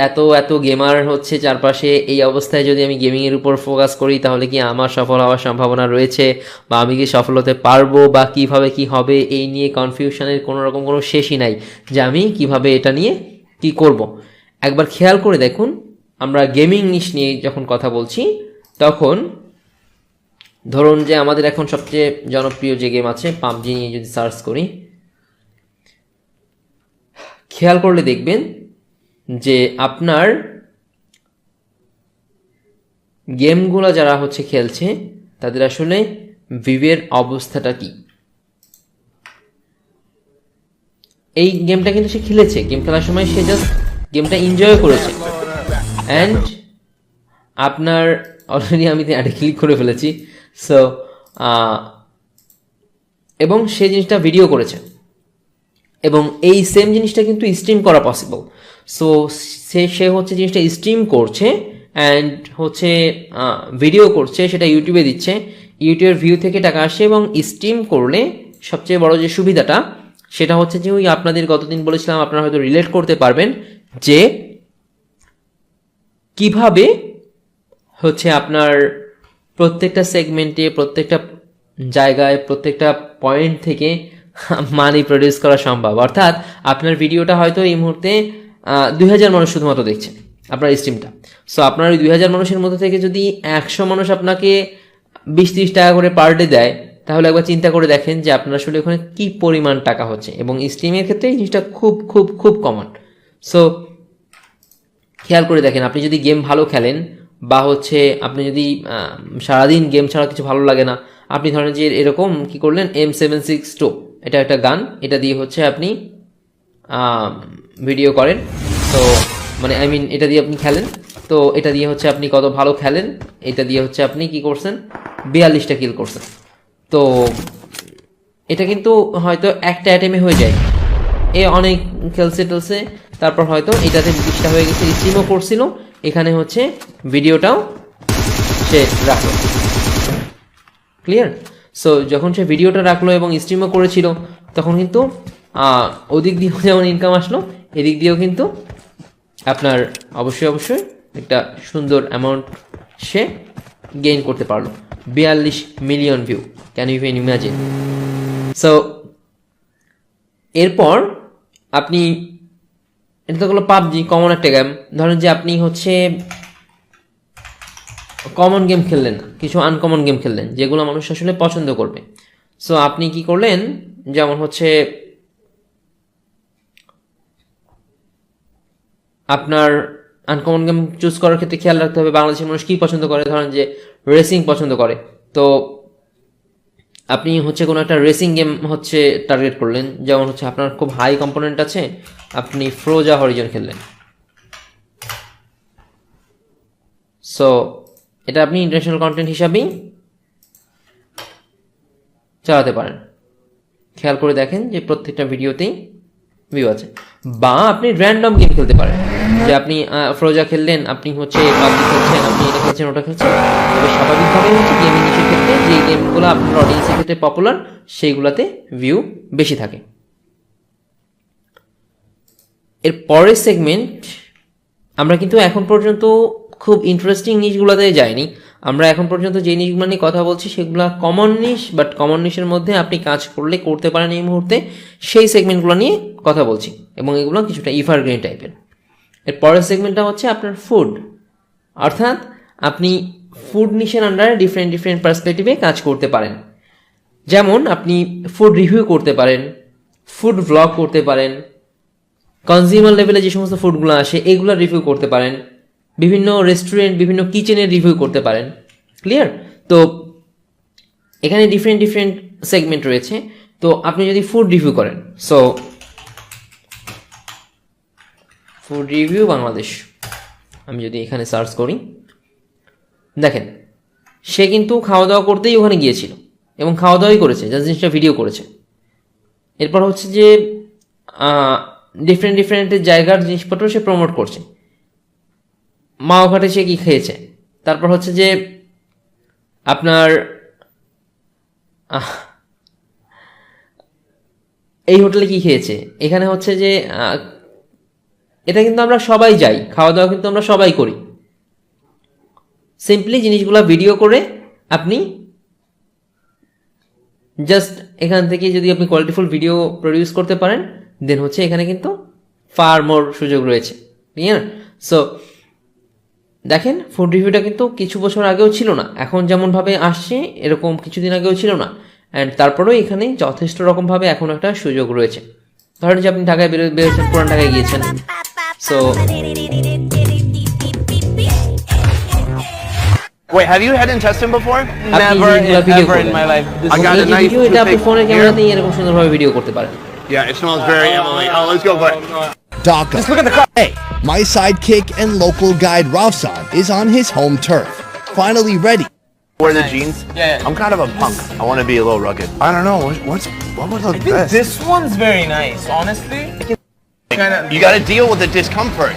এত গেমার হচ্ছে চারপাশে, এই অবস্থায় যদি আমি গেমিংয়ের উপর ফোকাস করি তাহলে কি আমার সফল হওয়ার সম্ভাবনা রয়েছে, বা আমি কি সফল হতে পারবো, বা কিভাবে কি হবে, এই নিয়ে কনফিউশনের কোনো রকম কোনো শেষই নাই যে আমি কিভাবে এটা নিয়ে কি করব। একবার খেয়াল করে দেখুন, আমরা গেমিং নিয়ে যখন কথা বলছি তখন ধরুন যে আমাদের এখন সবচেয়ে জনপ্রিয় যে গেম আছে পাবজি নিয়ে যদি সার্চ করি, খেয়াল করলে দেখবেন যে আপনার গেমগুলো যারা হচ্ছে খেলছে তাদের আসলে ভিউয়ের অবস্থাটা কি। এই গেমটা কিন্তু সে খেলেছে, গেম খেলার সময় সে জাস্ট গেমটা এনজয় করেছে, অ্যান্ড আপনার অলরেডি আমি অ্যাডে ক্লিক করে ফেলেছি। সো এবং সে জিনিসটা ভিডিও করেছে এবং এই সেম জিনিসটা কিন্তু স্ট্রিম করা পসিবল। সো সে হচ্ছে জিনিসটা স্ট্রিম করছে অ্যান্ড হচ্ছে ভিডিও করছে, সেটা ইউটিউবে দিচ্ছে, ইউটিউবের ভিউ থেকে টাকা আসে। এবং স্ট্রিম করলে সবচেয়ে বড় যে সুবিধাটা সেটা হচ্ছে যে ওই আপনাদের গতদিন বলেছিলাম, আপনারা হয়তো রিলেট করতে পারবেন যে কিভাবে হচ্ছে আপনার প্রত্যেকটা সেগমেন্টে, প্রত্যেকটা জায়গায়, প্রত্যেকটা পয়েন্ট থেকে মানি প্রডিউস করা সম্ভব। অর্থাৎ আপনার ভিডিওটা হয়তো এই মুহূর্তে 2000 মানুষ শুধুমাত্র দেখছে আপনার স্ট্রিমটা। সো আপনার ওই 2000 মানুষের মধ্যে থেকে যদি 100 মানুষ আপনাকে 20-30 টাকা করে পার ডে দেয়, তাহলে একবার চিন্তা করে দেখেন যে আপনার আসলে ওখানে কী পরিমাণ টাকা হচ্ছে। এবং স্ট্রিমের ক্ষেত্রে এই জিনিসটা খুব খুব খুব কমন। সো খেয়াল করে দেখেন, আপনি যদি গেম ভালো খেলেন বা হচ্ছে আপনি যদি সারাদিন গেম ছাড়া কিছু ভালো লাগে না, আপনি ধরেন যে এরকম কি করলেন, M762 এটা একটা গান, এটা দিয়ে হচ্ছে আপনি ভিডিও করেন। তো মানে এটা দিয়ে আপনি খেলেন, তো এটা দিয়ে হচ্ছে আপনি কত ভালো খেলেন, এটা দিয়ে হচ্ছে আপনি কি করছেন, 42টা কিল করছেন। তো এটা কিন্তু হয়তো একটা অ্যাটেমে হয়ে যায়, এ অনেক খেলছে টেলছে, তারপর হয়তো এটাতে 20টা হয়ে গেছে, স্ট্রিমও করছিল, এখানে হচ্ছে ভিডিওটাও সে রাখলো। ক্লিয়ার? সো যখন সে ভিডিওটা রাখলো এবং স্ট্রিমও করেছিল, তখন কিন্তু ওদিক দিয়েও যেমন ইনকাম আসলো, এদিক দিয়েও কিন্তু আপনার অবশ্যই একটা সুন্দর অ্যামাউন্ট সে গেইন করতে পারলো। 42 million view, can you imagine? So এরপর আপনি, এটা তো হলো পাবজি, কমন একটা গেম। ধরেন যে আপনি হচ্ছে কমন গেম খেললেন না, কিছু আনকমন গেম খেললেন যেগুলো মানুষ আসলে পছন্দ করবে। সো আপনি কি করলেন, যেমন হচ্ছে আপনার আনকমন গেম চুজ করার ক্ষেত্রে খেয়াল রাখতে হবে বাংলাদেশের মানুষ কী পছন্দ করে। ধরেন যে রেসিং পছন্দ করে, তো আপনি হচ্ছে কোনো একটা রেসিং গেম হচ্ছে টার্গেট করলেন, যেমন হচ্ছে আপনার খুব হাই কম্পোনেন্ট আছে, আপনি ফ্রোজা হরিজন খেললেন। সো এটা আপনি ইন্টারন্যাশনাল কন্টেন্ট হিসাবেই চালাতে পারেন। খেয়াল করে দেখেন যে প্রত্যেকটা ভিডিওতেই ভিউ আছে। বা আপনি র্যান্ডম গেম খেলতে পারেন, যে আপনি ফ্রোজা খেললেন, আপনি হচ্ছে পাবজি খেলছেন, আপনি এটা খেলছেন, ওটা খেলছেন। তবে স্বাভাবিকভাবে হচ্ছে গেমিং ইস্যুর ক্ষেত্রে যে গেমগুলো আপনার অডিয়েন্সের ক্ষেত্রে পপুলার, সেইগুলোতে ভিউ বেশি থাকে। এর পরের সেগমেন্ট, আমরা কিন্তু এখন পর্যন্ত খুব ইন্টারেস্টিং নিশগুলোতে যাইনি। আমরা এখন পর্যন্ত যে নিশগুলো নিয়ে কথা বলছি সেগুলো কমন নিশ, বাট কমন নিশের মধ্যে আপনি কাজ করলে করতে পারেন এই মুহূর্তে, সেই সেগমেন্টগুলো নিয়ে কথা বলছি, এবং এগুলো কিছুটা এভারগ্রিন টাইপের। এর পরের সেগমেন্টটা হচ্ছে আপনার ফুড, অর্থাৎ আপনি ফুড নিশের আন্ডারে ডিফারেন্ট পার্সপেক্টিভে কাজ করতে পারেন। যেমন আপনি ফুড রিভিউ করতে পারেন, ফুড ভ্লগ করতে পারেন, কনজিউমার লেভেলে যে সমস্ত ফুডগুলো আসে এগুলো রিভিউ করতে পারেন, বিভিন্ন রেস্টুরেন্ট, বিভিন্ন কিচেনের রিভিউ করতে পারেন। ক্লিয়ার? তো এখানে ডিফারেন্ট সেগমেন্ট রয়েছে। তো আপনি যদি ফুড রিভিউ করেন, সো ফুড রিভিউ বাংলাদেশ আমি যদি এখানে সার্চ করি, দেখেন সে কিন্তু খাওয়া দাওয়া করতেই ওখানে গিয়েছিল, এবং খাওয়া দাওয়াই করেছে, জাস্ট জিনিসটা ভিডিও করেছে। এরপর হচ্ছে যে ডিফারেন্ট জায়গার জিনিসপত্র সে প্রমোট করছে। মাওঘাটে সে কি খেয়েছে, তারপর হচ্ছে যে আপনার এই হোটেলে কি খেয়েছে, এখানে হচ্ছে যে এটা কিন্তু আমরা সবাই যাই, খাওয়া দাওয়া কিন্তু আমরা সবাই করি। সিম্পলি জিনিসগুলো ভিডিও করে আপনি জাস্ট এখান থেকে যদি আপনি কোয়ালিটিফুল ভিডিও প্রডিউস করতে পারেন, দেন হচ্ছে এখানে কিন্তু ফার মোর সুযোগ রয়েছে, ঠিক আছে? সো দেখেন, ফুড রিভিউটা কিন্তু কিছু বছর আগেও ছিল না, এখন যেমনভাবে আসছে এরকম কিছুদিন আগেও ছিল না। অ্যান্ড তারপরেও এখানে যথেষ্ট রকমভাবে এখন একটা সুযোগ রয়েছে। ধরেন যে আপনি ঢাকায় বেরোচ্ছেন, পুরান ঢাকায় গিয়েছেন, so Wait, have you had intestine before? Never, Ever in my life. I got a nice এটা আপনি big ফোনের here. ক্যামেরাতেই এরকম সুন্দরভাবে ভিডিও করতে পারেন। Yeah, it smells very Emily. Oh, let's go, but DACA. Just look at the car. Hey, my sidekick and local guide Rafsan is on his home turf, finally ready. wear the jeans. Yeah. I'm kind of a punk. I want to be a little rugged. I don't know. What would look I think best? this one's very nice, honestly. You got to deal with the discomfort.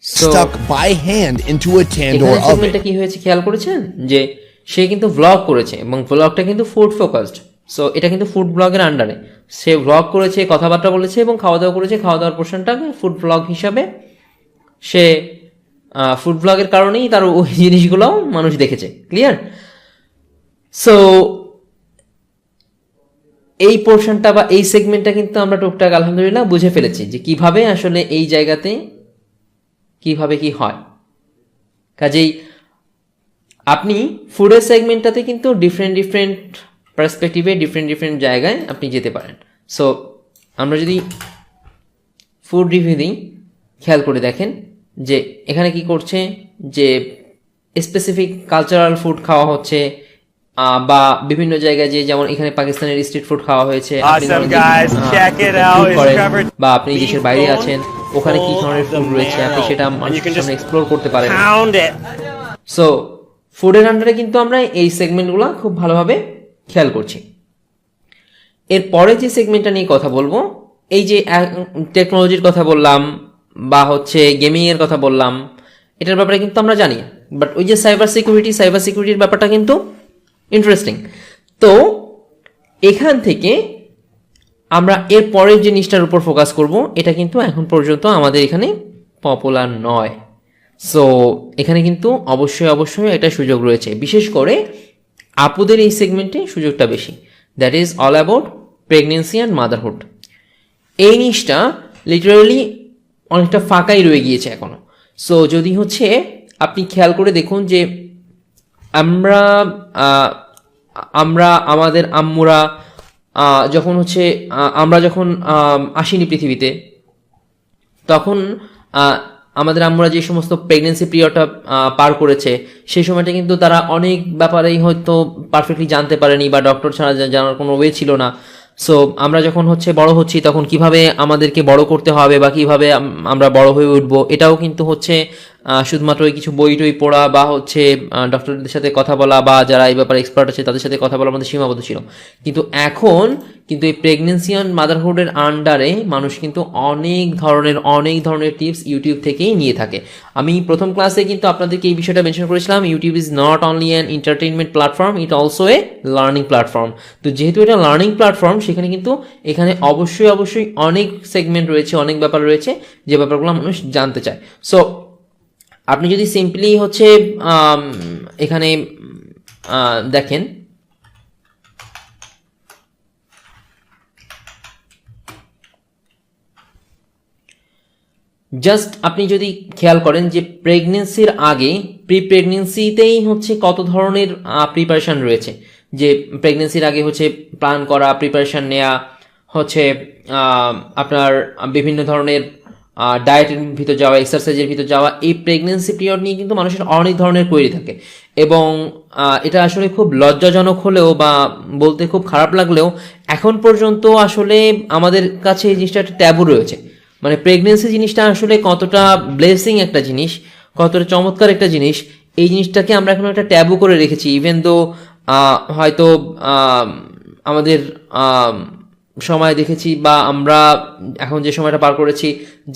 So Stuck by hand into a tandoor এখানে oven. সেগমেন্টটা কি হয়েছে খেয়াল করেছেন, যে সে কিন্তু vlog করেছে এবং ভ্লগটা কিন্তু ফুড ফোকাসড। সো এটা কিন্তু ফুড ব্লগের আন্ডারে সে ভ্লগ করেছে, কথাবার্তা বলেছে এবং খাওয়া দাওয়া করেছে। খাওয়া দাওয়ার পোর্শনটাকে ফুড ব্লগ হিসাবে সে ফুড ব্লগের কারণেই তার ওই জিনিসগুলোও মানুষ দেখেছে। ক্লিয়ার? সো এই পোর্শনটা বা এই সেগমেন্টটা কিন্তু আমরা টুকটাক আলহামদুলিল্লাহ বুঝে ফেলেছি যে কিভাবে আসলে এই জায়গাতে কিভাবে কি হয়। কাজেই আপনি ফুডের সেগমেন্টটাতে কিন্তু ডিফারেন্ট পার্সপেক্টিভে ডিফারেন্ট জায়গায় আপনি যেতে পারেন। সো আমরা যদি ফুড রিভিউ দিই, খেয়াল করে দেখেন যে এখানে কি করছে, যে স্পেসিফিক কালচারাল ফুড খাওয়া হচ্ছে, বা বিভিন্ন জায়গায় যে যেমন এখানে পাকিস্তানের স্ট্রিট ফুড খাওয়া হয়েছে, আপনি Awesome, ধরেন যে, guys. Check it out. food It's করেন, covered বা আপনি দেশের বাইরে beef আছেন, bone ওখানে কি full ধরনের of the ফুড রয়েছে আপনি marrow. সেটা And you মানুষের can সামনে just এক্সপ্লোর করতে পারেন। Pound it. সো ফুডের আন্ডারে কিন্তু আমরা এই সেগমেন্টগুলো খুব ভালোভাবে খেয়াল করছি। এরপরে যে সেগমেন্টটা নিয়ে কথা বলবো, এই যে টেকনোলজির কথা বললাম বা হচ্ছে গেমিং এর কথা বললাম, এটার ব্যাপারে কিন্তু আমরা জানি, বাট ওই যে সাইবার সিকিউরিটির ব্যাপারটা কিন্তু ইন্টারেস্টিং। তো এখান থেকে আমরা এর পরের জিনিসটার উপর ফোকাস করব, এটা কিন্তু এখন পর্যন্ত আমাদের এখানে পপুলার নয়। সো এখানে কিন্তু অবশ্যই এটা সুযোগ রয়েছে, বিশেষ করে আপুদের এই সেগমেন্টে সুযোগটা বেশি। That is all about pregnancy and motherhood. এই জিনিসটা লিটারালি অনেকটা ফাঁকাই রয়ে গিয়েছে এখনো। সো যদি হচ্ছে আপনি খেয়াল করে দেখুন যে আমরা আমাদের আম্মুরা যখন হচ্ছে আমরা যখন আসিনি পৃথিবীতে, তখন আমাদের আম্মুরা যে সমস্ত প্রেগনেন্সি পিরিয়ডটা পার করেছে, সেই সময়টা কিন্তু তারা অনেক ব্যাপারেই হয়তো পারফেক্টলি জানতে পারেনি বা ডক্টর ছাড়া জানার কোনো ওয়ে ছিল না। সো আমরা যখন হচ্ছে বড় হচ্ছি, তখন কিভাবে আমাদেরকে বড় করতে হবে বা কিভাবে আমরা বড় হয়ে উঠবো, এটাও কিন্তু হচ্ছে শুধুমাত্র ওই কিছু বই টই পড়া বা হচ্ছে ডক্টরদের সাথে কথা বলা বা যারা এই ব্যাপারে এক্সপার্ট আছে তাদের সাথে কথা বলার মধ্যে সীমাবদ্ধ ছিল। কিন্তু এখন কিন্তু এই প্রেগনেন্সি অ্যান্ড মাদারহুডের আন্ডারে মানুষ কিন্তু অনেক ধরনের টিপস ইউটিউব থেকেই নিয়ে থাকে। আমি প্রথম ক্লাসে কিন্তু আপনাদেরকে এই বিষয়টা মেনশন করেছিলাম, YouTube is not only an entertainment platform, it also a learning platform. তো যেহেতু এটা লার্নিং প্ল্যাটফর্ম, সেখানে কিন্তু এখানে অবশ্যই অনেক সেগমেন্ট রয়েছে, অনেক ব্যাপার রয়েছে যে ব্যাপারগুলো মানুষ জানতে চায়। সো আপনি যদি সিম্পলি হচ্ছে এখানে দেখেন, জাস্ট আপনি যদি খেয়াল করেন যে প্রেগনেন্সির আগে প্রেগনেন্সিতেই হচ্ছে কত ধরনের প্রিপারেশন রয়েছে, যে প্রেগনেন্সির আগে হচ্ছে প্ল্যান করা, প্রিপারেশন নেওয়া, হচ্ছে আপনার বিভিন্ন ধরনের ডায়েটের ভিতর যাওয়া, এক্সারসাইজের ভিতর যাওয়া। এই প্রেগনেন্সি পিরিয়ড নিয়ে কিন্তু মানুষের অনেক ধরনের কোয়েরি থাকে এবং এটা আসলে খুব লজ্জাজনক হলেও বা বলতে খুব খারাপ লাগলেও এখন পর্যন্ত আসলে আমাদের কাছে এই জিনিসটা একটা ট্যাবু রয়েছে। মানে প্রেগনেন্সি জিনিসটা আসলে কতটা ব্লেসিং একটা জিনিস, কতটা চমৎকার একটা জিনিস, এই জিনিসটাকে আমরা এখন একটা ট্যাবু করে রেখেছি। ইভেন দো হয়তো আমাদের সময় দেখেছি বা আমরা এখন যে সময়টা পার করেছি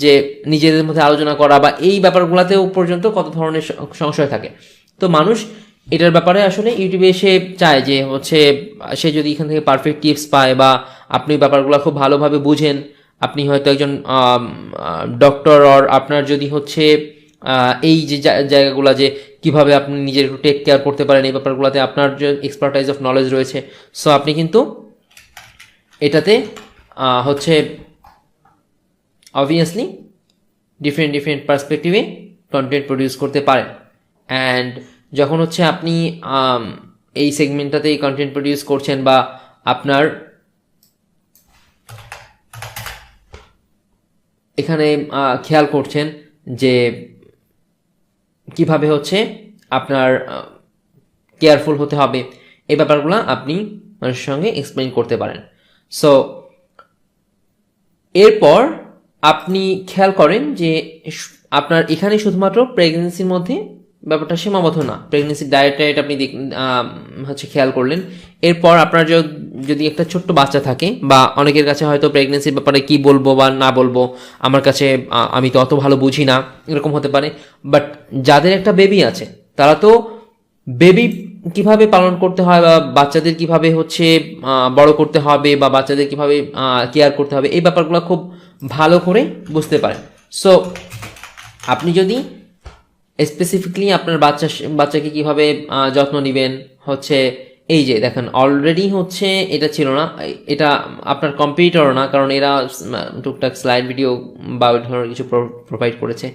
যে নিজেদের মধ্যে আলোচনা করা বা এই ব্যাপারগুলোতেও পর্যন্ত কত ধরনের সংশয় থাকে। তো মানুষ এটার ব্যাপারে আসলে ইউটিউবে এসে চায় যে হচ্ছে সে যদি এখান থেকে পারফেক্ট টিপস পায় বা আপনি ব্যাপারগুলো খুব ভালোভাবে বুঝেন, আপনি হয়তো একজন ডক্টর আর আপনার যদি হচ্ছে এই যে জায়গাগুলো যে কিভাবে আপনি নিজের একটু টেক কেয়ার করতে পারেন এই ব্যাপারগুলোতে আপনার যে এক্সপার্টাইজ অফ নলেজ রয়েছে, সো আপনি কিন্তু এটাতে হচ্ছে অবভিয়াসলি ডিফারেন্ট পার্সপেক্টিভে কন্টেন্ট প্রডিউস করতে পারেন। অ্যান্ড যখন হচ্ছে আপনি এই সেগমেন্টটাতে কন্টেন্ট প্রডিউস করছেন বা আপনার এখানে খেয়াল করছেন যে কিভাবে হচ্ছে আপনার কেয়ারফুল হতে হবে, এই ব্যাপারগুলো আপনি মানুষের সঙ্গে এক্সপ্লেইন করতে পারেন। সো এরপর আপনি খেয়াল করেন যে আপনার এখানে শুধুমাত্র প্রেগনেন্সির মধ্যে ব্যাপারটা সীমাবদ্ধ না, প্রেগনেন্সির ডায়েট আপনি হচ্ছে খেয়াল করলেন। এরপর আপনার যদি একটা ছোট্ট বাচ্চা থাকে বা অনেকের কাছে হয়তো প্রেগনেন্সির ব্যাপারে কি বলবো বা না বলবো, আমার কাছে আমি তো অত ভালো বুঝি না, এরকম হতে পারে। বাট যাদের একটা বেবি আছে তারা তো বেবি কিভাবে পালন করতে হয় বা বাচ্চাদের কিভাবে হচ্ছে বড় করতে হবে বা বাচ্চাদের কিভাবে কেয়ার করতে হবে এই ব্যাপারগুলো খুব ভালো করে বুঝতে পারেন। সো আপনি যদি স্পেসিফিকলি আপনার বাচ্চাকে কিভাবে যত্ন নেবেন হচ্ছে এই যে দেখেন অলরেডি হচ্ছে এটা ছিল না, এটা আপনার কম্পিউটারও না, কারণ এরা টুকটাক স্লাইড ভিডিও বা ওই ধরনের কিছু প্রোভাইড করেছে।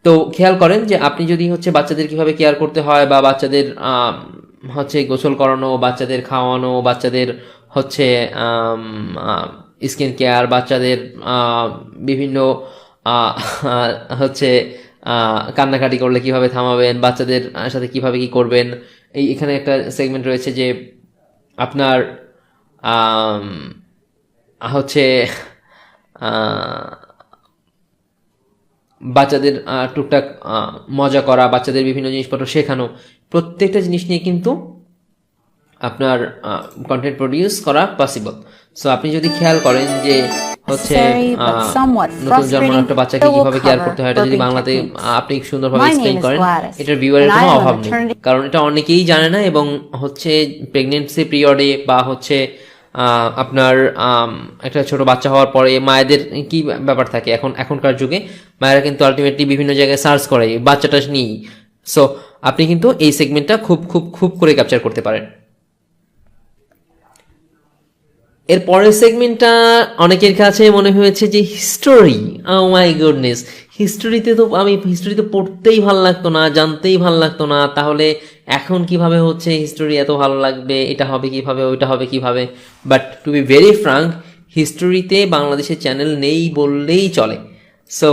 তো খেয়াল করেন যে আপনি যদি হচ্ছে বাচ্চাদের কিভাবে কেয়ার করতে হয় বা বাচ্চাদের হচ্ছে গোসল করানো, বাচ্চাদের খাওয়ানো, বাচ্চাদের হচ্ছে স্কিন কেয়ার, বাচ্চাদের বিভিন্ন হচ্ছে কান্নাকাটি করলে কিভাবে থামাবেন, বাচ্চাদের সাথে কিভাবে কি করবেন, এখানে একটা সেগমেন্ট রয়েছে যে আপনার হচ্ছে বাচ্চাদের টুকটাক মজা করা, বাচ্চাদের বিভিন্ন জিনিসপত্র শেখানো, প্রত্যেকটা জিনিস নিয়ে কিন্তু আপনার কন্টেন্ট প্রডিউস করা পসিবল। সো আপনি যদি খেয়াল করেন যে হচ্ছে নতুন জন্ম একটা বাচ্চাকে কিভাবে কেয়ার করতে হয়, এটা যদি বাংলাতে আপনি সুন্দরভাবে এক্সপ্লেইন করেন, এটার ভিউয়ারের কোনো অভাব নেই, কারণ এটা অনেকেই জানে না। এবং হচ্ছে প্রেগনেন্সি পিরিয়ডে বা হচ্ছে আপনার একটা ছোট বাচ্চা হওয়ার পরে মায়েদের কি ব্যাপার থাকে, এখনকার যুগে মায়েরা কিন্তু আলটিমেটলি বিভিন্ন জায়গায় সার্চ করে বাচ্চাটা নিয়েই। সো আপনি কিন্তু এই সেগমেন্টটা খুব করে ক্যাপচার করতে পারেন। এর পরের সেগমেন্টটা অনেকের কাছে মনে হয়েছে যে history, oh my goodness, history তো পড়তেই ভালো লাগতো না, জানতেই ভালো লাগতো না, তাহলে এখন কিভাবে হচ্ছে হিস্টোরি এত ভালো লাগবে, এটা হবে কিভাবে, ওইটা হবে কিভাবে। But to be very frank, হিস্টোরিতে বাংলাদেশের চ্যানেল নেই বললেই চলে। সো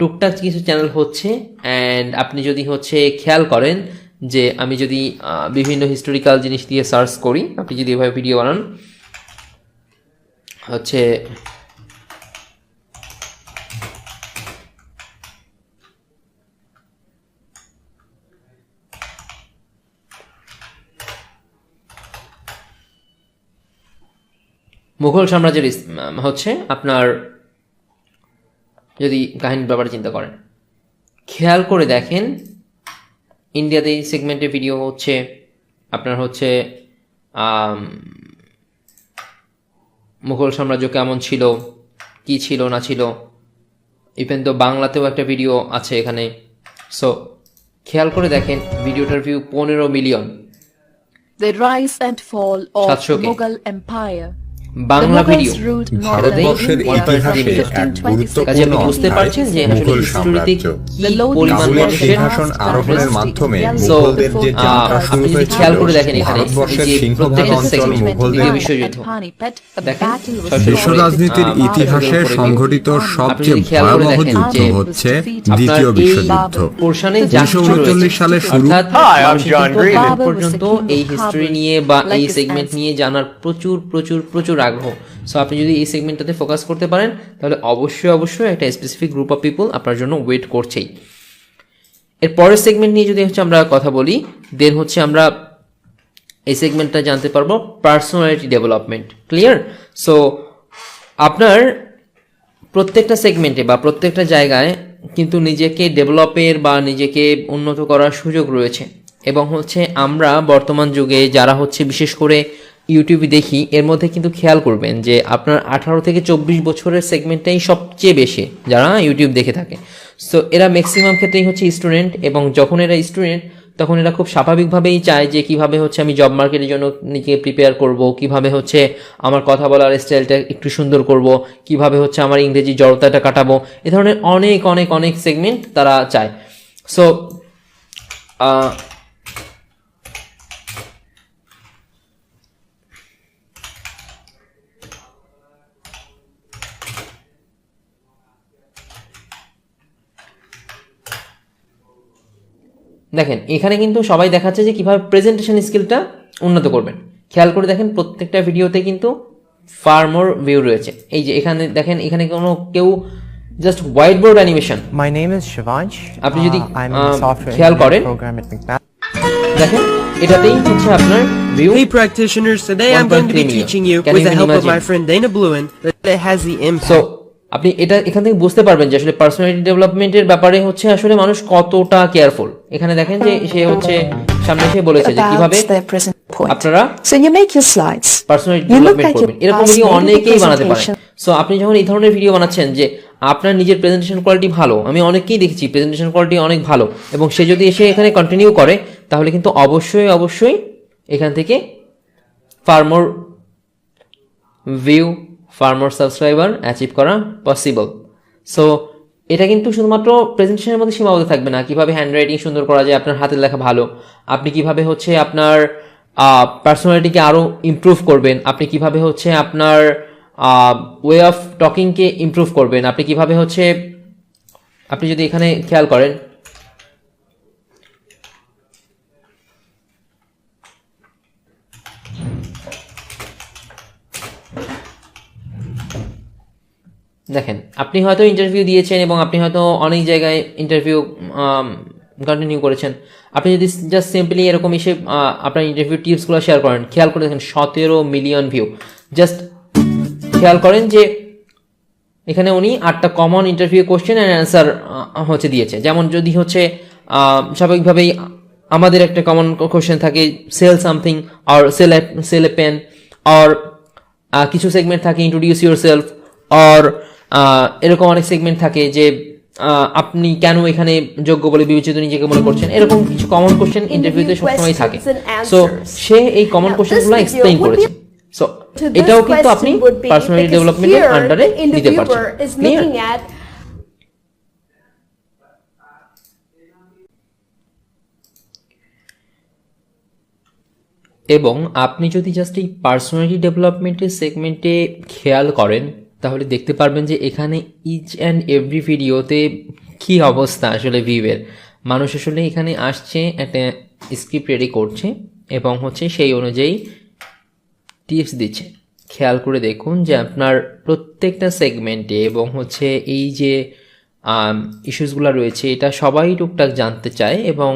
টুকটাক কিছু চ্যানেল হচ্ছে, অ্যান্ড আপনি যদি হচ্ছে খেয়াল করেন যে আমি যদি বিভিন্ন হিস্টোরিক্যাল জিনিস দিয়ে সার্চ করি, আপনি যদি এভাবে ভিডিও বানান হচ্ছে মুঘল সাম্রাজ্যের হচ্ছে আপনার যদি কাহিনীর ব্যাপারে চিন্তা করেন, খেয়াল করে দেখেন ইন্ডিয়াতে এই সেগমেন্টের ভিডিও হচ্ছে আপনার হচ্ছে মুঘল সাম্রাজ্য কেমন ছিল, কি ছিল না ছিল, ইভেন তো বাংলাতেও একটা ভিডিও আছে এখানে। সো খেয়াল করে দেখেন ভিডিওটার view 15 million, The rise and fall of 700K Mughal Empire. Bangla video. ভারতবর্ষের ইতিহাসে এক কাজে আপনি গুরুত্বপূর্ণ বুঝতে পারছেন যে অধ্যায় আসলে মুঘল হিস্টোরিতে সাম্রাজ্য। কি পরিমাণ কাবুলের মানুষের সিংহাসন আরোহণের মাধ্যমে So, মুঘলদের যে যাত্রা শুরু আপনি যদি হয়েছিল, খেয়াল করে দেখেন এখানে ভারতবর্ষের এই যে সিংহভাগ প্রত্যেকটা অঞ্চল segment, মুঘলদের দ্বিতীয় বিশ্বযুদ্ধ দেখেন, বিশ্ব রাজনীতির ইতিহাসে সংঘটিত সবচেয়ে ভয়াবহ যুদ্ধ হচ্ছে দ্বিতীয় বিশ্বযুদ্ধ। 1939 সালে শুরু। Hi, I'm John Green. পর্যন্ত এই হিস্টরি নিয়ে বা এই সেগমেন্ট নিয়ে জানার প্রচুর আগ্রহ। সো আপনি যদি এই সেগমেন্টটাতে ফোকাস করতে পারেন তাহলে অবশ্যই একটা স্পেসিফিক গ্রুপ অফ পিপল আপনার জন্য ওয়েট করছেই। এর পরের সেগমেন্ট নিয়ে যদি হচ্ছে আমরা কথা বলি, দেন হচ্ছে আমরা এই সেগমেন্টটা জানতে পারবো পার্সোনালিটি ডেভেলপমেন্ট। ক্লিয়ার? সো আপনার প্রত্যেকটা সেগমেন্টে বা প্রত্যেকটা জায়গায় কিন্তু নিজেকে ডেভেলপের বা নিজেকে উন্নত করার সুযোগ রয়েছে। এবং হচ্ছে আমরা বর্তমান যুগে যারা হচ্ছে বিশেষ করে ইউটিউবে দেখি, এর মধ্যে কিন্তু খেয়াল করবেন যে আপনার 18 থেকে 24 বছরের সেগমেন্টটাই সবচেয়ে বেশি যারা ইউটিউব দেখে থাকে। সো এরা ম্যাক্সিমাম ক্ষেত্রেই হচ্ছে স্টুডেন্ট, এবং যখন এরা স্টুডেন্ট তখন এরা খুব স্বাভাবিকভাবেই চায় যে কিভাবে হচ্ছে আমি জব মার্কেটের জন্য নিজেকে প্রিপেয়ার করব, কিভাবে হচ্ছে আমার কথা বলার স্টাইলটা একটু সুন্দর করব, কিভাবে হচ্ছে আমার ইংরেজি জড়তাটা কাটাবো, এ ধরনের অনেক অনেক অনেক সেগমেন্ট তারা চায়। সো দেখেন এখানে কিন্তু সবাই দেখাচ্ছে যে কিভাবে প্রেজেন্টেশন স্কিলটা উন্নত করবেন। খেয়াল করে দেখেন প্রত্যেকটা ভিডিওতে কিন্তু ফার মোর ভিউ রয়েছে। এই যে এখানে দেখেন, এখানে কোনো কেউ just white board animation. My name is Shivansh. আপনি যদি I'm a software খেয়াল করেন program at McMaster. দেখেন এটাতেই হচ্ছে আপনার view. Hey practitioners, today I'm going to be 1.3 million. teaching you Can with you the even help of my imagine? friend Dana Bluen that it has the impact. So আপনি এটা এখান থেকে বুঝতে পারবেন যে আসলে পার্সোনালিটি ডেভেলপমেন্টের ব্যাপারে হচ্ছে আসলে মানুষ কতটা কেয়ারফুল। এখানে দেখেন যে সে হচ্ছে সামনে এসে বলেছে যে কিভাবে আপনারা So you make your slides. Personality You look development at your করবেন। এরকম ভিডিও personality অনেকেই বানাতে পারেন। presentation. সো আপনি যখন এই ধরনের ভিডিও বানাচ্ছেন যে আপনার নিজের প্রেজেন্টেশন কোয়ালিটি ভালো, আমি অনেককেই দেখেছি প্রেজেন্টেশন কোয়ালিটি অনেক ভালো, এবং সে যদি এসে এখানে কন্টিনিউ করে তাহলে কিন্তু অবশ্যই অবশ্যই এখান থেকে ফার মোর ভিউ, ফার মোর সাবস্ক্রাইবার অ্যাচিভ করা পসিবল। সো এটা কিন্তু শুধুমাত্র প্রেজেন্টেশনের মধ্যে সীমাবদ্ধ থাকবে না। কিভাবে হ্যান্ডরাইটিং সুন্দর করা যায়, আপনার হাতের লেখা ভালো, আপনি কিভাবে হচ্ছে আপনার পার্সোনালিটিকে আরও ইমপ্রুভ করবেন, আপনি কিভাবে হচ্ছে আপনার ওয়ে অফ টকিংকে ইমপ্রুভ করবেন, আপনি কিভাবে হচ্ছে, আপনি যদি এখানে খেয়াল করেন দেখেন আপনি হয়তো ইন্টারভিউ দিয়েছেন এবং আপনি হয়তো অনেক জায়গায় ইন্টারভিউ কন্টিনিউ করেছেন। আপনি যদি জাস্ট সিম্পলি এরকম এসে আপনার ইন্টারভিউ টিপসগুলো শেয়ার করেন, খেয়াল করে দেখেন 17 মিলিয়ন ভিউ। জাস্ট খেয়াল করেন যে এখানে উনি 8টা common interview question and answer হচ্ছে দিয়েছে। যেমন যদি হচ্ছে স্বাভাবিকভাবেই আমাদের একটা কমন কোশ্চেন থাকে sell something or sell a pen, or কিছু সেগমেন্ট থাকে ইন্ট্রোডিউস ইউর সেলফ, অর এরকম অনেক সেগমেন্ট থাকে যে আপনি কেন এখানে যোগ্য বলে বিবেচিত নিজেকে মনে করছেন। এরকম কিছু কমন কোশ্চেন ইন্টারভিউতে সবসময় থাকে। সো সে এই কমন কোশ্চেনগুলো এক্সপ্লেইন করেছে। সো এটাও কিন্তু আপনি পার্সোনালিটি ডেভেলপমেন্টের আন্ডারে নিতে পারছেন। ক্লিয়ার? এবং আপনি যদি জাস্ট এই পার্সোনালিটি ডেভেলপমেন্টের সেগমেন্টে খেয়াল করেন তাহলে দেখতে পারবেন যে এখানে ইচ অ্যান্ড এভরি ভিডিওতে কি অবস্থা আসলে ভিউয়ের। মানুষ আসলে এখানে আসছে, একটা স্ক্রিপ্ট রেডি করছে এবং হচ্ছে সেই অনুযায়ী টিপস দিচ্ছে। খেয়াল করে দেখুন যে আপনার প্রত্যেকটা সেগমেন্টে এবং হচ্ছে এই যে ইস্যুসগুলো রয়েছে এটা সবাই টুকটাক জানতে চায়, এবং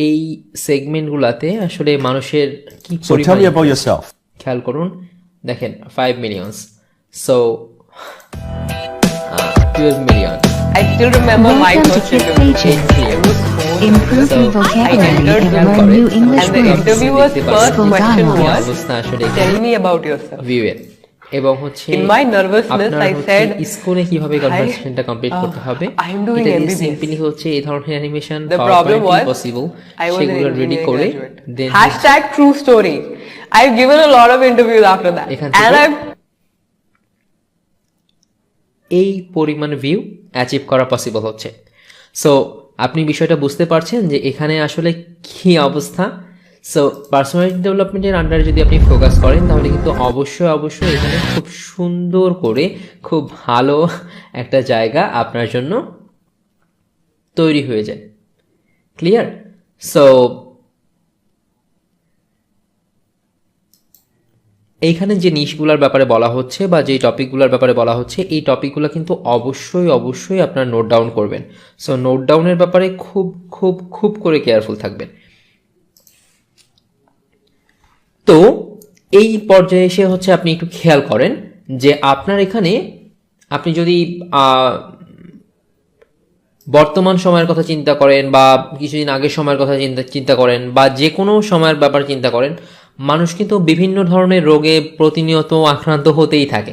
এই সেগমেন্টগুলোতে আসলে মানুষের কি পরিমাণ খেয়াল করুন। দেখেন 5 millions, so 12 million. I still remember my first interview. Improve your vocabulary and learn new English And the words. interviewer's first question was, অবস্থা আসলে tell me about yourself. ভিউয়ের। এবং হচ্ছে In my nervousness, আপনার I হচ্ছে said, স্কুলে কিভাবে কনভারসেশনটা complete করতে হবে, I am doing এটা MBBS. সিম্পলি হচ্ছে এই ধরনের animation The problem was, possible I was an সেগুলো রেডি engineering করে graduate. Then Hashtag true story. I've given a lot of interviews after that. এখান And থেকে I've এই পরিমাণ ভিউ অ্যাচিভ করা পসিবল হচ্ছে। সো আপনি বিষয়টা বুঝতে পারছেন যে এখানে আসলে কি অবস্থা। সো পার্সোনালিটি ডেভেলপমেন্টের আন্ডারে যদি আপনি ফোকাস করেন তাহলে কিন্তু অবশ্যই অবশ্যই এখানে খুব সুন্দর করে খুব ভালো একটা জায়গা আপনার জন্য তৈরি হয়ে যায়। ক্লিয়ার? সো এইখানে যে নিশগুলোর ব্যাপারে বলা হচ্ছে বা যে টপিকগুলোর ব্যাপারে বলা হচ্ছে এই টপিকগুলো কিন্তু অবশ্যই অবশ্যই আপনার নোট ডাউন করবেন। সো নোট ডাউনের ব্যাপারে খুব খুব খুব করে কেয়ারফুল থাকবেন। তো এই পর্যায়ে এসে হচ্ছে আপনি একটু খেয়াল করেন যে আপনার এখানে আপনি যদি বর্তমান সময়ের কথা চিন্তা করেন বা কিছুদিন আগের সময়ের কথা চিন্তা করেন বা যে কোনো সময়ের ব্যাপার চিন্তা করেন, মানুষ কিন্তু বিভিন্ন ধরনের রোগে প্রতিনিয়ত আক্রান্ত হতেই থাকে।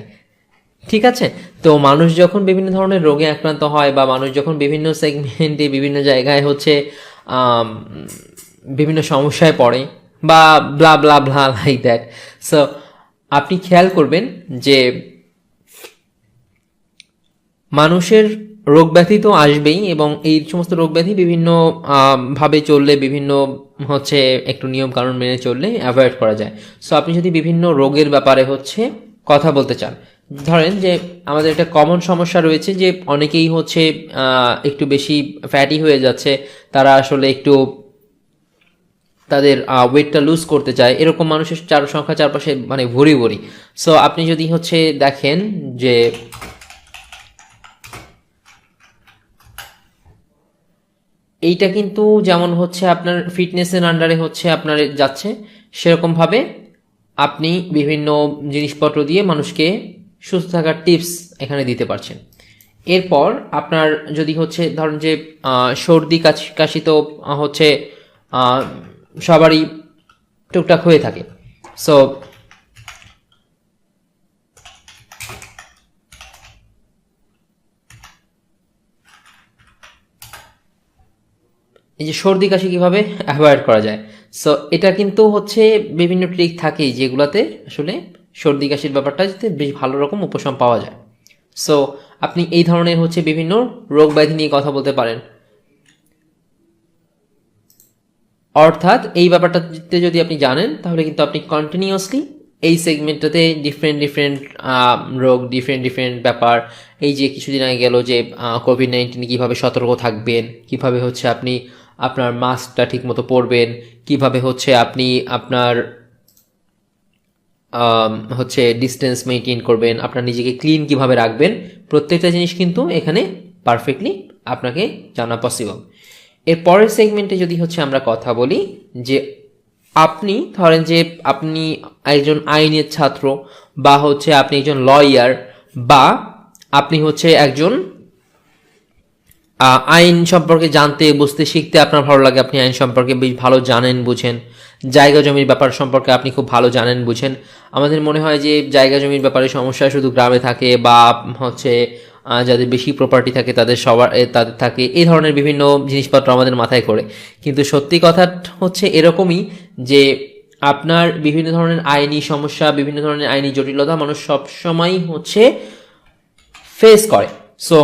ঠিক আছে, তো মানুষ যখন বিভিন্ন ধরনের রোগে আক্রান্ত হয় বা মানুষ যখন বিভিন্ন সেগমেন্টে বিভিন্ন জায়গায় হচ্ছে বিভিন্ন সমস্যায় পড়ে বা ব্লা ব্লা ব্লা লাইক দ্যাট, সো আপনি খেয়াল করবেন যে মানুষের রোগ ব্যাধি তো আসবেই এবং এই সমস্ত রোগ ব্যাধি বিভিন্ন ভাবে চললে, বিভিন্ন হচ্ছে একটু নিয়ম কানুন মেনে চললে অ্যাভয়েড করা যায়। সো আপনি যদি বিভিন্ন রোগের ব্যাপারে হচ্ছে কথা বলতে চান, ধরেন যে আমাদের একটা কমন সমস্যা রয়েছে যে অনেকেই হচ্ছে একটু বেশি ফ্যাটি হয়ে যাচ্ছে, তারা আসলে একটু তাদের ওয়েটটা লুজ করতে চায়, এরকম মানুষের সংখ্যা চারপাশে মানে ভরি ভরি। সো আপনি যদি হচ্ছে দেখেন যে এইটা কিন্তু যেমন হচ্ছে আপনার ফিটনেসের আন্ডারে হচ্ছে আপনার যাচ্ছে, সেরকমভাবে আপনি বিভিন্ন জিনিসপত্র দিয়ে মানুষকে সুস্থ থাকার টিপস এখানে দিতে পারছেন। এরপর আপনার যদি হচ্ছে ধরেন যে সর্দি কাশি তো হচ্ছে সবারই টুকটাক হয়ে থাকে। সো এই যে সর্দি কাশি কিভাবে অ্যাভয়েড করা যায়, সো এটা কিন্তু হচ্ছে বিভিন্ন ট্রিক থাকেই যেগুলাতে আসলে সর্দি কাশির ব্যাপারটা যাতে বেশ ভালো রকম উপশম পাওয়া যায়। সো আপনি এই ধরনের হচ্ছে বিভিন্ন রোগ ব্যাধি নিয়ে কথা বলতে পারেন। অর্থাৎ এই ব্যাপারটাতে যদি আপনি জানেন তাহলে কিন্তু আপনি কন্টিনিউয়াসলি এই সেগমেন্টটাতে ডিফারেন্ট রোগ, ডিফারেন্ট ব্যাপার, এই যে কিছুদিন আগে গেল যে কোভিড-19 কীভাবে সতর্ক থাকবেন, কিভাবে হচ্ছে আপনি আপনার মাস্কটা ঠিক মতো পরবেন, কিভাবে হচ্ছে আপনি আপনার হচ্ছে ডিস্টেন্স মেনটেন করবেন, আপনার নিজেকে ক্লিন কিভাবে রাখবেন, প্রত্যেকটা জিনিস কিন্তু এখানে পারফেক্টলি আপনাকে জানা পসিবল। এর পরের সেগমেন্টে যদি হচ্ছে আমরা কথা বলি যে আপনি ধরেন যে আপনি একজন আইনের ছাত্র বা হচ্ছে আপনি একজন লয়ার বা আপনি হচ্ছে একজন আইন সম্পর্কে জানতে বুঝতে শিখতে আপনার ভালো লাগে, আপনি আইন সম্পর্কে বেশ ভালো জানেন বুঝেন, জায়গা জমির ব্যাপার সম্পর্কে আপনি খুব ভালো জানেন বুঝেন। আমাদের মনে হয় যে জায়গা জমির ব্যাপারে সমস্যা শুধু গ্রামে থাকে বা হচ্ছে যাদের বেশি প্রপার্টি থাকে তাদের থাকে, এই ধরনের বিভিন্ন জিনিসপত্র আমাদের মাথায় করে, কিন্তু সত্যি কথা হচ্ছে এরকমই যে আপনার বিভিন্ন ধরনের আইনি সমস্যা, বিভিন্ন ধরনের আইনি জটিলতা মানুষ সবসময় হচ্ছে ফেস করে। সো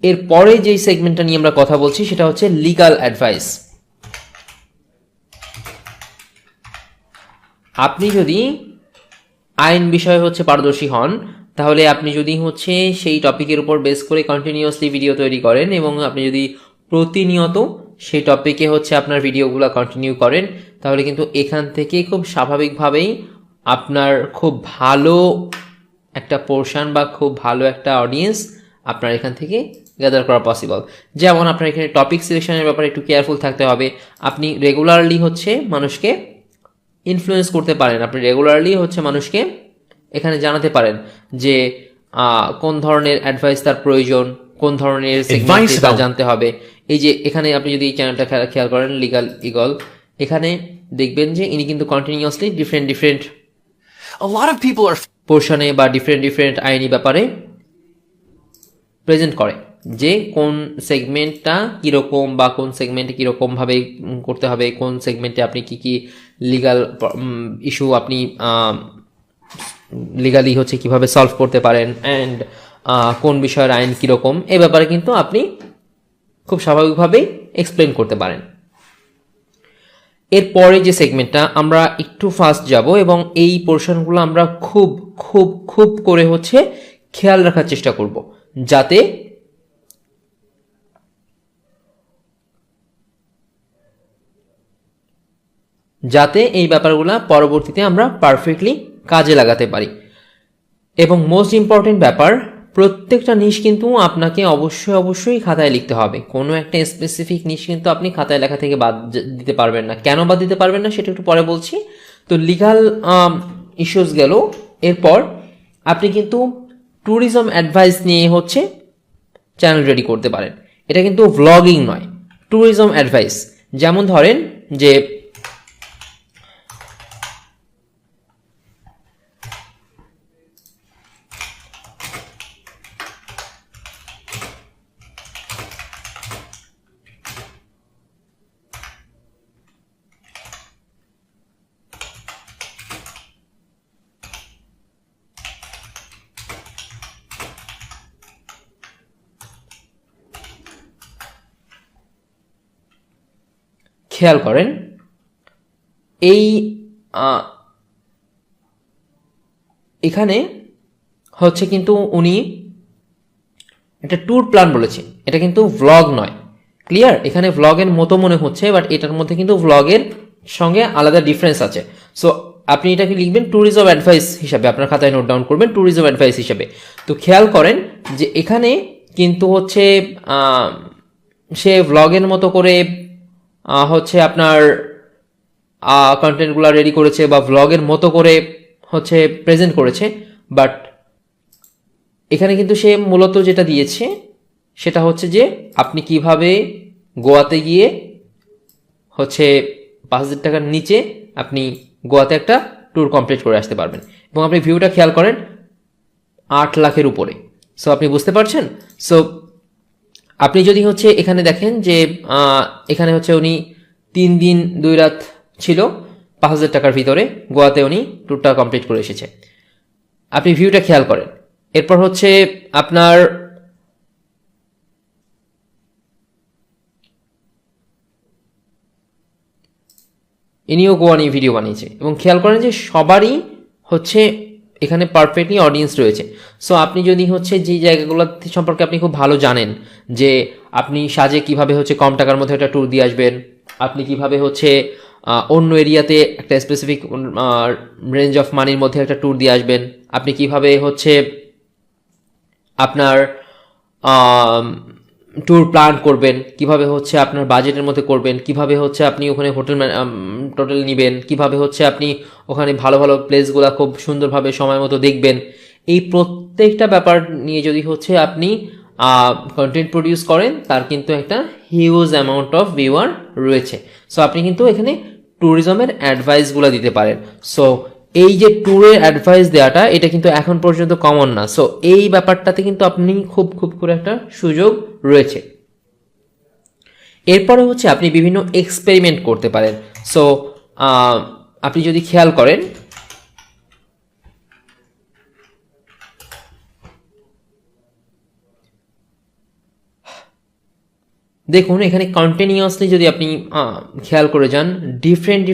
এরপরে যেই সেগমেন্টটা নিয়ে আমরা কথা বলছি সেটা হচ্ছে লিগ্যাল অ্যাডভাইস। আপনি যদি আইন বিষয়ে হচ্ছে পারদর্শী হন তাহলে আপনি যদি হচ্ছে সেই টপিকের উপর বেস করে কন্টিনিউয়াসলি ভিডিও তৈরি করেন এবং আপনি যদি প্রতিনিয়ত সেই টপিকে হচ্ছে আপনার ভিডিওগুলো কন্টিনিউ করেন তাহলে কিন্তু এখান থেকে খুব স্বাভাবিকভাবেই আপনার খুব ভালো একটা পোর্শন বা খুব ভালো একটা অডিয়েন্স আপনার এখান থেকে গ্যাদার করা পসিবল। যেমন আপনার এখানে টপিক সিলেকশনের ব্যাপারে একটু কেয়ারফুল থাকতে হবে। আপনি রেগুলারলি হচ্ছে মানুষকে ইনফ্লুয়েন্স করতে পারেন, আপনি রেগুলারলি হচ্ছে মানুষকে এখানে জানাতে পারেন যে কোন ধরনের অ্যাডভাইস তার প্রয়োজন, কোন ধরনের সেগমেন্ট তার জানতে হবে। এই যে এখানে আপনি যদি এই চ্যানেলটা খেয়াল করেন লিগ্যাল ইগল, এখানে দেখবেন যে ইনি কিন্তু কন্টিনিউয়াসলি ডিফারেন্ট পোর্শনে বা ডিফারেন্ট আইনি ব্যাপারে প্রেজেন্ট করে যে কোন সেগমেন্টটা কীরকম বা কোন সেগমেন্টে কীরকমভাবে করতে হবে, কোন সেগমেন্টে আপনি কি লিগ্যাল ইস্যু আপনি লিগালি হচ্ছে কিভাবে সলভ করতে পারেন অ্যান্ড কোন বিষয়ের আইন কীরকম, এ ব্যাপারে কিন্তু আপনি খুব স্বাভাবিকভাবেই এক্সপ্লেন করতে পারেন। এরপরে যে সেগমেন্টটা আমরা একটু ফাস্ট যাব এবং এই পোর্শনগুলো আমরা খুব করে হচ্ছে খেয়াল রাখার চেষ্টা করব যাতে এই ব্যাপারগুলো পরবর্তীতে আমরা পারফেক্টলি কাজে লাগাতে পারি। এবং মোস্ট ইম্পর্টেন্ট ব্যাপার, প্রত্যেকটা নিশ কিন্তু আপনাকে অবশ্যই খাতায় লিখতে হবে। কোনো একটা স্পেসিফিক নিশ কিন্তু আপনি খাতায় লেখা থেকে বাদ দিতে পারবেন না। কেন বাদ দিতে পারবেন না সেটা একটু পরে বলছি। তো লিগাল ইস্যুস গেল। এরপর আপনি কিন্তু ট্যুরিজম অ্যাডভাইস নিয়ে হচ্ছে চ্যানেল রেডি করতে পারেন। এটা কিন্তু ভ্লগিং নয়, ট্যুরিজম অ্যাডভাইস। যেমন ধরেন যে খেয়াল করেন এই এখানে হচ্ছে কিন্তু উনি একটা ট্যুর প্ল্যান বলেছে, এটা কিন্তু ভ্লগ নয়। ক্লিয়ার? এখানে ভ্লগের মতো মনে হচ্ছে, বাট এটার মধ্যে কিন্তু ভ্লগের সঙ্গে আলাদা ডিফারেন্স আছে। সো আপনি এটাকে লিখবেন ট্যুরিজম অ্যাডভাইস হিসাবে, আপনার খাতায় নোট ডাউন করবেন ট্যুরিজম অ্যাডভাইস হিসাবে। তো খেয়াল করেন যে এখানে কিন্তু হচ্ছে সে ভ্লগের মতো করে হচ্ছে আপনার কন্টেন্টগুলো রেডি করেছে বা ভ্লগের মতো করে হচ্ছে প্রেজেন্ট করেছে, বাট এখানে কিন্তু সে মূলত যেটা দিয়েছে সেটা হচ্ছে যে আপনি কিভাবে গোয়াতে গিয়ে হচ্ছে 5,000 টাকার নিচে আপনি গোয়াতে একটা ট্যুর কমপ্লিট করে আসতে পারবেন। এবং আপনি ভিউটা খেয়াল করেন 8 লাখের উপরে। সো আপনি বুঝতে পারছেন? সো আপনি যদি হচ্ছে এখানে দেখেন যে এখানে হচ্ছে উনি 3 দিন 2 রাত ছিল 5,000 টাকার ভিতরে, গোয়াতে উনি ট্যুরটা কমপ্লিট করে এসেছে। আপনি ভিউটা খেয়াল করেন। এরপর হচ্ছে আপনার ইনিও গোয়া নিয়ে ভিডিও বানিয়েছে এবং খেয়াল করেন যে সবারই হচ্ছে এখানে পারফেক্টলি অডিয়েন্স রয়েছে। সো আপনি যদি হচ্ছে যে জায়গাগুলো সম্পর্কে আপনি খুব ভালো জানেন যে আপনি সাজে কিভাবে হচ্ছে কম টাকার মধ্যে একটা ট্যুর দিয়ে আসবেন, আপনি কিভাবে হচ্ছে অন্য এরিয়াতে একটা স্পেসিফিক রেঞ্জ অফ মানির মধ্যে একটা ট্যুর দিয়ে আসবেন, আপনি কিভাবে হচ্ছে আপনার ট্যুর প্ল্যান করবেন, কিভাবে হচ্ছে আপনার বাজেটের মধ্যে করবেন, কিভাবে হচ্ছে আপনি ওখানে হোটেল টোটেল নেবেন, কিভাবে হচ্ছে আপনি ওখানে ভালো ভালো প্লেসগুলো খুব সুন্দরভাবে সময় মতো দেখবেন, এই প্রত্যেকটা ব্যাপার নিয়ে যদি হচ্ছে আপনি কন্টেন্ট প্রডিউস করেন তার কিন্তু একটা হিউজ অ্যামাউন্ট অফ ভিউয়ার রয়েছে। সো আপনি কিন্তু এখানে ট্যুরিজমের অ্যাডভাইসগুলো দিতে পারেন। সো এই যে ট্যুরের অ্যাডভাইস দেওয়াটা এটা কিন্তু এখন পর্যন্ত কমন না। সো এই ব্যাপারটাতে কিন্তু আপনি খুব করে একটা সুযোগ রয়েছে। এরপরে হচ্ছে আপনি বিভিন্ন এক্সপেরিমেন্ট করতে পারেন। সো আপনি যদি খেয়াল করেন দেখুন এখানে কন্টিনিউয়াসলি যদি আপনি খেয়াল করে যান ডিফারেন্ট